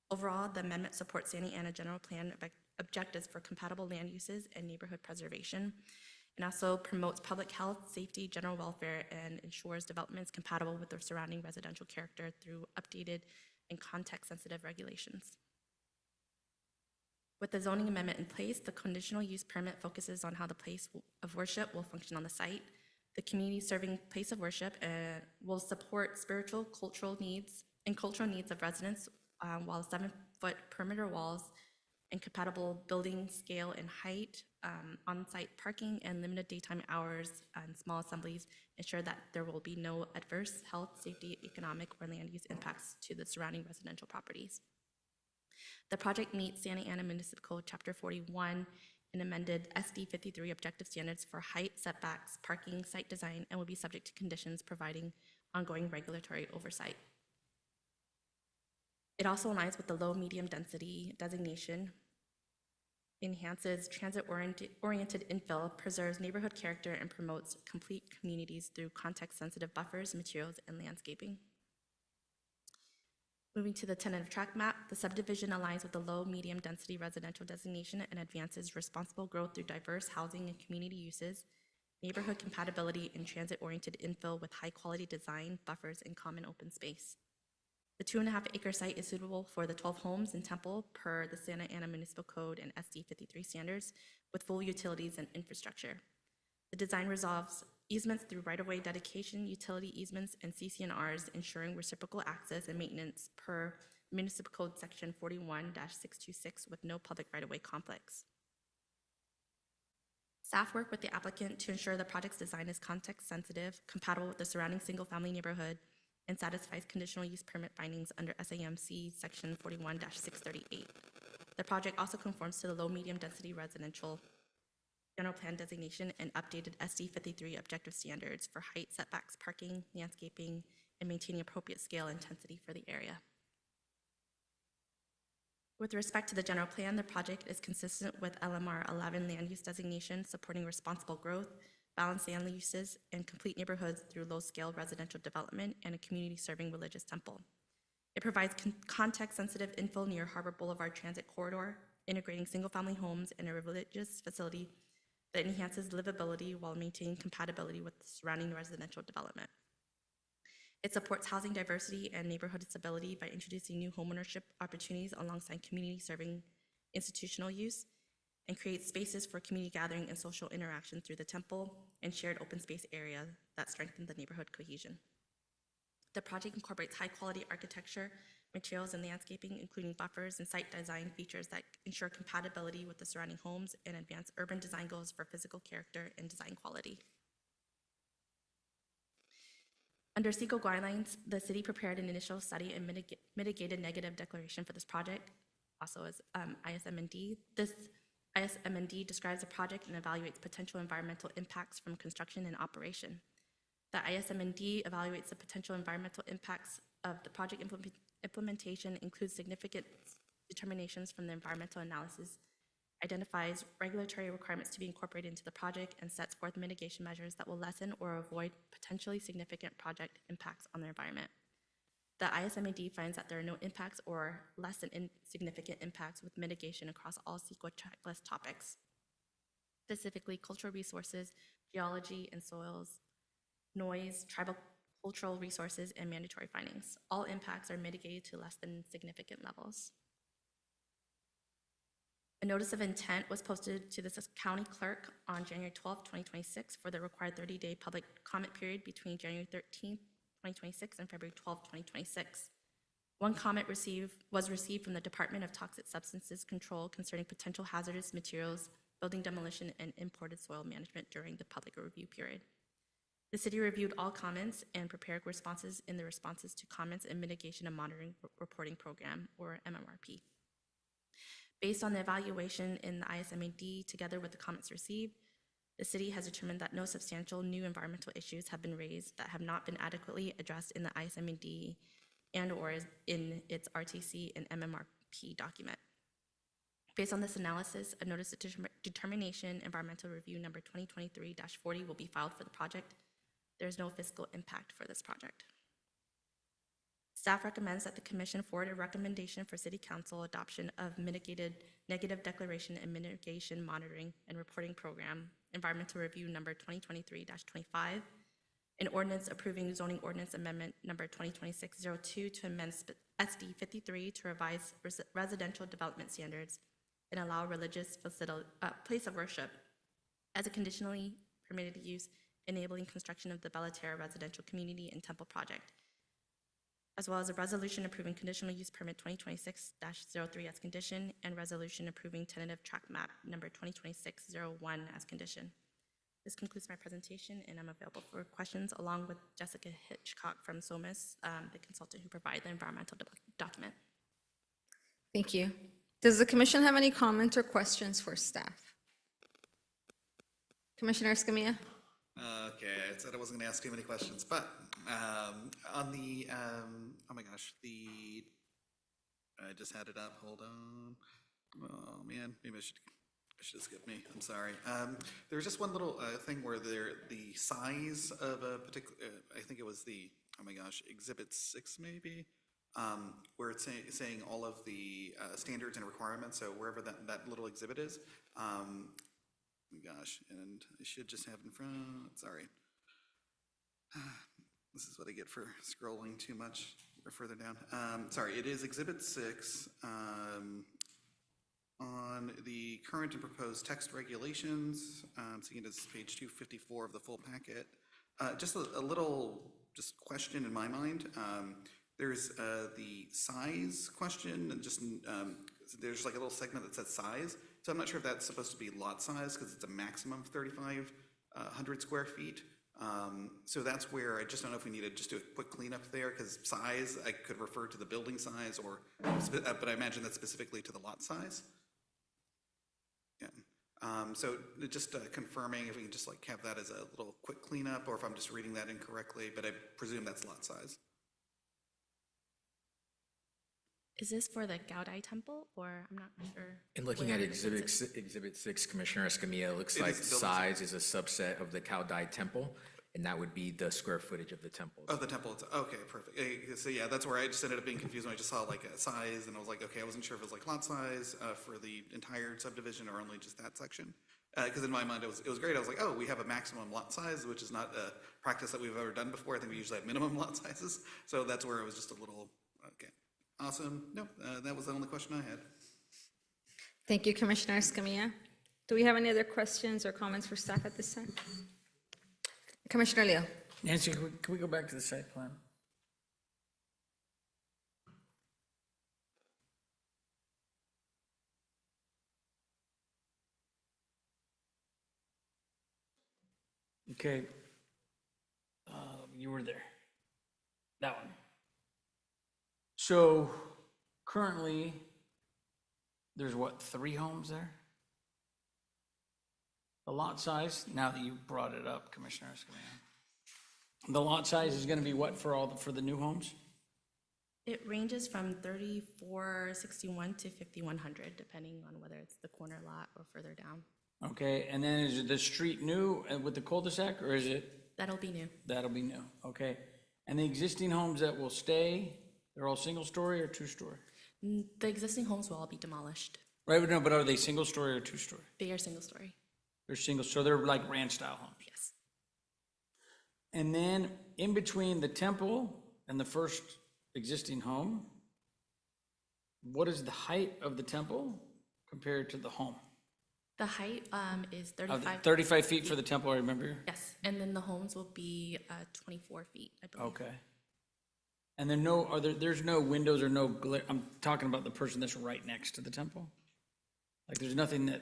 Overall, the amendment supports Santa Ana General Plan objectives for compatible land uses and neighborhood preservation, and also promotes public health, safety, general welfare, and ensures developments compatible with the surrounding residential character through updated and context-sensitive regulations. With the zoning amendment in place, the conditional use permit focuses on how the place of worship will function on the site. The community serving place of worship will support spiritual, cultural needs of residents, while 7-foot perimeter walls and compatible building scale and height, on-site parking, and limited daytime hours and small assemblies ensure that there will be no adverse health, safety, economic, or land use impacts to the surrounding residential properties. The project meets Santa Ana Municipal Code Chapter 41 and amended SD 53 objective standards for height, setbacks, parking, site design, and will be subject to conditions providing ongoing regulatory oversight. It also aligns with the low-medium density designation, enhances transit-oriented infill, preserves neighborhood character, and promotes complete communities through context-sensitive buffers, materials, and landscaping. Moving to the tentative tract map, the subdivision aligns with the low-medium density residential designation and advances responsible growth through diverse housing and community uses, neighborhood compatibility, and transit-oriented infill with high-quality design, buffers, and common open space. The 2.5-acre site is suitable for the 12 homes in Temple per the Santa Ana Municipal Code and SD 53 standards with full utilities and infrastructure. The design resolves easements through right-of-way dedication, utility easements, and CCNRs, ensuring reciprocal access and maintenance per Municipal Code Section 41-626 with no public right-of-way conflicts. Staff work with the applicant to ensure the project's design is context-sensitive, compatible with the surrounding single-family neighborhood, and satisfies conditional use permit findings under SAMC Section 41-638. The project also conforms to the low-medium density residential general plan designation and updated SD 53 objective standards for height, setbacks, parking, landscaping, and maintaining appropriate scale and intensity for the area. With respect to the general plan, the project is consistent with LMR 11 land use designation, supporting responsible growth, balanced land uses, and complete neighborhoods through low-scale residential development and a community-serving religious temple. It provides context-sensitive infill near Harbor Boulevard Transit Corridor, integrating single-family homes and a religious facility that enhances livability while maintaining compatibility with the surrounding residential development. It supports housing diversity and neighborhood stability by introducing new homeownership opportunities alongside community-serving institutional use, and creates spaces for community gathering and social interaction through the temple and shared open space area that strengthen the neighborhood cohesion. The project incorporates high-quality architecture, materials, and landscaping, including buffers and site design features that ensure compatibility with the surrounding homes and advance urban design goals for physical character and design quality. Under CEQA guidelines, the city prepared an initial study and mitigated negative declaration for this project, also as ISM&D. This ISMND describes a project and evaluates potential environmental impacts from construction and operation. The ISMND evaluates the potential environmental impacts of the project implementation, includes significant determinations from the environmental analysis, identifies regulatory requirements to be incorporated into the project, and sets forth mitigation measures that will lessen or avoid potentially significant project impacts on the environment. The ISMAD finds that there are no impacts or less than insignificant impacts with mitigation across all CEQA checklist topics, specifically cultural resources, geology and soils, noise, tribal cultural resources, and mandatory findings. All impacts are mitigated to less than significant levels. A notice of intent was posted to the county clerk on January 12, 2026 for the required 30-day public comment period between January 13, 2026 and February 12, 2026. One comment was received from the Department of Toxic Substances Control concerning potential hazardous materials, building demolition, and imported soil management during the public review period. The city reviewed all comments and prepared responses in the responses to comments and mitigation and monitoring reporting program, or MMRP. Based on the evaluation in the ISMAD, together with the comments received, the city has determined that no substantial new environmental issues have been raised that have not been adequately addressed in the ISMAD and/or in its RTC and MMRP document. Based on this analysis, a notice of determination environmental review number 2023-40 will be filed for the project. There is no fiscal impact for this project. Staff recommends that the commission forward a recommendation for city council adoption of mitigated negative declaration and mitigation monitoring and reporting program, environmental review number 2023-25, an ordinance approving zoning ordinance amendment number 2026-02 to amend SD 53 to revise residential development standards and allow religious place of worship as a conditionally permitted use, enabling construction of the Bellaterra residential community and temple project, as well as a resolution approving conditional use permit 2026-03 as condition, and resolution approving tentative track map number 2026-01 as condition. This concludes my presentation, and I'm available for questions along with Jessica Hitchcock from SOMAS, the consultant who provided the environmental document. Thank you. Does the commission have any comments or questions for staff? Commissioner Escamilla? Okay, I said I wasn't going to ask too many questions, but on the, oh my gosh, I just had it up, hold on. Oh man, maybe I should have skipped me, I'm sorry. There was just one little thing where the size of a particular, I think it was oh my gosh, Exhibit 6 maybe, where it's saying all of the standards and requirements, so wherever that little exhibit is. Oh my gosh, and I should just have in front, sorry. This is what I get for scrolling too much or further down. Sorry, it is Exhibit 6 on the current and proposed text regulations. Seeing it as page 254 of the full packet. Just a little question in my mind. There's the size question, and just there's like a little segment that says size. So I'm not sure if that's supposed to be lot size because it's a maximum of 3,500 square feet. So that's where I just don't know if we need to just do a quick cleanup there, because size, I could refer to the building size, or, but I imagine that's specifically to the lot size. Yeah. So just confirming if we can just like have that as a little quick cleanup, or if I'm just reading that incorrectly, but I presume that's lot size. Is this for the Gaudai Temple, or I'm not sure? In looking at Exhibit 6, Commissioner Escamilla, it looks like size is a subset of the Gaudai Temple, and that would be the square footage of the temple. Oh, the temple, okay, perfect. So yeah, that's where I just ended up being confused when I just saw like a size, and I was like, okay, I wasn't sure if it was like lot size for the entire subdivision or only just that section. Because in my mind, it was great. I was like, oh, we have a maximum lot size, which is not a practice that we've ever done before. I think we usually have minimum lot sizes. So that's where it was just a little, okay. Awesome. No, that was the only question I had. Thank you, Commissioner Escamilla. Do we have any other questions or comments for staff at this time? Commissioner Leo. Nancy, can we go back to the site plan? Okay. You were there. That one. So currently, there's what, 3 homes there? The lot size, now that you brought it up, Commissioner Escamilla, the lot size is gonna be what for the new homes? It ranges from 3461 to 5100, depending on whether it's the corner lot or further down. Okay, and then is the street new with the cul-de-sac, or is it? That'll be new. That'll be new, okay. And the existing homes that will stay, they're all single-story or two-story? The existing homes will all be demolished. Right, but no, but are they single-story or two-story? They are single story. They're single, so they're like ranch-style homes? Yes. And then in between the temple and the first existing home, what is the height of the temple compared to the home? The height is Of the 35. 35 feet for the temple, I remember? Yes, and then the homes will be 24 feet, I believe. Okay. And there's no windows or no glare, I'm talking about the person that's right next to the temple? Like, there's nothing that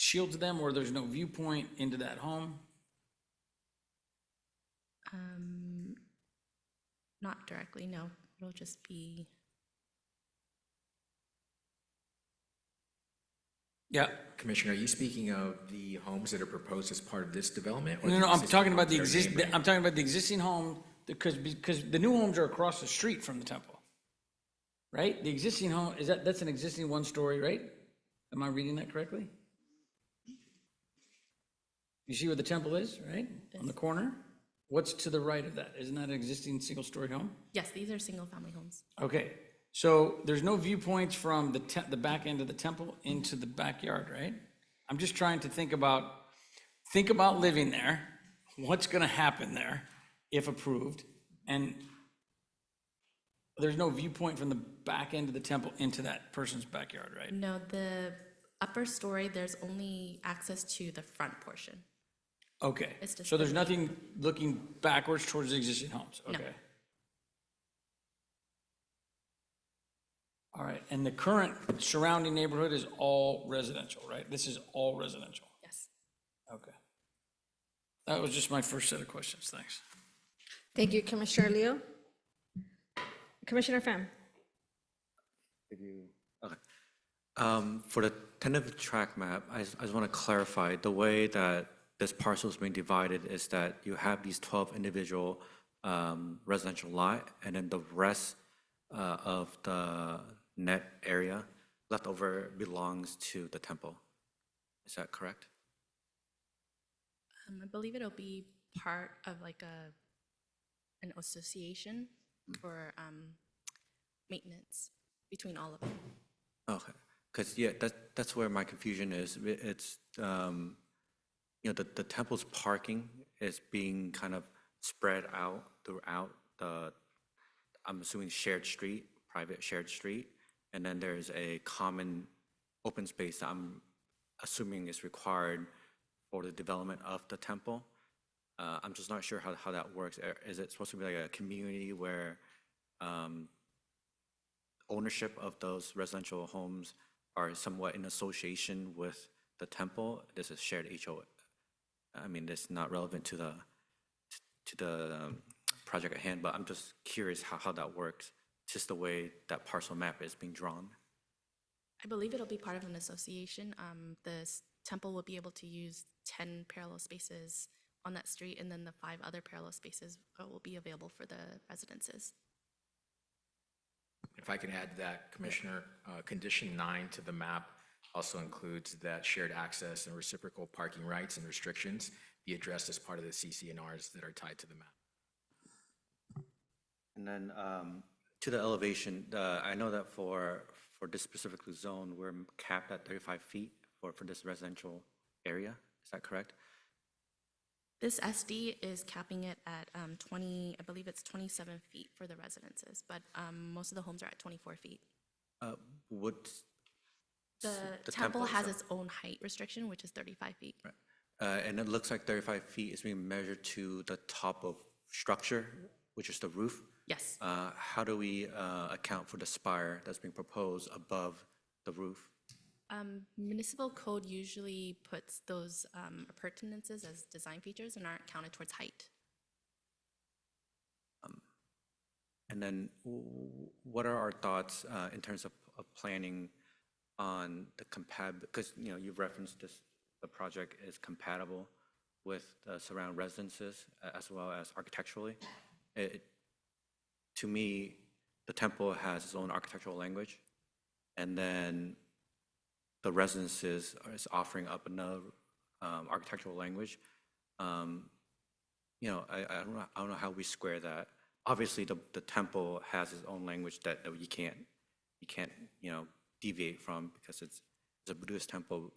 shields them, or there's no viewpoint into that home? Not directly, no. It'll just be, Yeah. Commissioner, are you speaking of the homes that are proposed as part of this development? or No, the no, I'm existing talking about homes the that are existing, neighboring? I'm talking about the existing home, because the new homes are across the street from the temple. Right? The existing home, that's an existing one-story, right? Am I reading that correctly? You see where the temple is, right? On the corner? What's to the right of that? Isn't that an existing single-story home? yes, these are single-family homes. Okay, so there's no viewpoints from the back end of the temple into the backyard, right? I'm just trying to think about living there, what's gonna happen there if approved, and there's no viewpoint from the back end of the temple into that person's backyard, right? No, the upper story, there's only access to the front portion. Okay, It's just so there's the- nothing looking backwards towards the existing homes, No. okay? All right, and the current surrounding neighborhood is all residential, right? This is all residential, Yes. okay. That was just my first set of questions, thanks. Thank you, Commissioner Leo. Commissioner Pham. For the tentative track map, I just want to clarify, the way that this parcel is being divided is that you have these 12 individual residential lot, and then the rest of the net area left over belongs to the temple. Is that correct? I believe it'll be part of like an association for maintenance between all of them. Okay, because, yeah, that's where my confusion is. It's, the temple's parking is being kind of spread out throughout I'm assuming shared street, private shared street, and then there's a common open space that I'm assuming is required for the development of the temple. I'm just not sure how that works. Is it supposed to be like a community where ownership of those residential homes are somewhat in association with the temple? This is shared HOA. I mean, it's not relevant to the project at hand, but I'm just curious how that works, just the way that parcel map is being drawn. I believe it'll be part of an association. Temple will be able to use 10 parallel spaces on that street, and then the 5 other parallel spaces will be available for the residences. If I could add that, Commissioner, Condition 9 to the map also includes that shared access and reciprocal parking rights and restrictions be addressed as part of the CC&Rs that are tied to the map. And then to the elevation, I know that for this specific zone, we're capped at 35 feet for this residential area. Is that correct? This SD is capping it at 20, I believe it's 27 feet for the residences, but most of the homes are at 24 feet. Would The temple has its own height restriction, which is 35 feet. and it looks like 35 feet is being measured to the top of structure, which is the roof. Yes. How do we account for the spire that's being proposed above the roof? Municipal code usually puts those appurtenances as design features and aren't counted towards height. And then what are our thoughts in terms of planning on the because you've referenced this the project is compatible with the surrounding residences as well as architecturally. To me, the temple has its own architectural language, and then the residences is offering up another architectural language. You know, I don't know how we square that. Obviously, the temple has its own language that you can't you know, deviate from because it's a Buddhist temple.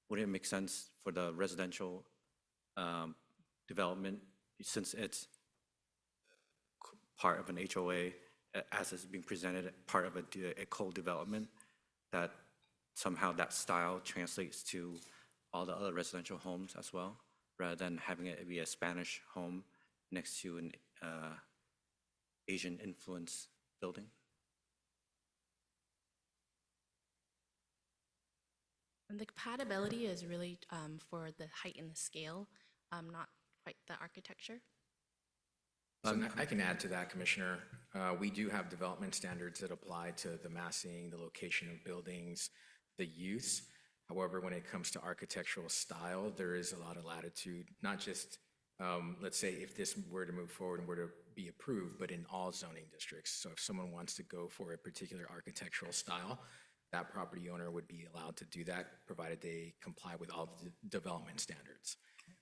Would it make sense for the residential development, since it's part of an HOA, as it's being presented, part of a co-development, that somehow that style translates to all the other residential homes as well, rather than having it be a Spanish home next to an Asian influence building? And the compatibility is really for the height and the scale, not quite the architecture. So I can add to that, Commissioner. We do have development standards that apply to the massing, the location of buildings, the use. However, when it comes to architectural style, there is a lot of latitude, not just, let's say, if this were to move forward and were to be approved, but in all zoning districts. So if someone wants to go for a particular architectural style, that property owner would be allowed to do that, provided they comply with all the development standards.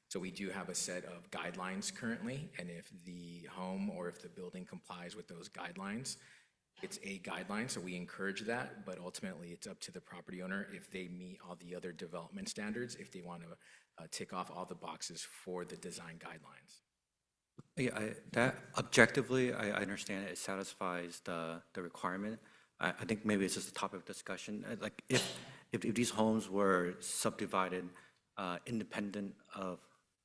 So we do have a set of guidelines currently, and if the home or if the building complies with those guidelines, it's a guideline, so we encourage that, but ultimately it's up to the property owner if they meet all the other development standards, if they want to tick off all the boxes for the design guidelines. Yeah, that objectively, I understand it satisfies the requirement. I think maybe it's just a topic of discussion. Like if these homes were subdivided independent of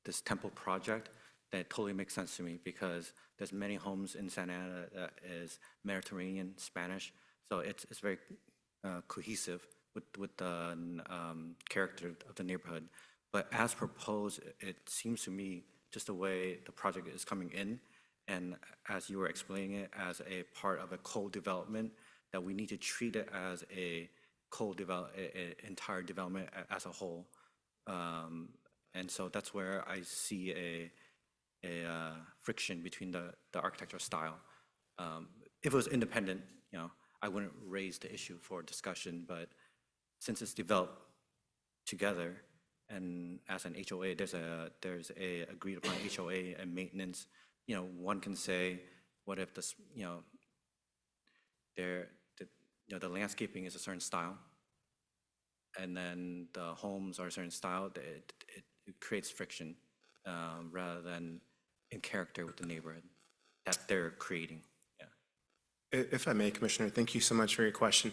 this temple project, then it totally makes sense to me, because there's many homes in Santa Ana that is Mediterranean Spanish, so it's very cohesive with the character of the neighborhood. But as proposed, it seems to me just the way the project is coming in, and as you were explaining it, as a part of a co-development, that we need to treat it as a entire development as a whole. And so that's where I see a friction between the architectural style. If it was independent, you know, I wouldn't raise the issue for discussion, but since it's developed together and as an HOA, there's a agreed upon HOA and maintenance. You know, one can say, what if this, you know, the landscaping is a certain style, and then the homes are a certain style, it creates friction rather than in character with the neighborhood that they're creating. Yeah. If I may, Commissioner, thank you so much for your question.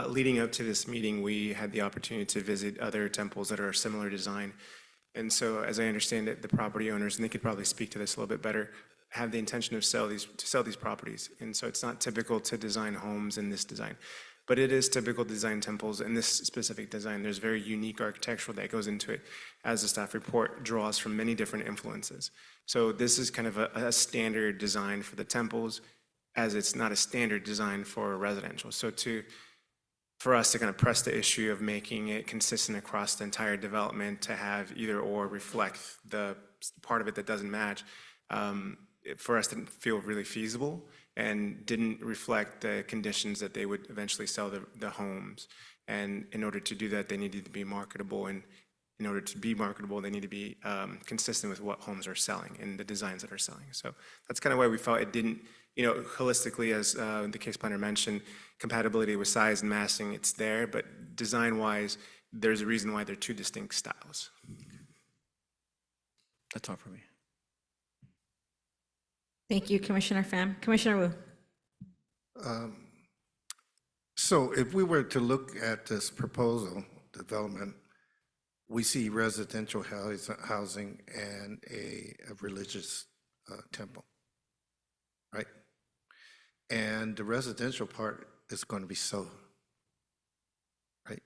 Leading up to this meeting, we had the opportunity to visit other temples that are similar design. And so, as I understand it, the property owners, and they could probably speak to this a little bit better, have the intention of sell these properties. And so it's not typical to design homes in this design, but it is typical to design temples in this specific design. There's very unique architectural that goes into it, as the staff report draws from many different influences. So this is kind of a standard design for the temples, as it's not a standard design for residential. So for us to kind of press the issue of making it consistent across the entire development, to have either or reflect the part of it that doesn't match, for us didn't feel really feasible and didn't reflect the conditions that they would eventually sell the homes. And in order to do that, they needed to be marketable. And in order to be marketable, they need to be consistent with what homes are selling and the designs that are selling. So that's kind of why we felt it didn't, you know, holistically, as the case planner mentioned, compatibility with size and massing, it's there, but design-wise, there's a reason why they're two distinct styles. That's all for me. Thank you, Commissioner Pham. Commissioner Wu. So if we were to look at this proposal development, we see residential housing and a religious temple, right? And the residential part is going to be sold, right?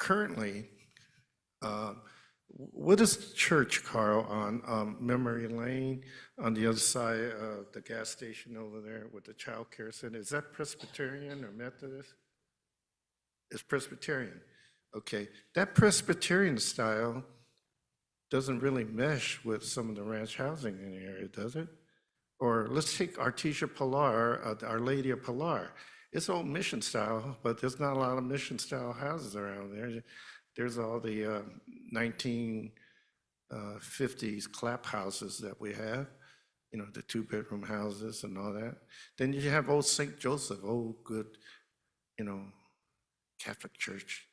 Currently, what is the church, Carl, on Memory Lane, on the other side of the gas station over there with the child care center? Is that Presbyterian or Methodist? It's Presbyterian. Okay, that Presbyterian style doesn't really mesh with some of the ranch housing in the area, does it? Or let's take Artesia Pilar, Our Lady of Pilar. It's old mission style, but there's not a lot of mission style houses around there. There's all the 1950s clap houses that we have, you know, the 2-bedroom houses and all that. Then you have old St. Joseph, old good, you know, Catholic church,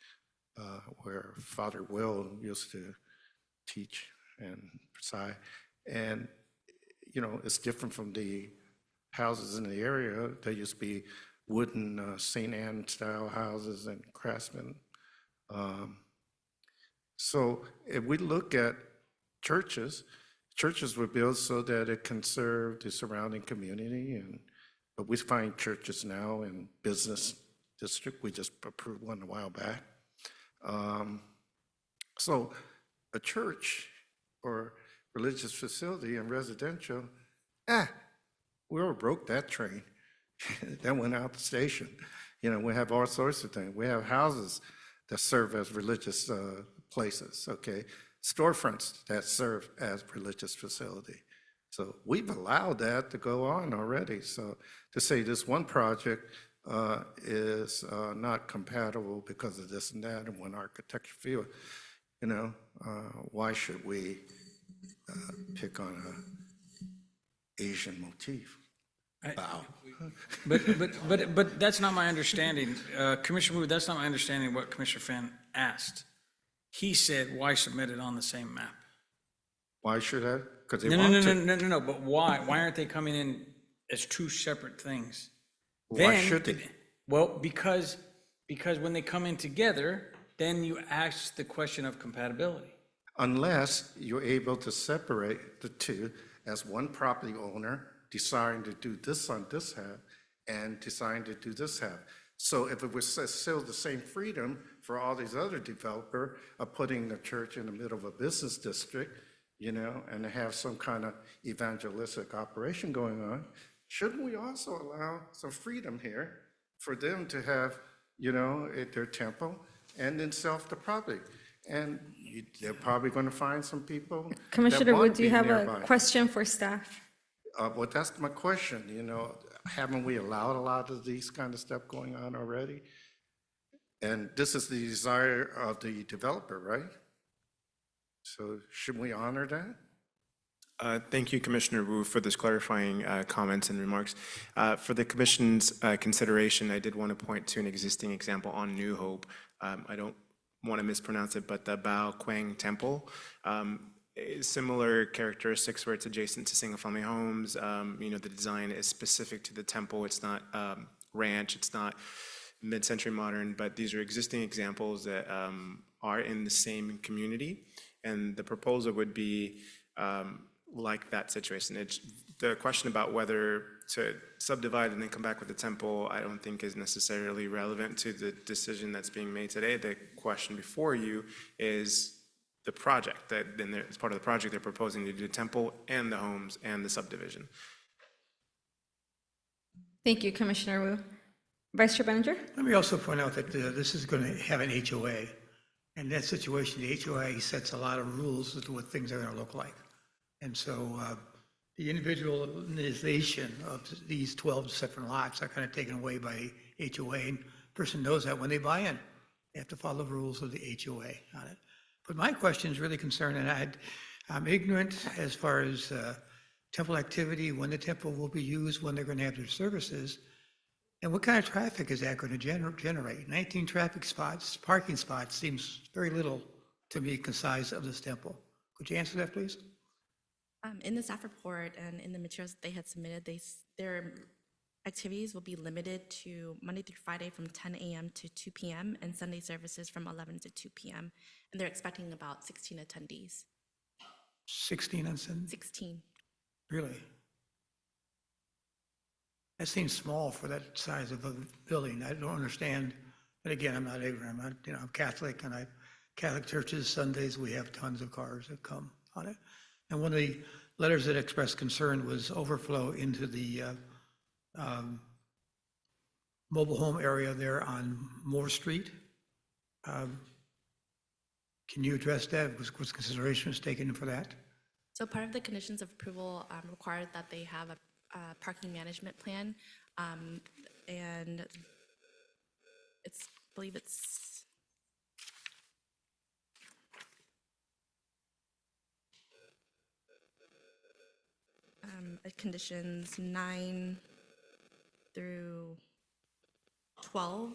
where Father Will used to teach and preside. And, you know, it's different from the houses in the area. There used to be wooden St. Anne style houses and craftsmen. So if we look at churches, churches were built so that it can serve the surrounding community. But we find churches now in business district. We just approved one a while back. So a church or religious facility and residential, we all broke that train. That went out the station. You know, we have all sorts of things. We have houses that serve as religious places, okay? Storefronts that serve as religious facility. So we've allowed that to go on already. So to say this one project is not compatible because of this and that and one architecture field, you know, why should we pick on an Asian motif? Wow. But that's not my understanding. Commissioner Wu, that's not my understanding of what Commissioner Fan asked. He said, why submit it on the same map? Why should I? Because they No, want to. no, but why? Why aren't they coming in as two separate things? Why Then- should they? Well, because when they come in together, then you ask the question of compatibility. Unless you're able to separate the two as one property owner deciding to do this on this half and deciding to do this half. So if it was still the same freedom for all these other developers of putting a church in the middle of a business district, you know, and to have some kind of evangelistic operation going on, shouldn't we also allow some freedom here for them to have, you know, at their temple and then sell the property? And they're probably going to find some people. Commissioner wanna Wood, do you be have nearby. a question for staff? Well, that's my question, you know, haven't we allowed a lot of these kind of stuff going on already? And this is the desire of the developer, right? So shouldn't we honor that? Thank you, Commissioner Wu, for this clarifying comments and remarks. For the commission's consideration, I did want to point to an existing example on New Hope. I don't want to mispronounce it, but the Bao Quang Temple. Similar characteristics where it's adjacent to single-family homes. You know, the design is specific to the temple. It's not ranch, it's not mid-century modern, but these are existing examples that are in the same community. And the proposal would be like that situation. The question about whether to subdivide and then come back with the temple, I don't think is necessarily relevant to the decision that's being made today. The question before you is the project, that then as part of the project, they're proposing to do the temple and the homes and the subdivision. Thank you, Commissioner Wu. Vice Chair Beninger? Let me also point out that this is going to have an HOA. In that situation, the HOA sets a lot of rules as to what things are going to look like. And so the individualization of these 12 separate lots are kind of taken away by HOA. And the person knows that when they buy in, they have to follow the rules of the HOA on it. But my question is really concerned, and I'm ignorant as far as temple activity, when the temple will be used, when they're going to have their services, and what kind of traffic is that going to generate? 19 traffic spots, parking spots seems very little to me concise of this temple. Could you answer that, please? In the staff report and in the materials that they had submitted, their activities will be limited to Monday through Friday from 10 a.m. to 2 p.m. and Sunday services from 11 to 2 p.m. And they're expecting about 16 attendees. 16 and 16. Really? That seems small for that size of a building. I don't understand. But again, I'm not ignorant. I'm Catholic, and Catholic churches, Sundays, we have tons of cars that come on it. And one of the letters that expressed concern was overflow into the mobile home area there on Moore Street. Can you address that? Was consideration was taken for that? So part of the conditions of approval required that they have a parking management plan. And I believe it's conditions 9 through 12,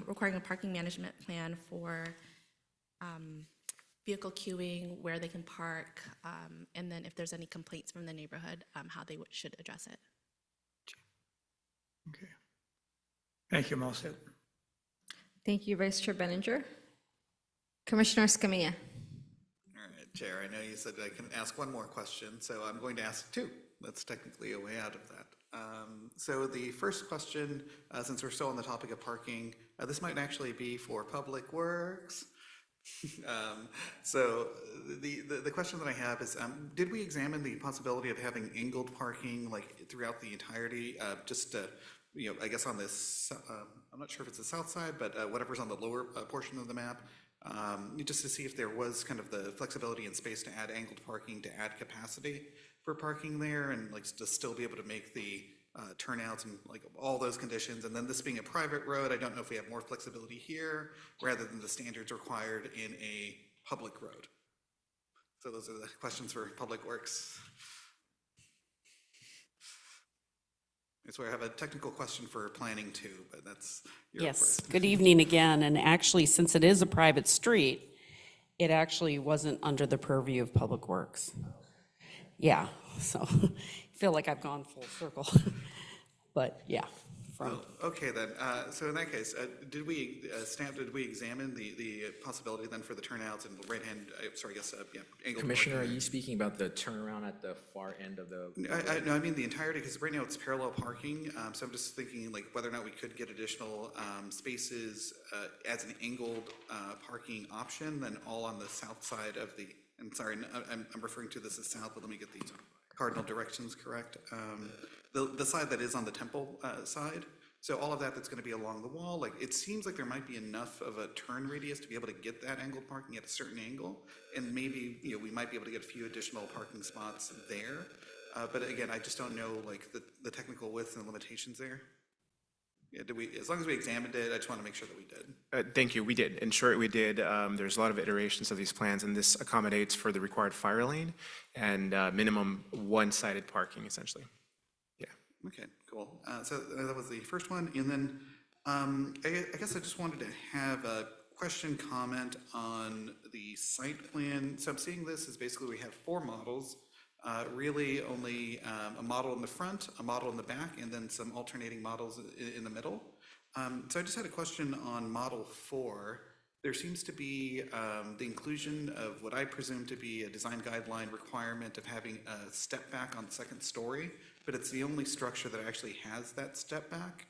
requiring a parking management plan for vehicle queuing, where they can park, and then if there's any complaints from the neighborhood, how they should address it. Okay. Thank you, I'm all set. Thank you, Vice Chair Beninger. Commissioner Escamilla. All right, Chair, I know you said I can ask one more question, so I'm going to ask two. That's technically a way out of that. So the first question, since we're still on the topic of parking, this might actually be for Public Works. So the question that I have is, did we examine the possibility of having angled parking like throughout the entirety, just I guess on this, I'm not sure if it's the south side, but whatever's on the lower portion of the map, just to see if there was kind of the flexibility and space to add angled parking, to add capacity for parking there, and like to still be able to make the turnouts and like all those conditions. And then this being a private road, I don't know if we have more flexibility here rather than the standards required in a public road. So those are the questions for Public Works. I swear I have a technical question for planning too, but that's your Yes, part. good evening again. And actually, since it is a private street, it actually wasn't under the purview of Public Works. Yeah, so I feel like I've gone full circle. But yeah. Well, okay then, so in that case, did we examine the possibility then for the turnouts and right-hand, sorry, I guess, yeah, angled Commissioner, are parking? you speaking about the turnaround at the far end of the? No, I mean the entirety, because right now it's parallel parking, so I'm just thinking like whether or not we could get additional spaces as an angled parking option, then all on the south side of the, and sorry, I'm referring to this as south, but let me get these cardinal directions correct. The side that is on the Temple side, so all of that's going to be along the wall. Like it seems like there might be enough of a turn radius to be able to get that angled parking at a certain angle, and maybe we might be able to get a few additional parking spots there. But again, I just don't know like the technical width and limitations there. Yeah, did we? As long as we examined it, I just want to make sure that we did. Thank you, we did. In short, we did. There's a lot of iterations of these plans, and this accommodates for the required fire lane and minimum one-sided parking, essentially. Yeah. Okay, cool. So that was the first one. And then I guess I just wanted to have a question, comment on the site plan. So I'm seeing this as basically we have 4 models, really only a model in the front, a model in the back, and then some alternating models in the middle. So I just had a question on model 4. There seems to be the inclusion of what I presume to be a design guideline requirement of having a step back on the second story, but it's the only structure that actually has that step back,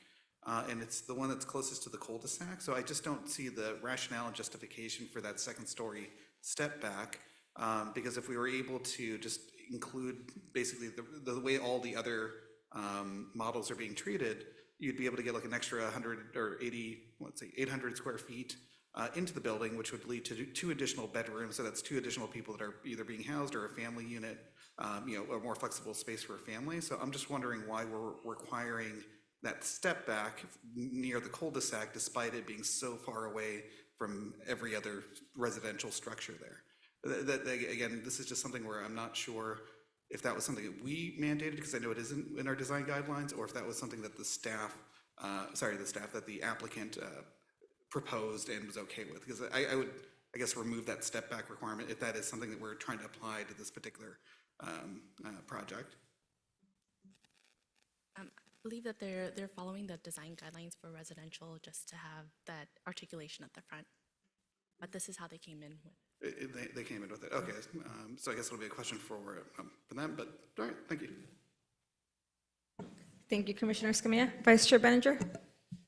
and it's the one that's closest to the cul-de-sac. So I just don't see the rationale and justification for that second story step back, because if we were able to just include basically the way all the other models are being treated, you'd be able to get like an extra 100 or 80, let's say 800 square feet into the building, which would lead to 2 additional bedrooms. So that's 2 additional people that are either being housed or a family unit, a more flexible space for a family. So I'm just wondering why we're requiring that step back near the cul-de-sac despite it being so far away from every other residential structure there. Again, this is just something where I'm not sure if that was something that we mandated, because I know it isn't in our design guidelines, or if that was something that the staff, that the applicant proposed and was okay with. Because I would, I guess, remove that step back requirement if that is something that we're trying to apply to this particular project. I believe that they're following the design guidelines for residential just to have that articulation at the front. But this is how they came in with. They came in with it. Okay, so I guess it'll be a question for them. But all right, thank you. Thank you, Commissioner Escamilla. Vice Chair Beninger.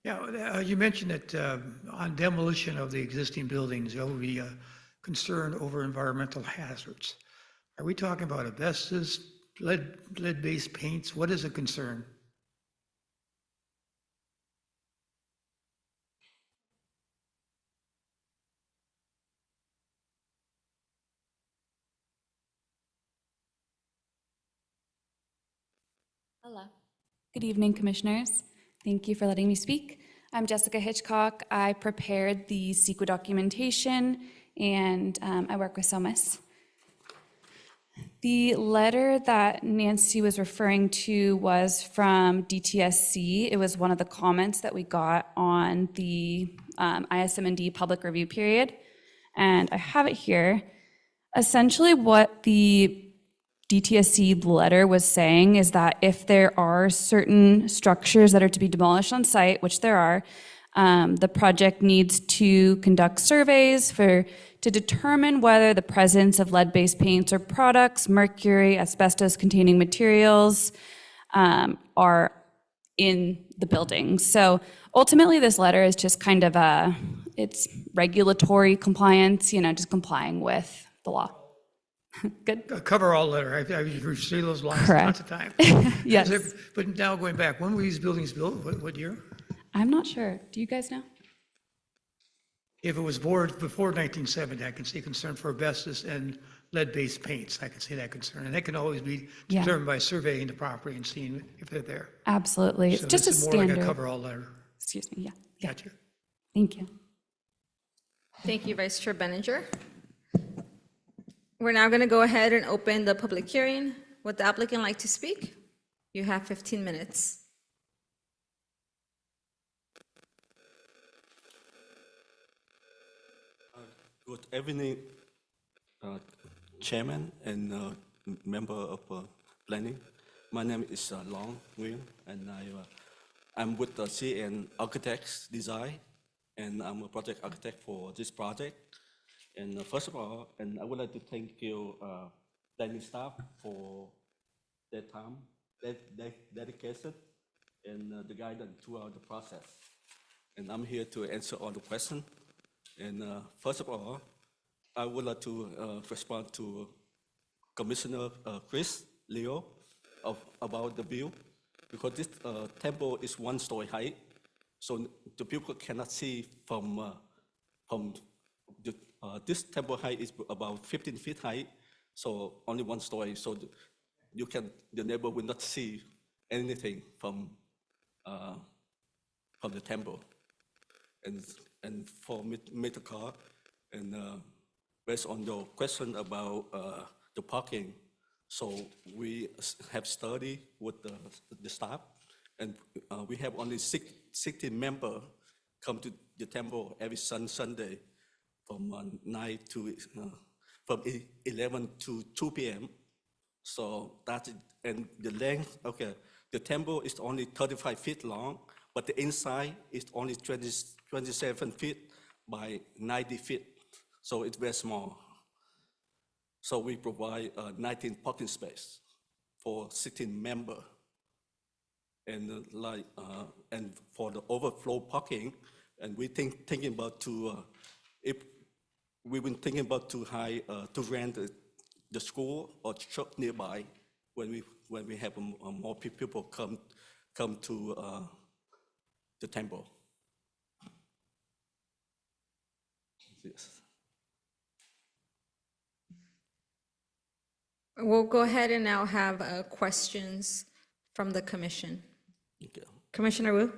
Yeah, you mentioned that on demolition of the existing buildings, there will be a concern over environmental hazards. Are we talking about asbestos, lead-based paints? What is a concern? Hello. Good evening, Commissioners. Thank you for letting me speak. I'm Jessica Hitchcock. I prepared the CEQA documentation, and I work with SOMAS. The letter that Nancy was referring to was from DTSC. It was one of the comments that we got on the ISM&D public review period, and I have it here. Essentially, what the DTSC letter was saying is that if there are certain structures that are to be demolished on site, which there are, the project needs to conduct surveys to determine whether the presence of lead-based paints or products, mercury, asbestos-containing materials are in the building. So ultimately, this letter is just kind of it's regulatory compliance, just complying with the law. Good. A cover-all letter. I've received those lines Correct. lots of times. Yes. But now going back, when were these buildings built? What year? I'm not sure. Do you guys know? If it was before 1970, I can see concern for asbestos and lead-based paints. I can see that concern. And that can always be Yeah. determined by surveying the property and seeing if they're there. Absolutely. It's So just a this is more like standard. a cover-all letter. Excuse me. Yeah. Gotcha. Thank you. Thank you, Vice Chair Benninger. We're now going to go ahead and open the public hearing. Would the applicant like to speak? You have 15 minutes. Good evening, Chairman and member of planning. My name is Long Nguyen, and I'm with the CN Architects Design, and I'm a project architect for this project. And first of all, and I would like to thank you, planning staff, for their time, dedication, and the guidance throughout the process. And I'm here to answer all the questions. And first of all, I would like to respond to Commissioner Chris Leo about the view, because this temple is 1-story height, so the people cannot see from the, this temple height is about 15 feet high, so only 1 story, so the neighbor will not see anything from the temple. And for Mr. Carr, and based on your question about the parking, so we have studied with the staff, and we have only 16 members come to the temple every Sunday from 9 to from 11 to 2 p.m. So that's it. And the length, okay, the temple is only 35 feet long, but the inside is only 27 feet by 90 feet. So it's very small. So we provide 19 parking space for 16 members. And and for the overflow parking, and we thinking about if we've been thinking about to rent the school or church nearby when we have more people come to the temple. Yes. We'll go ahead and now have questions from the commission. Okay. Commissioner Wu?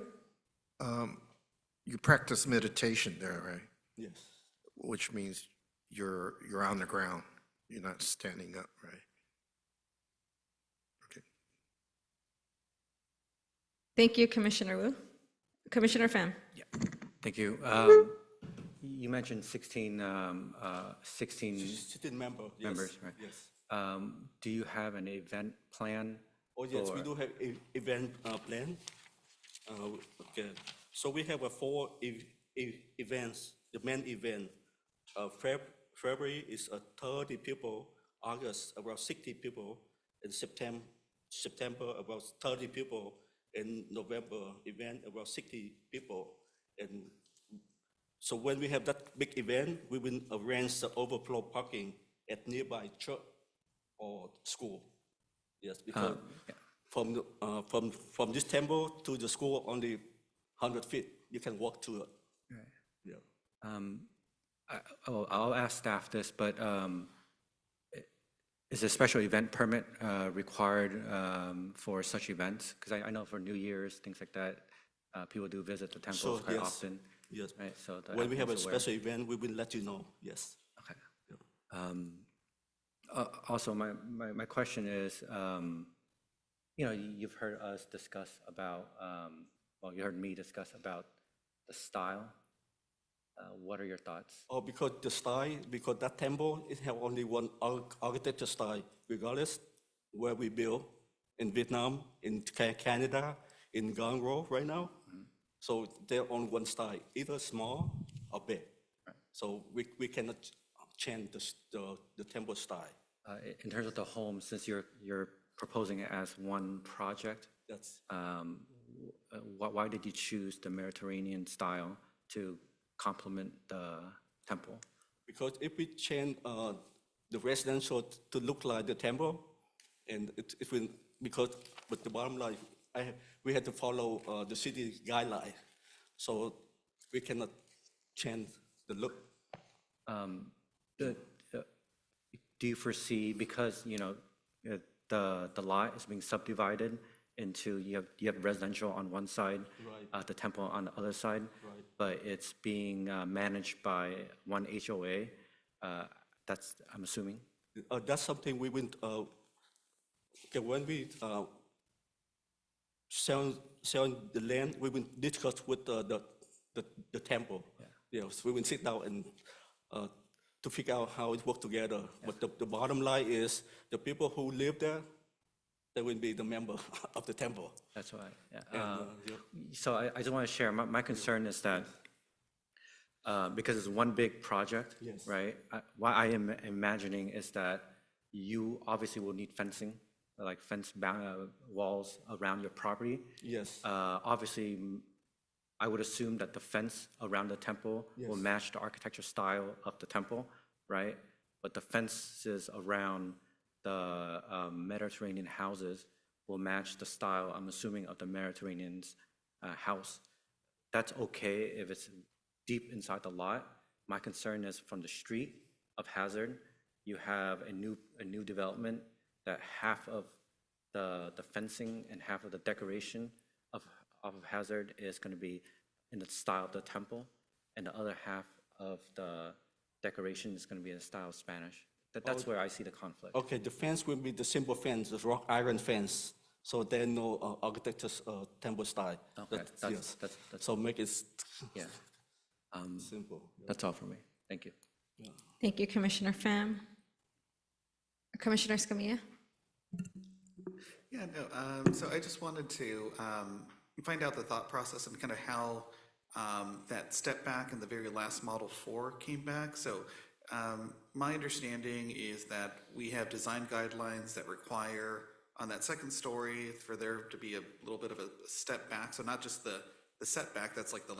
You practice meditation there, right? Yes. Which means you're on the ground. You're not standing up, right? Okay. Thank you, Commissioner Wu. Commissioner Pham? Thank you. You mentioned 16 members, yes, members, right? yes. Do you have an event plan? Oh, yes, we for- do have event plan. Okay, so we have 4 events. The main event, February is 30 people, August about 60 people, and September about 30 people, and November event about 60 people. And so when we have that big event, we will arrange the overflow parking at nearby church or school. Yes, because from this temple to the school only 100 feet. You can walk to it. Right. Yeah. I'll ask staff this, but Is a special event permit required for such events? Because I know for New Year's, things like that, people do visit the temples So, quite yes. often. Yes. Right, so the When we have a applicant's aware. special event, we will let you know, yes. Okay. Also, my question is, you've heard us discuss about, well, you heard me discuss about the style. What are your thoughts? Oh, because the style, because that temple, it have only one architecture style, regardless where we build, in Vietnam, in Canada, in Gangro right now. So they're on one style, either small or big. So we cannot change the temple style. In terms of the home, since you're proposing it as one project, That's why did you choose the Mediterranean style to complement the temple? because if we change the residential to look like the temple, and if we, but the bottom line, we had to follow the city guideline, so we cannot change the look. Do you foresee, because the lot is being subdivided into, you have residential on one side, Right. the temple on the other side, Right. but it's being managed by one HOA. That's, I'm assuming. That's something we will, okay, when we sell the land, we will discuss with the temple. Yes, we will sit down and to figure out how it works together. But the bottom line is, the people who live there, they will be the member of the temple. That's why, yeah. And, So I just want to share, my concern is that, because it's one big project, Yes. right? What I am imagining is that you obviously will need fencing, like walls around your property. Yes. Obviously, I would assume that the fence around the temple will Yes. match the architecture style of the temple, right? But the fences around the Mediterranean houses will match the style, I'm assuming, of the Mediterranean's house. That's okay if it's deep inside the lot. My concern is from the street of Hazard, you have a new development that half of the fencing and half of the decoration of Hazard is going to be in the style of the temple, and the other half of the decoration is going to be in the style of Spanish. That's where I see the conflict. Okay, the fence will be the simple fence, the rock iron fence. So there's no architecture's temple style. Okay, Yes. that's So make it yeah. simple. That's all for me. Thank you. Thank you, Commissioner Pham. Commissioner Escamilla? Yeah, no, so I just wanted to find out the thought process and kind of how that step back in the very last Model 4 came back. So my understanding is that we have design guidelines that require on that second story for there to be a little bit of a step back. So not just the setback, that's like the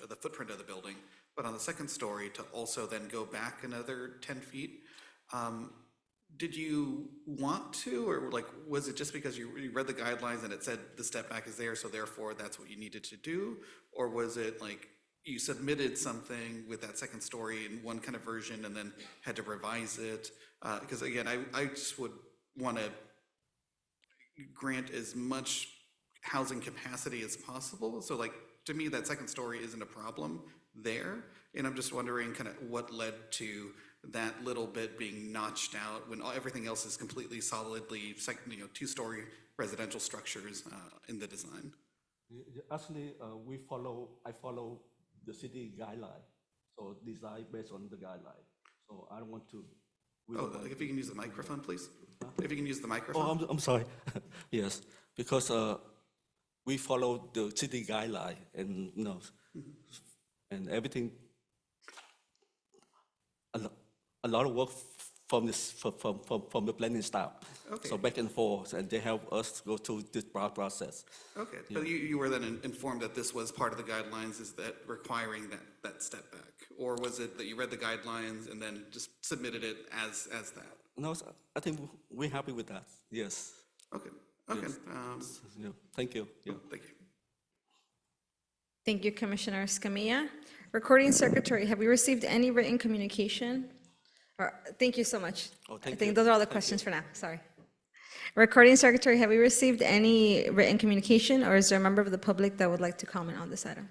the footprint of the building, but on the second story to also then go back another 10 feet. Did you want to, or like, was it just because you read the guidelines and it said the step back is there, so therefore that's what you needed to do? Or was it like you submitted something with that second story in one kind of version and then had to revise it? Because again, I just would want to grant as much housing capacity as possible. So like, to me, that second story isn't a problem there. And I'm just wondering kind of what led to that little bit being notched out when everything else is completely solidly, two-story residential structures in the design. Actually, I follow the city guideline, so design based on the guideline. So I don't want to. If you can use the microphone, please. If you can use the Oh, microphone. I'm sorry. Yes, because we follow the city guideline and, and everything. A lot of work from the planning staff. Okay. So back and forth, and they help us go through this process. Okay, but you were then informed that this was part of the guidelines, is that requiring that step back? Or was it that you read the guidelines and then just submitted it as that? No, I think we're happy with that, yes. Okay, Yes. Yeah, thank you. Yeah. Thank you. Thank you, Commissioner Escamilla. Recording Secretary, have we received any written communication Thank you so much. Oh, I thank think you. those are all the questions for now. Sorry. Recording Secretary, have we received any written communication, or is there a member of the public that would like to comment on this item?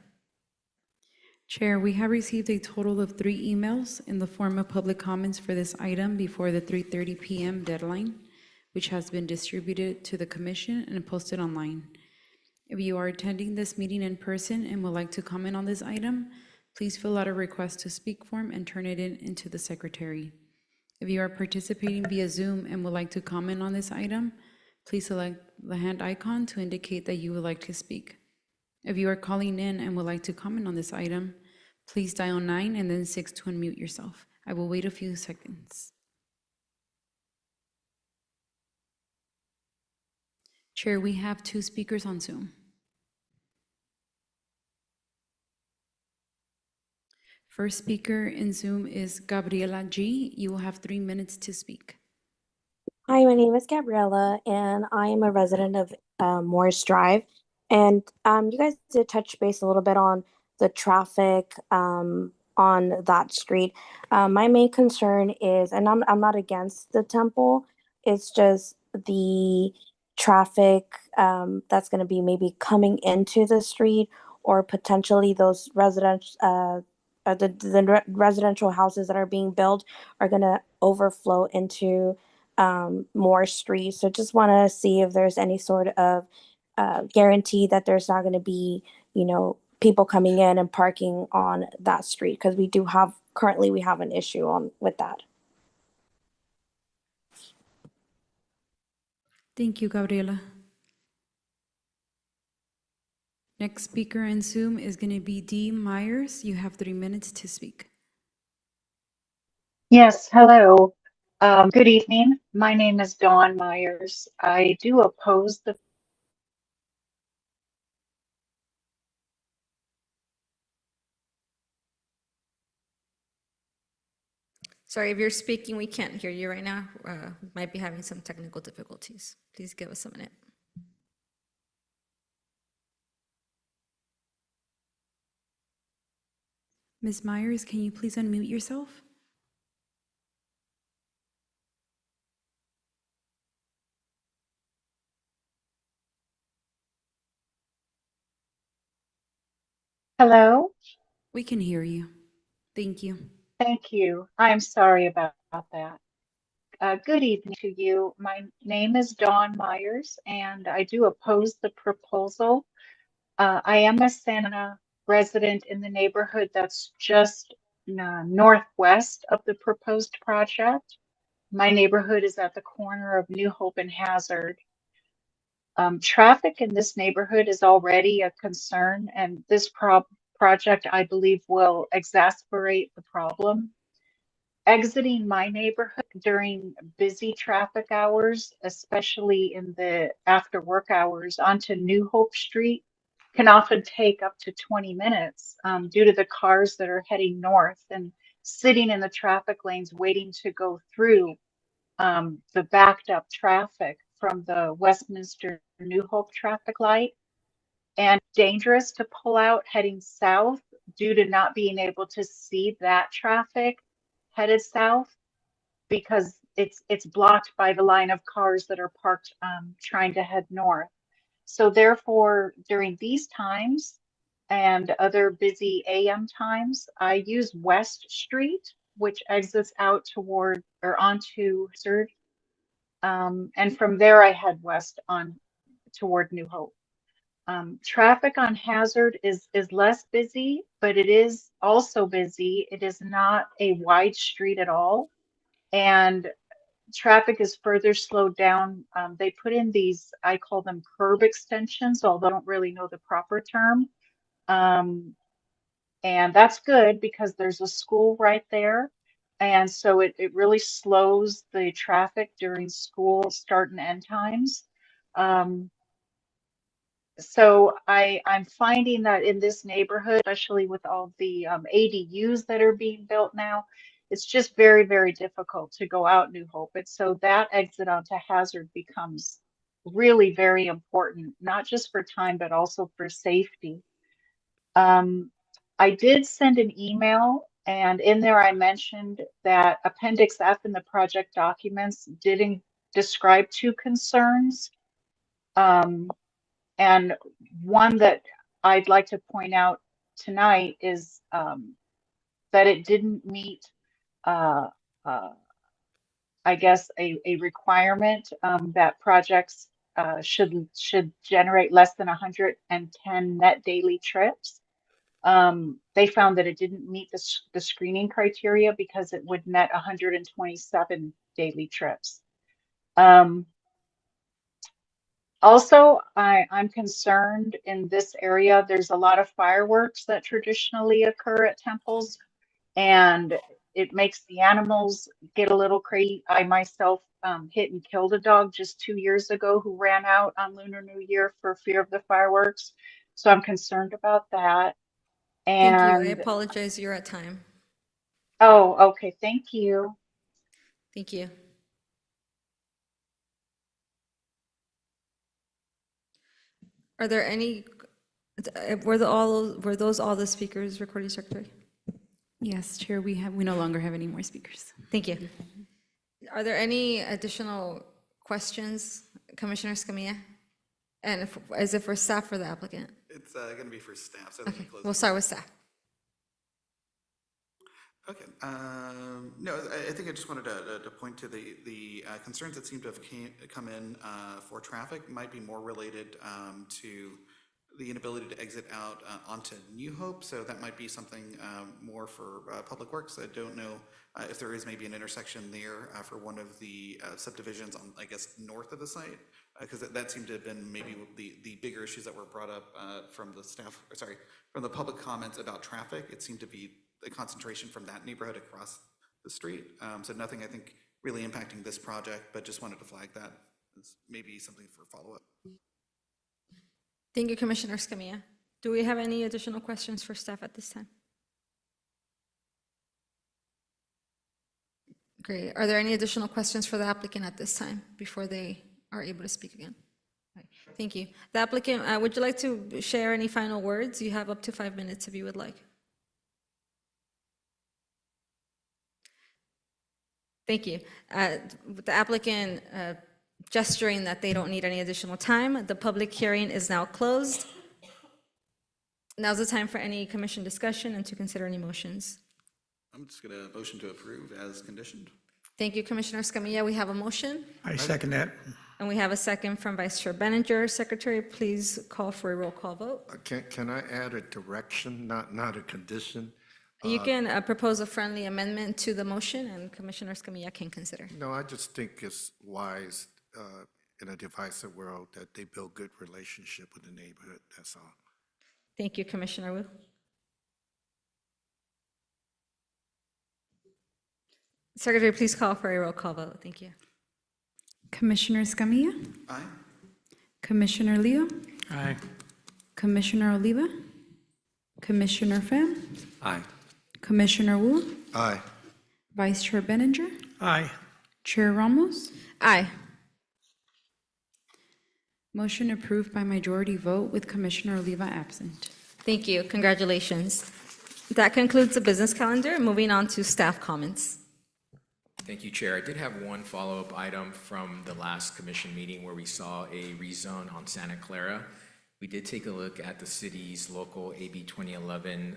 Chair, we have received a total of 3 emails in the form of public comments for this item before the 3:30 p.m. deadline, which has been distributed to the commission and posted online. If you are attending this meeting in person and would like to comment on this item, please fill out a request to speak form and turn it into the secretary. If you are participating via Zoom and would like to comment on this item, please select the hand icon to indicate that you would like to speak. If you are calling in and would like to comment on this item, please dial 9 and then 6 to unmute yourself. I will wait a few seconds. Chair, we have 2 speakers on Zoom. First speaker in Zoom is Gabriela G. You will have 3 minutes to speak. Hi, my name is Gabriella, and I am a resident of Morris Drive. And you guys did touch base a little bit on the traffic on that street. My main concern is, and I'm not against the temple, it's just the traffic that's going to be maybe coming into the street, or potentially those the residential houses that are being built are going to overflow into more streets. So just want to see if there's any sort of guarantee that there's not going to be, people coming in and parking on that street, because currently we have an issue with that. Thank you, Gabriela. Next speaker in Zoom is going to be Dee Myers. You have 3 minutes to speak. Yes, hello. Good evening. My name is Dawn Myers. I do oppose the Sorry, if you're speaking, we can't hear you right now. Might be having some technical difficulties. Please give us a minute. Ms. Myers, can you please unmute yourself? Hello? We can hear you. Thank you. Thank you. I'm sorry about that. Good evening to you. My name is Dawn Myers, and I do oppose the proposal. I am a Santa resident in the neighborhood that's just northwest of the proposed project. My neighborhood is at the corner of New Hope and Hazard. Traffic in this neighborhood is already a concern, and this project, I believe, will exacerbate the problem. Exiting my neighborhood during busy traffic hours, especially in the after work hours onto New Hope Street, can often take up to 20 minutes due to the cars that are heading north and sitting in the traffic lanes waiting to go through the backed up traffic from the Westminster New Hope traffic light, and dangerous to pull out heading south due to not being able to see that traffic headed south, because it's blocked by the line of cars that are parked trying to head north. So therefore, during these times and other busy AM times, I use West Street, which exits out toward or onto Hazard. And from there, I head west on toward New Hope. Traffic on Hazard is less busy, but it is also busy. It is not a wide street at all. And traffic is further slowed down. They put in these, I call them curb extensions, although I don't really know the proper term. And that's good because there's a school right there. And so it really slows the traffic during school start and end times. So I'm finding that in this neighborhood, especially with all the ADUs that are being built now, it's just very, very difficult to go out New Hope. And so that exit onto Hazard becomes really very important, not just for time, but also for safety. I did send an email And in there, I mentioned that Appendix F in the project documents didn't describe two concerns. And one that I'd like to point out tonight is that it didn't meet, I guess, a requirement that projects should generate less than 110 net daily trips. They found that it didn't meet the screening criteria because it would net 127 daily trips. Also, I'm concerned in this area, there's a lot of fireworks that traditionally occur at temples, and it makes the animals get a little crazy. I myself hit and killed a dog just 2 years ago who ran out on Lunar New Year for fear of the fireworks. So I'm concerned about that. Thank you. I And, apologize, you're at time. oh, okay, thank you. Thank you. Are there any, were those all the speakers, Recording Secretary? Yes, Chair, we no longer have any more speakers. Thank you. Are there any additional questions, Commissioner Escamilla? And is it for staff or the applicant? It's going to be for staff, so I think we close. We'll start with staff. Okay. No, I think I just wanted to point to the concerns that seem to have come in for traffic might be more related to the inability to exit out onto New Hope. So that might be something more for Public Works. I don't know if there is maybe an intersection there for one of the subdivisions on, I guess, north of the site, because that seemed to have been maybe the bigger issues that were brought up from the staff, or sorry, from the public comments about traffic. It seemed to be the concentration from that neighborhood across the street. So nothing, I think, really impacting this project, but just wanted to flag that as maybe something for follow-up. Thank you, Commissioner Escamilla. Do we have any additional questions for staff at this time? Great. Are there any additional questions for the applicant at this time before they are able to speak again? Right. Thank you. The applicant, would you like to share any final words? You have up to 5 minutes if you would like. Thank you. The applicant gesturing that they don't need any additional time. The public hearing is now closed. Now's the time for any commission discussion and to consider any motions. I'm just going to motion to approve as conditioned. Thank you, Commissioner Escamilla. We have a motion. I second that. And we have a second from Vice Chair Benninger. Secretary, please call for a roll call vote. Can I add a direction, not a condition? You can propose a friendly amendment to the motion, and Commissioner Escamilla can consider. No, I just think it's wise in a divisive world that they build good relationship with the neighborhood, that's all. Thank you, Commissioner Wu. Secretary, please call for a roll call vote. Thank you. Commissioner Escamilla? Aye. Commissioner Leo? Aye. Commissioner Oliva? Commissioner Pham? Aye. Commissioner Wu? Aye. Vice Chair Benninger? Aye. Chair Ramos? Aye. Motion approved by majority vote with Commissioner Oliva absent. Thank you. Congratulations. That concludes the business calendar. Moving on to staff comments. Thank you, Chair. I did have one follow-up item from the last commission meeting where we saw a rezone on Santa Clara. We did take a look at the city's local AB 2011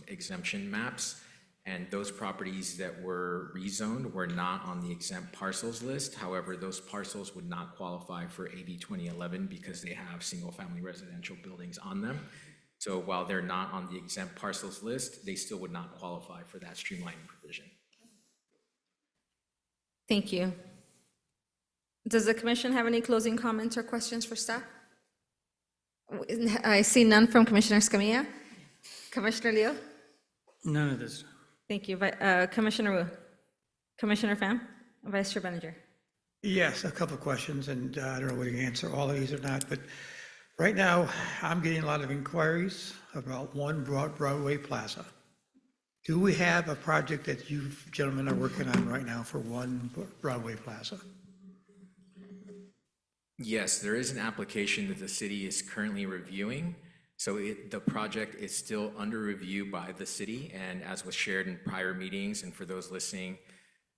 exemption maps, and those properties that were rezoned were not on the exempt parcels list. However, those parcels would not qualify for AB 2011 because they have single-family residential buildings on them. So while they're not on the exempt parcels list, they still would not qualify for that streamlining provision. Thank you. Does the commission have any closing comments or questions for staff? I see none from Commissioner Escamilla. Commissioner Leo? None of this. Thank you. Commissioner Wu? Commissioner Pham? Vice Chair Benninger? Yes, a couple of questions, and I don't know whether you can answer all of these or not, but right now, I'm getting a lot of inquiries about One Broadway Plaza. Do we have a project that you gentlemen are working on right now for One Broadway Plaza? Yes, there is an application that the city is currently reviewing. So the project is still under review by the city, and as was shared in prior meetings, and for those listening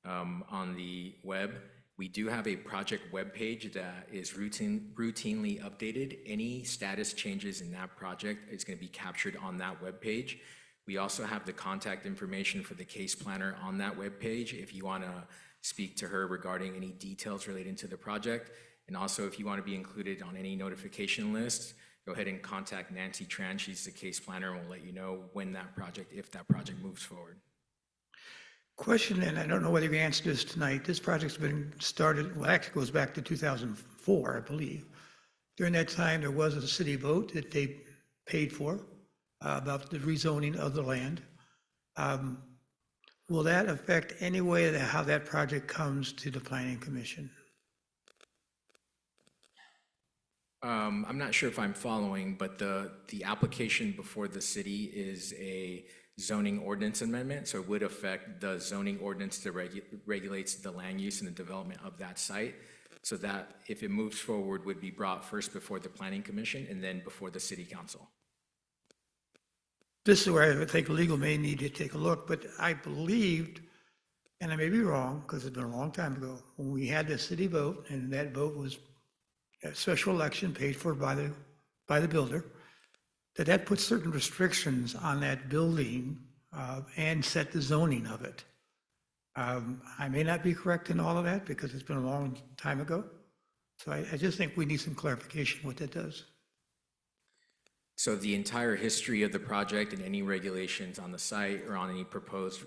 on the web, we do have a project webpage that is routinely updated. Any status changes in that project is going to be captured on that webpage. We also have the contact information for the case planner on that webpage if you want to speak to her regarding any details relating to the project. And also, if you want to be included on any notification list, go ahead and contact Nancy Tran. She's the case planner, and we'll let you know when that project, if that project moves forward. Question, and I don't know whether you answered this tonight. This project's been started, well, actually goes back to 2004, I believe. During that time, there was a city vote that they paid for about the rezoning of the land. Will that affect any way that how that project comes to the Planning Commission? I'm not sure if I'm following, but the application before the city is a zoning ordinance amendment, so it would affect the zoning ordinance that regulates the land use and the development of that site. So that if it moves forward, would be brought first before the Planning Commission and then before the City Council. This is where I think legal may need to take a look, but I believed, and I may be wrong, because it's been a long time ago, when we had the city vote, and that vote was a special election paid for by the builder, that put certain restrictions on that building and set the zoning of it. I may not be correct in all of that because it's been a long time ago. So I just think we need some clarification what that does. So the entire history of the project and any regulations on the site or on any proposed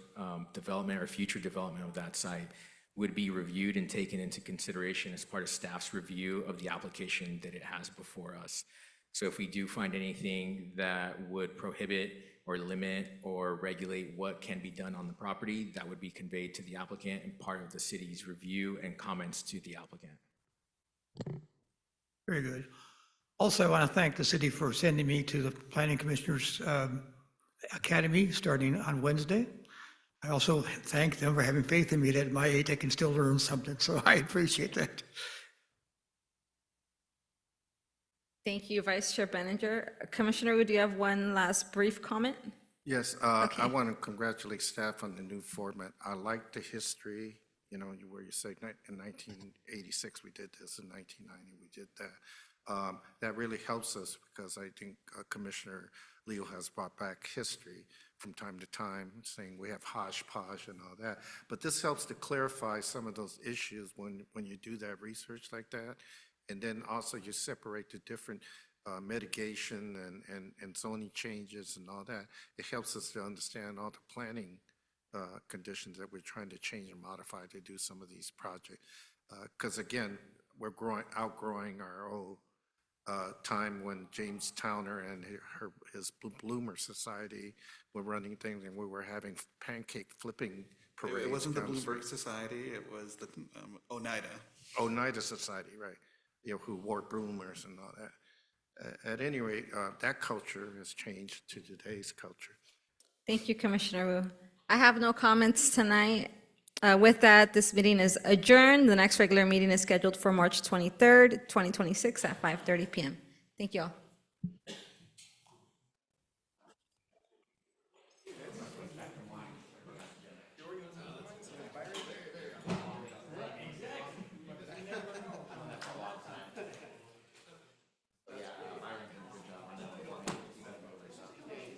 development or future development of that site would be reviewed and taken into consideration as part of staff's review of the application that it has before us. So if we do find anything that would prohibit or limit or regulate what can be done on the property, that would be conveyed to the applicant and part of the city's review and comments to the applicant. Very good. Also, I want to thank the city for sending me to the Planning Commissioners Academy starting on Wednesday. I also thank them for having faith in me that at my age I can still learn something, so I appreciate that. Thank you, Vice Chair Benninger. Commissioner, would you have one last brief comment? Yes, I want to congratulate staff on the new format. I like the history, you know, where you say in 1986 we did this, in 1990 we did that. That really helps us because I think Commissioner Leo has brought back history from time to time, saying we have hodgepodge and all that. But this helps to clarify some of those issues when you do that research like that. And then also you separate the different mitigation and zoning changes and all that. It helps us to understand all the planning conditions that we're trying to change and modify to do some of these projects. Because again, we're outgrowing our old time when James Towner and his Bloomer Society were running things and we were having pancake flipping parades. It wasn't the down Bloomberg street. Society, it was the Oneida. Oneida Society, right, you know, who wore bloomers and all that. At any rate, that culture has changed to today's culture. Thank you, Commissioner Wu. I have no comments tonight. With that, this meeting is adjourned. The next regular meeting is scheduled for March 23rd, 2026 at 5:30 p.m. Thank you all.